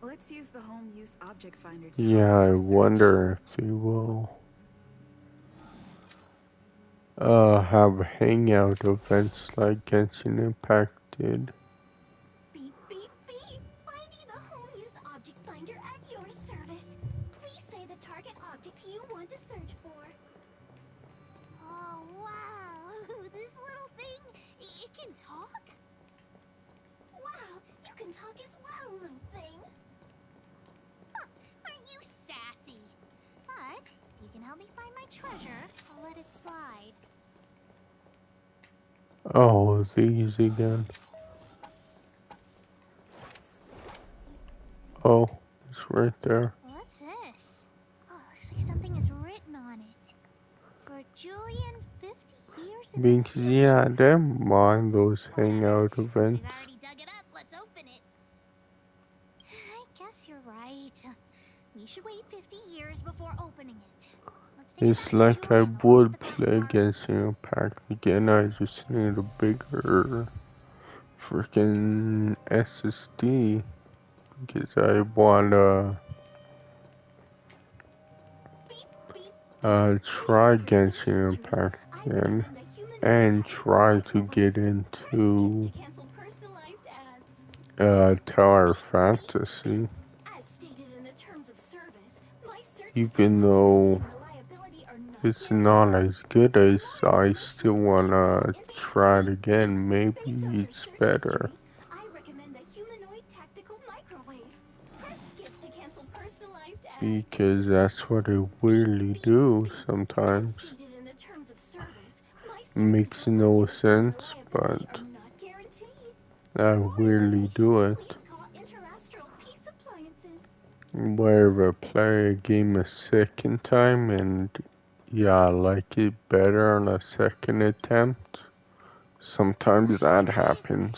Let's use the home use object finder to
Yeah, I wonder if they will have hangout events like Genshin Impact did.
Beep, beep, beep. Finding the home use object finder at your service. Please say the target object you want to search for.
Oh, wow. This little thing, it can talk?
Wow, you can talk as well, little thing.
Huh, aren't you sassy? But if you can help me find my treasure, I'll let it slide.
Oh, these again. Oh, it's right there.
What's this? Oh, looks like something is written on it. For Julian, 50 years in the
Because, yeah, I don't mind those hangout events.
You've already dug it up. Let's open it. I guess you're right. We should wait 50 years before opening it.
It's like I would play Genshin Impact again, I just need a bigger freaking SSD because I wanna try Genshin Impact again and try to get into Tower Fantasy. Even though it's not as good as I still wanna try it again, maybe it's better. Because that's what I really do sometimes. Makes no sense, but I really do it. Where I play a game a second time and yeah, I like it better on a second attempt. Sometimes that happens.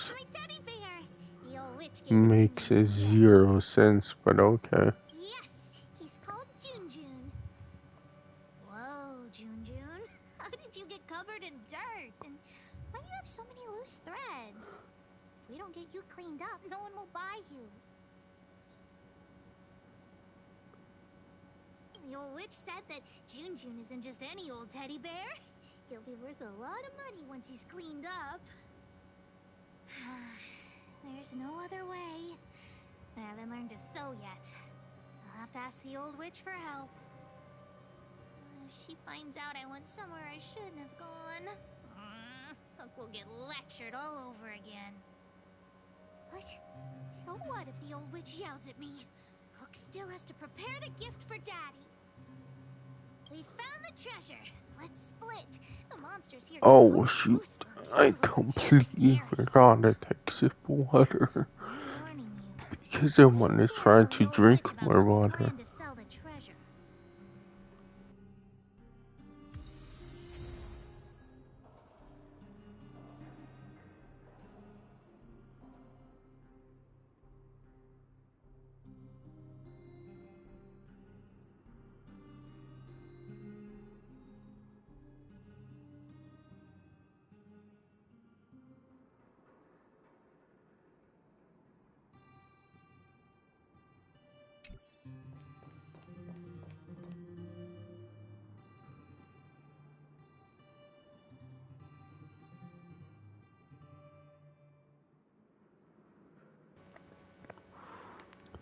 Makes 0 sense, but okay.
Yes, he's called Junjun. Whoa, Junjun. How did
such threads. If we don't get you cleaned up, no one will buy you. The old witch said that Jun isn't just any old teddy bear. He'll be worth a lot of money once he's cleaned up. There's no other way. I haven't learned to sew yet. I'll have to ask the old witch for help. If she finds out I went somewhere I shouldn't have gone, Hook will get lectured all over again. What? So what if the old witch yells at me? Hook still has to prepare the gift for Daddy. We found the treasure. Let's split. The monsters here.
Oh shoot, I completely forgot to take a sip of water. Because I want to try to drink more water.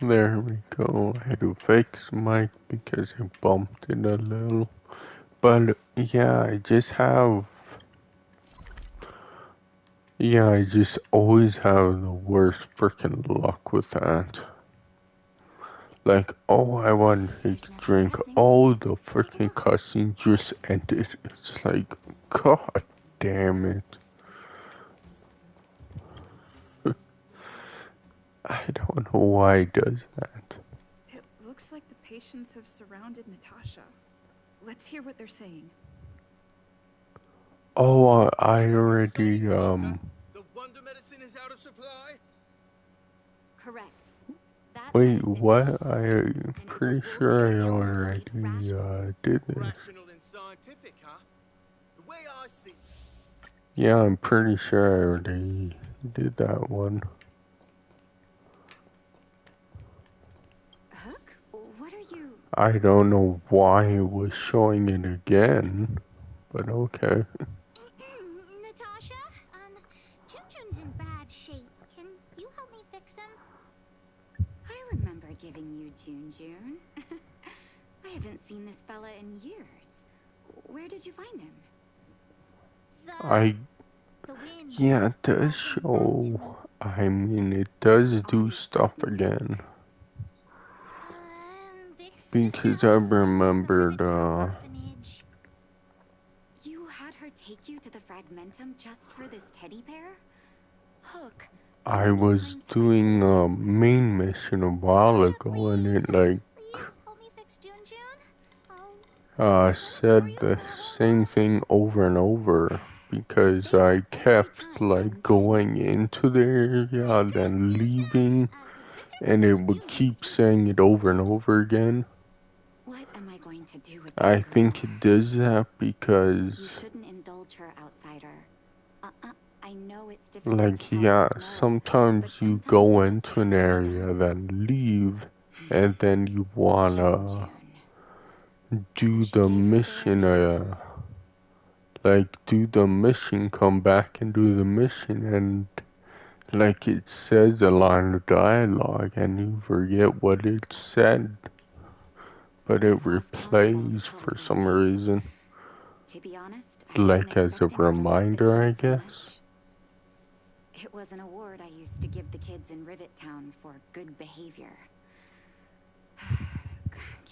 There we go. I had to fix mic because I bumped it a little. But yeah, I just always have the worst freaking luck with that. Like, oh, I want to take a drink. Oh, the freaking cutscene just ended. It's like, god damn it. I don't know why it does that.
It looks like the patients have surrounded Natasha. Let's hear what they're saying.
Oh, I already,
The wonder medicine is out of supply?
Correct.
Wait, what? I'm pretty sure I already, did this.
Rational and scientific, huh? The way I see it.
Yeah, I'm pretty sure I already did that one.
Hook, what are you?
I don't know why it was showing it again, but okay.
Natasha, Junjun's in bad shape. Can you help me fix him?
I remember giving you Junjun. I haven't seen this fella in years. Where did you find him?
Yeah, it does show, I mean, it does do stuff again. Because I remembered,
You had her take you to the Fragmentum just for this teddy bear? Hook.
I was doing a main mission a while ago and it like said the same thing over and over because I kept like going into the area then leaving and it would keep saying it over and over again.
What am I going to do with
I think it does that because
you shouldn't indulge her, outsider. I know it's difficult
like, yeah, sometimes you go into an area, then leave, and then you wanna do the mission, like, do the mission, come back and do the mission, and, like, it says a line of dialogue, and you forget what it said, but it replays for some reason.
To be honest,
like, as a reminder, I guess.
It was an award I used to give the kids in Rivet Town for good behavior.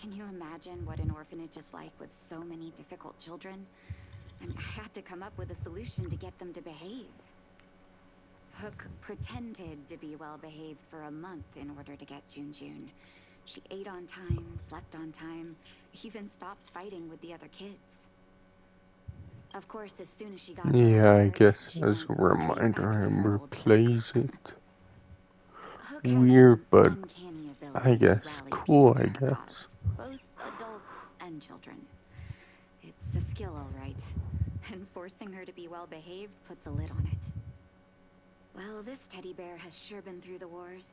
Can you imagine what an orphanage is like with so many difficult children? And I had to come up with a solution to get them to behave. Hook pretended to be well behaved for a month in order to get Junjun. She ate on time, slept on time, even stopped fighting with the other kids. Of course, as soon as she got
yeah, I guess as a reminder, I replays it. Weird, but I guess cool, I guess.
Both adults and children. It's a skill, all right. And forcing her to be well behaved puts a lid on it. Well, this teddy bear has sure been through the wars.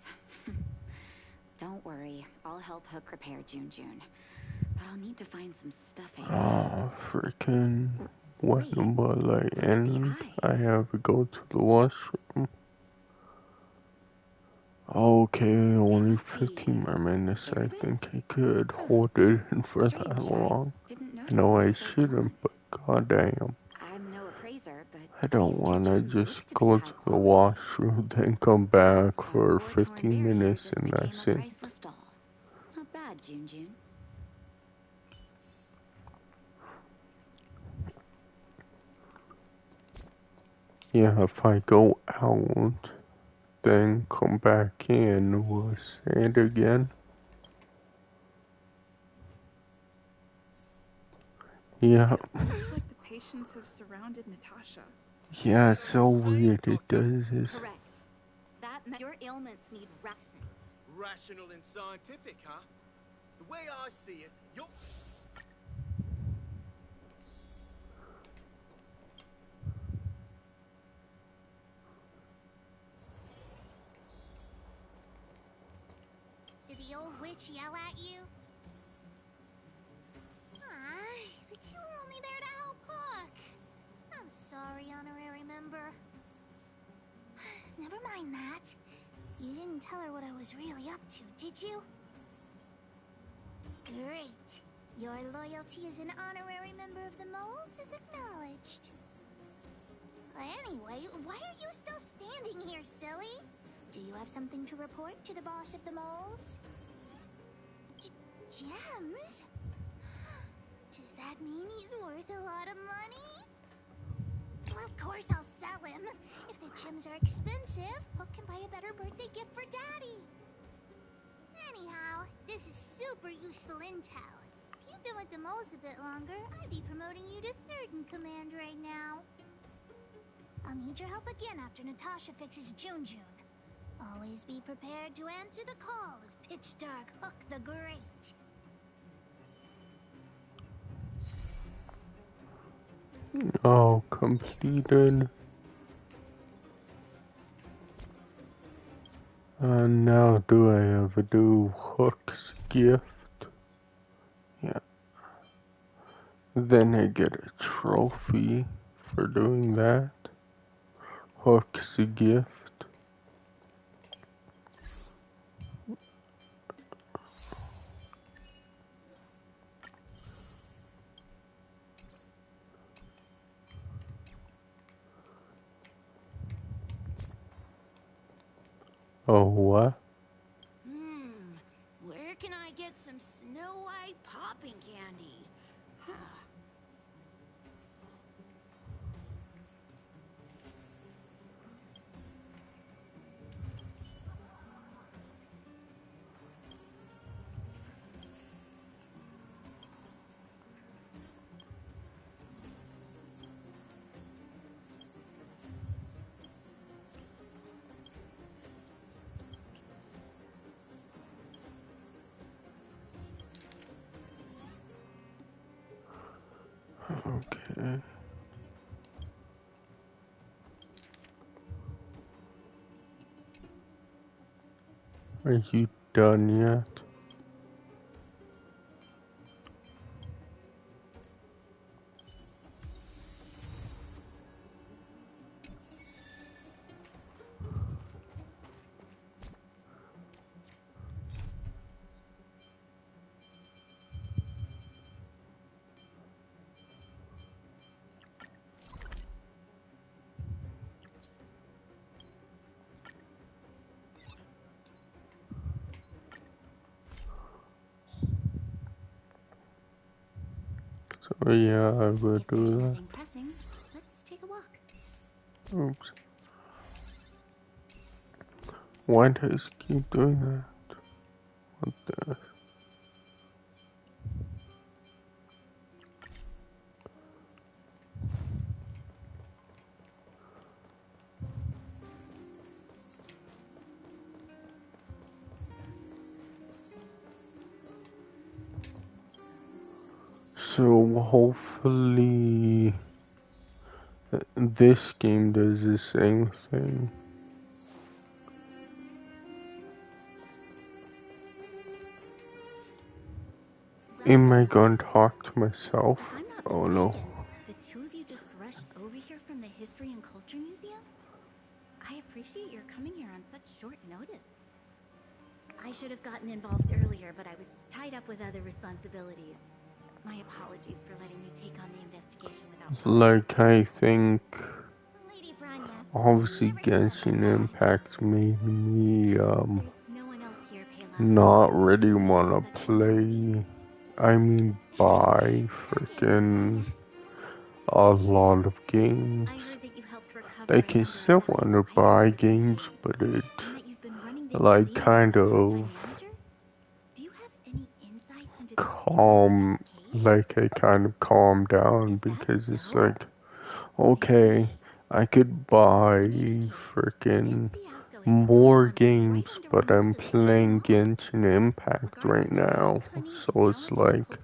Don't worry, I'll help Hook repair June. But I'll need to find some stuffing.
Oh, freaking. What will I end? I have to go to the washroom. Okay, only 15 more minutes. I think I could hold it in for that long. I know I shouldn't, but goddamn.
I'm no appraiser, but
I don't wanna just go to the washroom, then come back for 15 minutes and that's it.
Not bad, June.
Yeah, if I go out, then come back in, we'll say it again. Yeah.
Looks like the patients have surrounded Natasha.
Yeah, it's so weird it does this.
Correct. Your ailments need
rational and scientific, huh? The way I see it, you're...
Did the old witch yell at you? But you were only there to help Hook. I'm sorry, honorary member. Never mind that. You didn't tell her what I was really up to, did you? Great. Your loyalty as an honorary member of the Moles is acknowledged. Anyway, why are you still standing here, silly? Do you have something to report to the boss of the Moles? Gems? Does that mean he's worth a lot of money? Well, of course I'll sell him. If the gems are expensive, Hook can buy a better birthday gift for Daddy. Anyhow, this is super useful intel. If you've been with the Moles a bit longer, I'd be promoting you to third in command right now. I'll need your help again after Natasha fixes June. Always be prepared to answer the call of Pitch Dark Hook the Great.
Oh, completed. And now do I have to do Hook's gift? Yeah. Then I get a trophy for doing that. Hook's gift. Oh, what?
Where can I get some Snow White popping candy? Huh.
Okay. Are you done yet? So yeah, I will do that.
pressing. Let's take a walk.
Oops. Why does it keep doing that? What the? So hopefully this game does the same thing. Am I going to talk to myself?
If I'm not
Oh
mistaken,
no.
the two of you just rushed over here from the History and Culture Museum? I appreciate your coming here on such short notice. I should have gotten involved earlier, but I was tied up with other responsibilities. My apologies for letting you take on the investigation without...
Like, I think
Lady Branya,
obviously Genshin Impact made me
There's no one else here, Pela.
not really wanna play, I mean buy frickin' a lot of games.
I heard that you helped recover
Like, I still wanna buy games, but it
and that you've been running the
like
museum
kind
as a
of
part-time manager? Do you have any insights into
calm, like I kind of calm down because it's like, okay, I could buy frickin' more games, but I'm playing Genshin Impact right now, so it's like,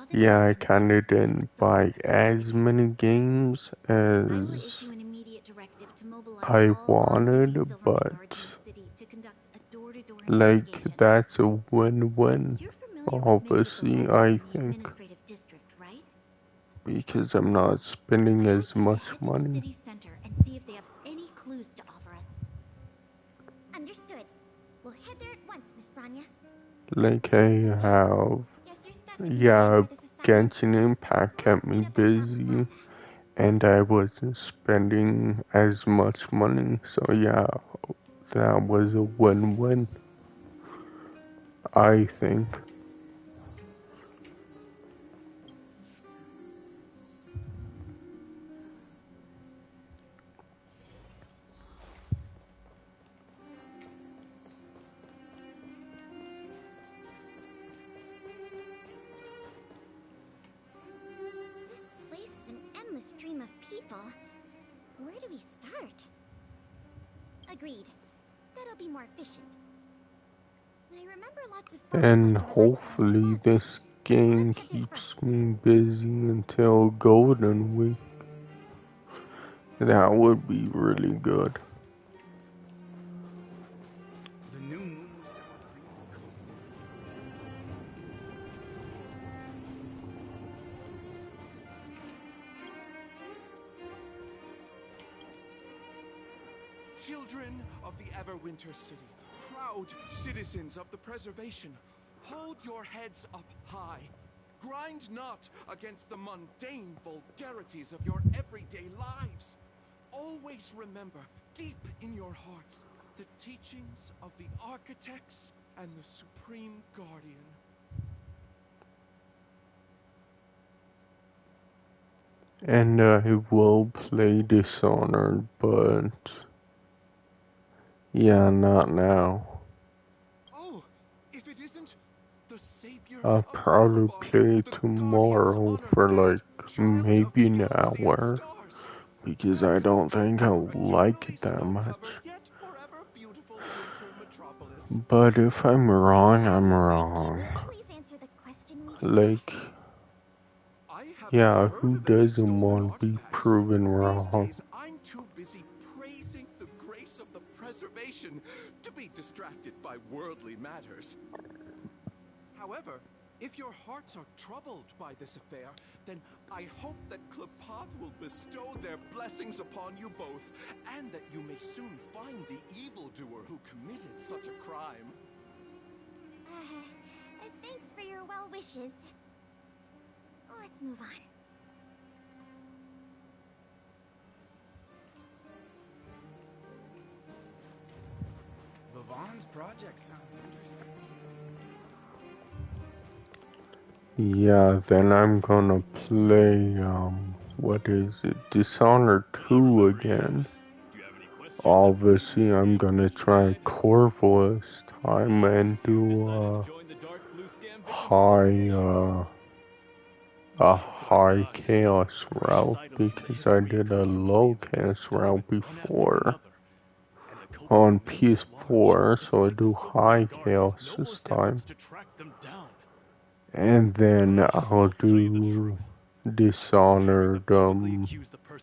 yeah, I kinda didn't buy as many games as I wanted, but like, that's a win-win, obviously, I think, because I'm not spending as much money.
city center and see if they have any clues to offer us.
Understood. We'll head there at once, Miss Branya.
Like, I have, yeah, Genshin Impact kept me busy, and I wasn't spending as much money, so yeah, that was a win-win, I think.
This place is an endless stream of people. Where do we start? Agreed. That'll be more efficient. I remember lots of folks
And
like to relax
hopefully this game keeps me busy until Golden Week. That would be really good.
The new moon Children of the Everwinter City, proud citizens of the preservation, hold your heads up high. Grind not against the mundane vulgarities of your everyday lives. Always remember, deep in your hearts, the teachings of the architects and the Supreme Guardian.
And I will play Dishonored, but yeah, not now.
Oh, if it isn't the savior
I'll probably play tomorrow for like maybe an hour, because I don't think I'll like it that much. But if I'm wrong, I'm wrong. Like, yeah, who doesn't want to be proven wrong?
I'm too busy praising the grace of the preservation to be distracted by worldly matters. However, if your hearts are troubled by this affair, then I hope that Klepath will bestow their blessings upon you both, and that you may soon find the evildoer who committed such a crime.
Thanks for your well wishes. Let's move on.
Levon's project sounds interesting.
Yeah, then I'm gonna play, what is it? Dishonored 2 again. Obviously, I'm gonna try Corvo this time and do, a high chaos route, because I did a low chaos route before on PS4, so I do high chaos this time. And then I'll do Dishonored,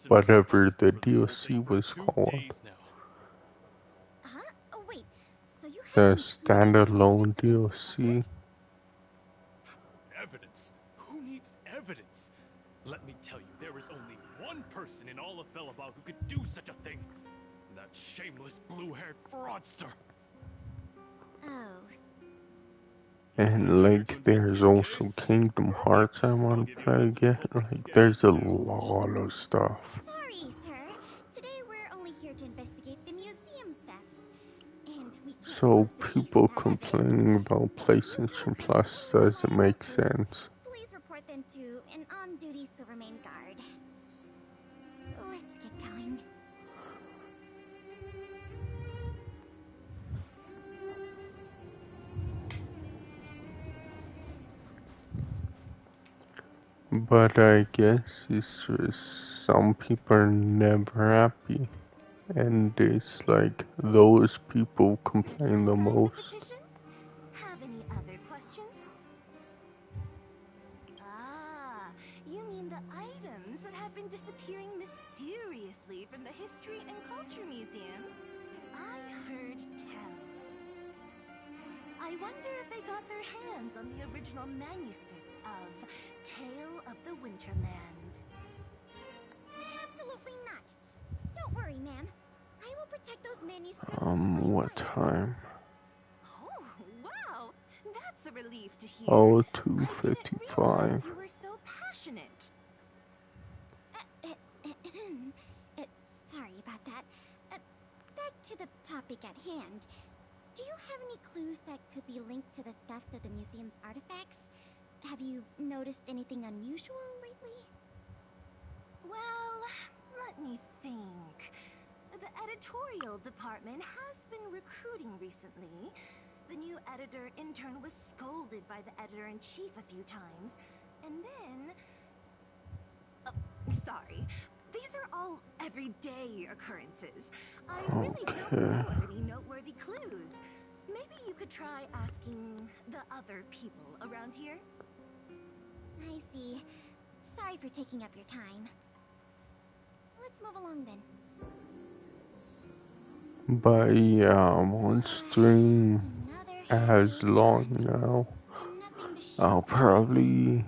whatever the DLC was called.
Huh? Oh, wait. So you
The standalone DLC.
Belobog who could do such a thing. That shameless blue-haired fraudster.
Oh.
And like, there's also Kingdom Hearts I want to play again. Like, there's a lot of stuff.
Sorry, sir. Today we're only here to investigate the museum thefts. And we can't
So
close the case
people
at it.
complaining about PlayStation Plus doesn't make sense.
Please report them to an on-duty Silvermane guard. Let's get going.
But I guess it's just some people are never happy. And it's like those people complain the most.
Have any other questions? Ah, you mean the items that have been disappearing mysteriously from the History and Culture Museum? I heard tell. I wonder if they got their hands on the original manuscripts of Tale of the Winterlands.
Absolutely not. Don't worry, ma'am. I will protect those manuscripts.
What time?
Oh, wow! That's a relief to hear.
Oh,
I didn't
2:55.
realize you were so passionate.
Sorry about that. Back to the topic at hand. Do you have any clues that could be linked to the theft of the museum's artifacts? Have you noticed anything unusual lately?
Well, let me think. The editorial department has been recruiting recently. The new editor-intern was scolded by the editor-in-chief a few times. And then... sorry. These are all everyday occurrences. I really don't know of any noteworthy clues. Maybe you could try asking the other people around here?
I see. Sorry for taking up your time. Let's move along then.
But yeah, one stream as long now. I'll probably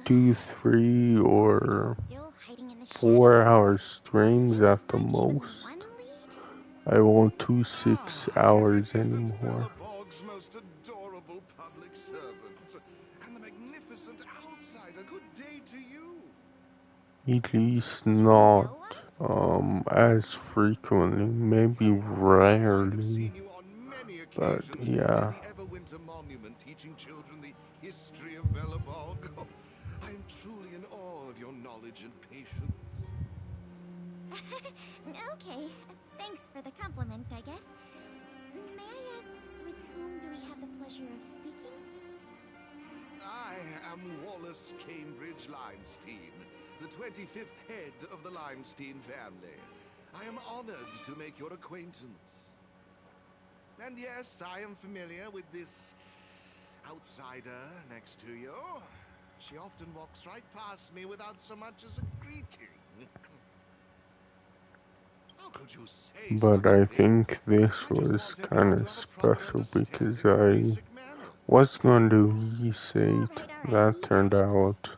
do 3 or 4 hour streams at the most. I won't do 6 hours anymore.
Belobog's most adorable public servant. And the magnificent outsider. Good day to you.
At least not as frequently, maybe rarely. But yeah.
The Everwinter Monument teaching children the history of Belobog. I am truly in awe of your knowledge and patience.
Okay, thanks for the compliment, I guess. May I ask, with whom do we have the pleasure of speaking?
I am Wallace Cambridge Limestein, the 25th head of the Limestein family. I am honored to make your acquaintance. And yes, I am familiar with this outsider next to you. She often walks right past me without so much as a greeting. How could you say
But I think this was kind of special because I was going to reset. That turned out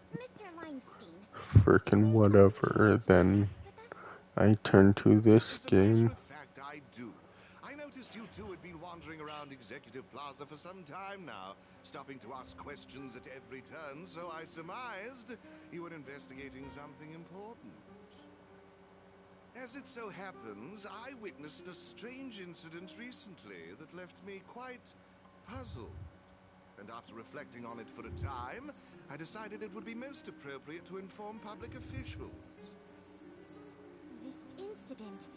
freaking whatever. Then I turned to this game.
I do. I noticed you two had been wandering around Executive Plaza for some time now, stopping to ask questions at every turn, so I surmised you were investigating something important. As it so happens, I witnessed a strange incident recently that left me quite puzzled. And after reflecting on it for a time, I decided it would be most appropriate to inform public officials.
This incident,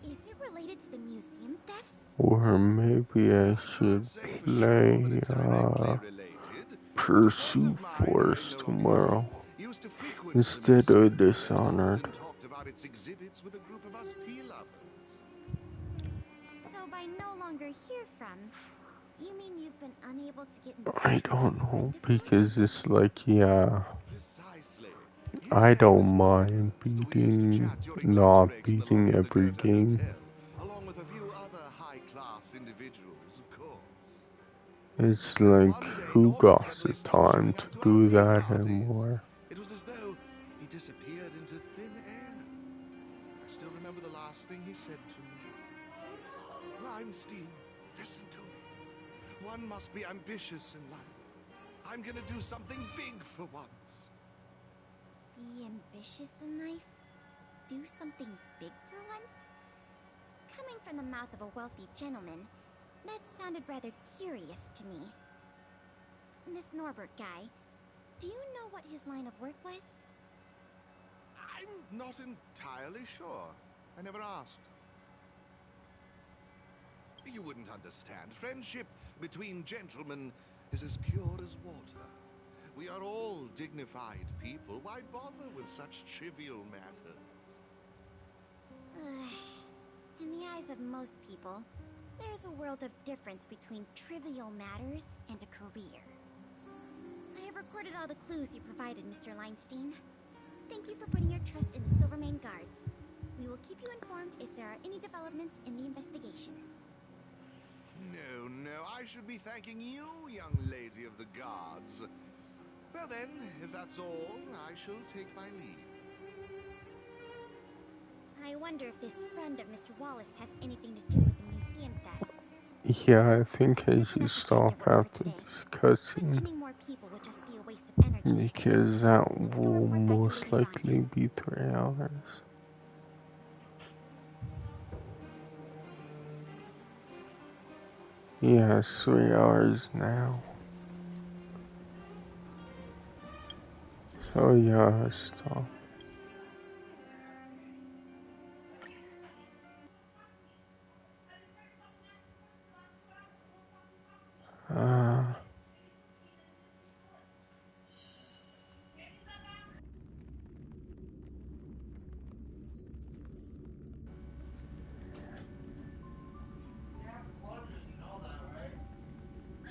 is it related to the museum thefts?
Or maybe I should play Pursuit Force tomorrow instead of Dishonored.
About its exhibits with a group of us tea lovers.
So by no longer hear from, you mean you've been unable to get in touch
I
with
don't
this
know,
friend of
because it's like, yeah, I don't mind beating, not beating every game.
Along with a few other high-class individuals, of course.
It's like, who got the time to do that anymore?
It was as though he disappeared into thin air.
everything he said to me. Limestein, listen to me. One must be ambitious in life. I'm gonna do something big for once.
Be ambitious in life? Do something big for once? Coming from the mouth of a wealthy gentleman, that sounded rather curious to me. This Norbert guy, do you know what his line of work was?
I'm not entirely sure. I never asked. You wouldn't understand. Friendship between gentlemen is as pure as water. We are all dignified people. Why bother with such trivial matters?
In the eyes of most people, there's a world of difference between trivial matters and a career. I have recorded all the clues you provided, Mr. Limestein. Thank you for putting your trust in the Silvermane Guards. We will keep you informed if there are any developments in the investigation.
No, I should be thanking you, young lady of the Guards. Well then, if that's all, I shall take my leave.
I wonder if this friend of Mr. Wallace has anything to do with the museum thefts.
Yeah, I think I should stop after this cutscene.
Questioning more people would just be a waste of energy.
Because that will most likely be 3 hours. Yeah, it's 3 hours now. So yeah, stop.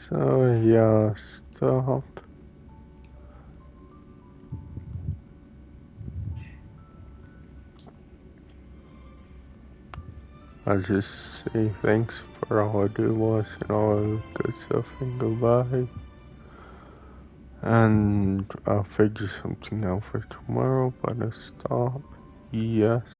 So yeah, stop. I'll just say thanks for all I do watch and all the good stuff and goodbye. And I'll figure something out for tomorrow, but I'll stop. Yes.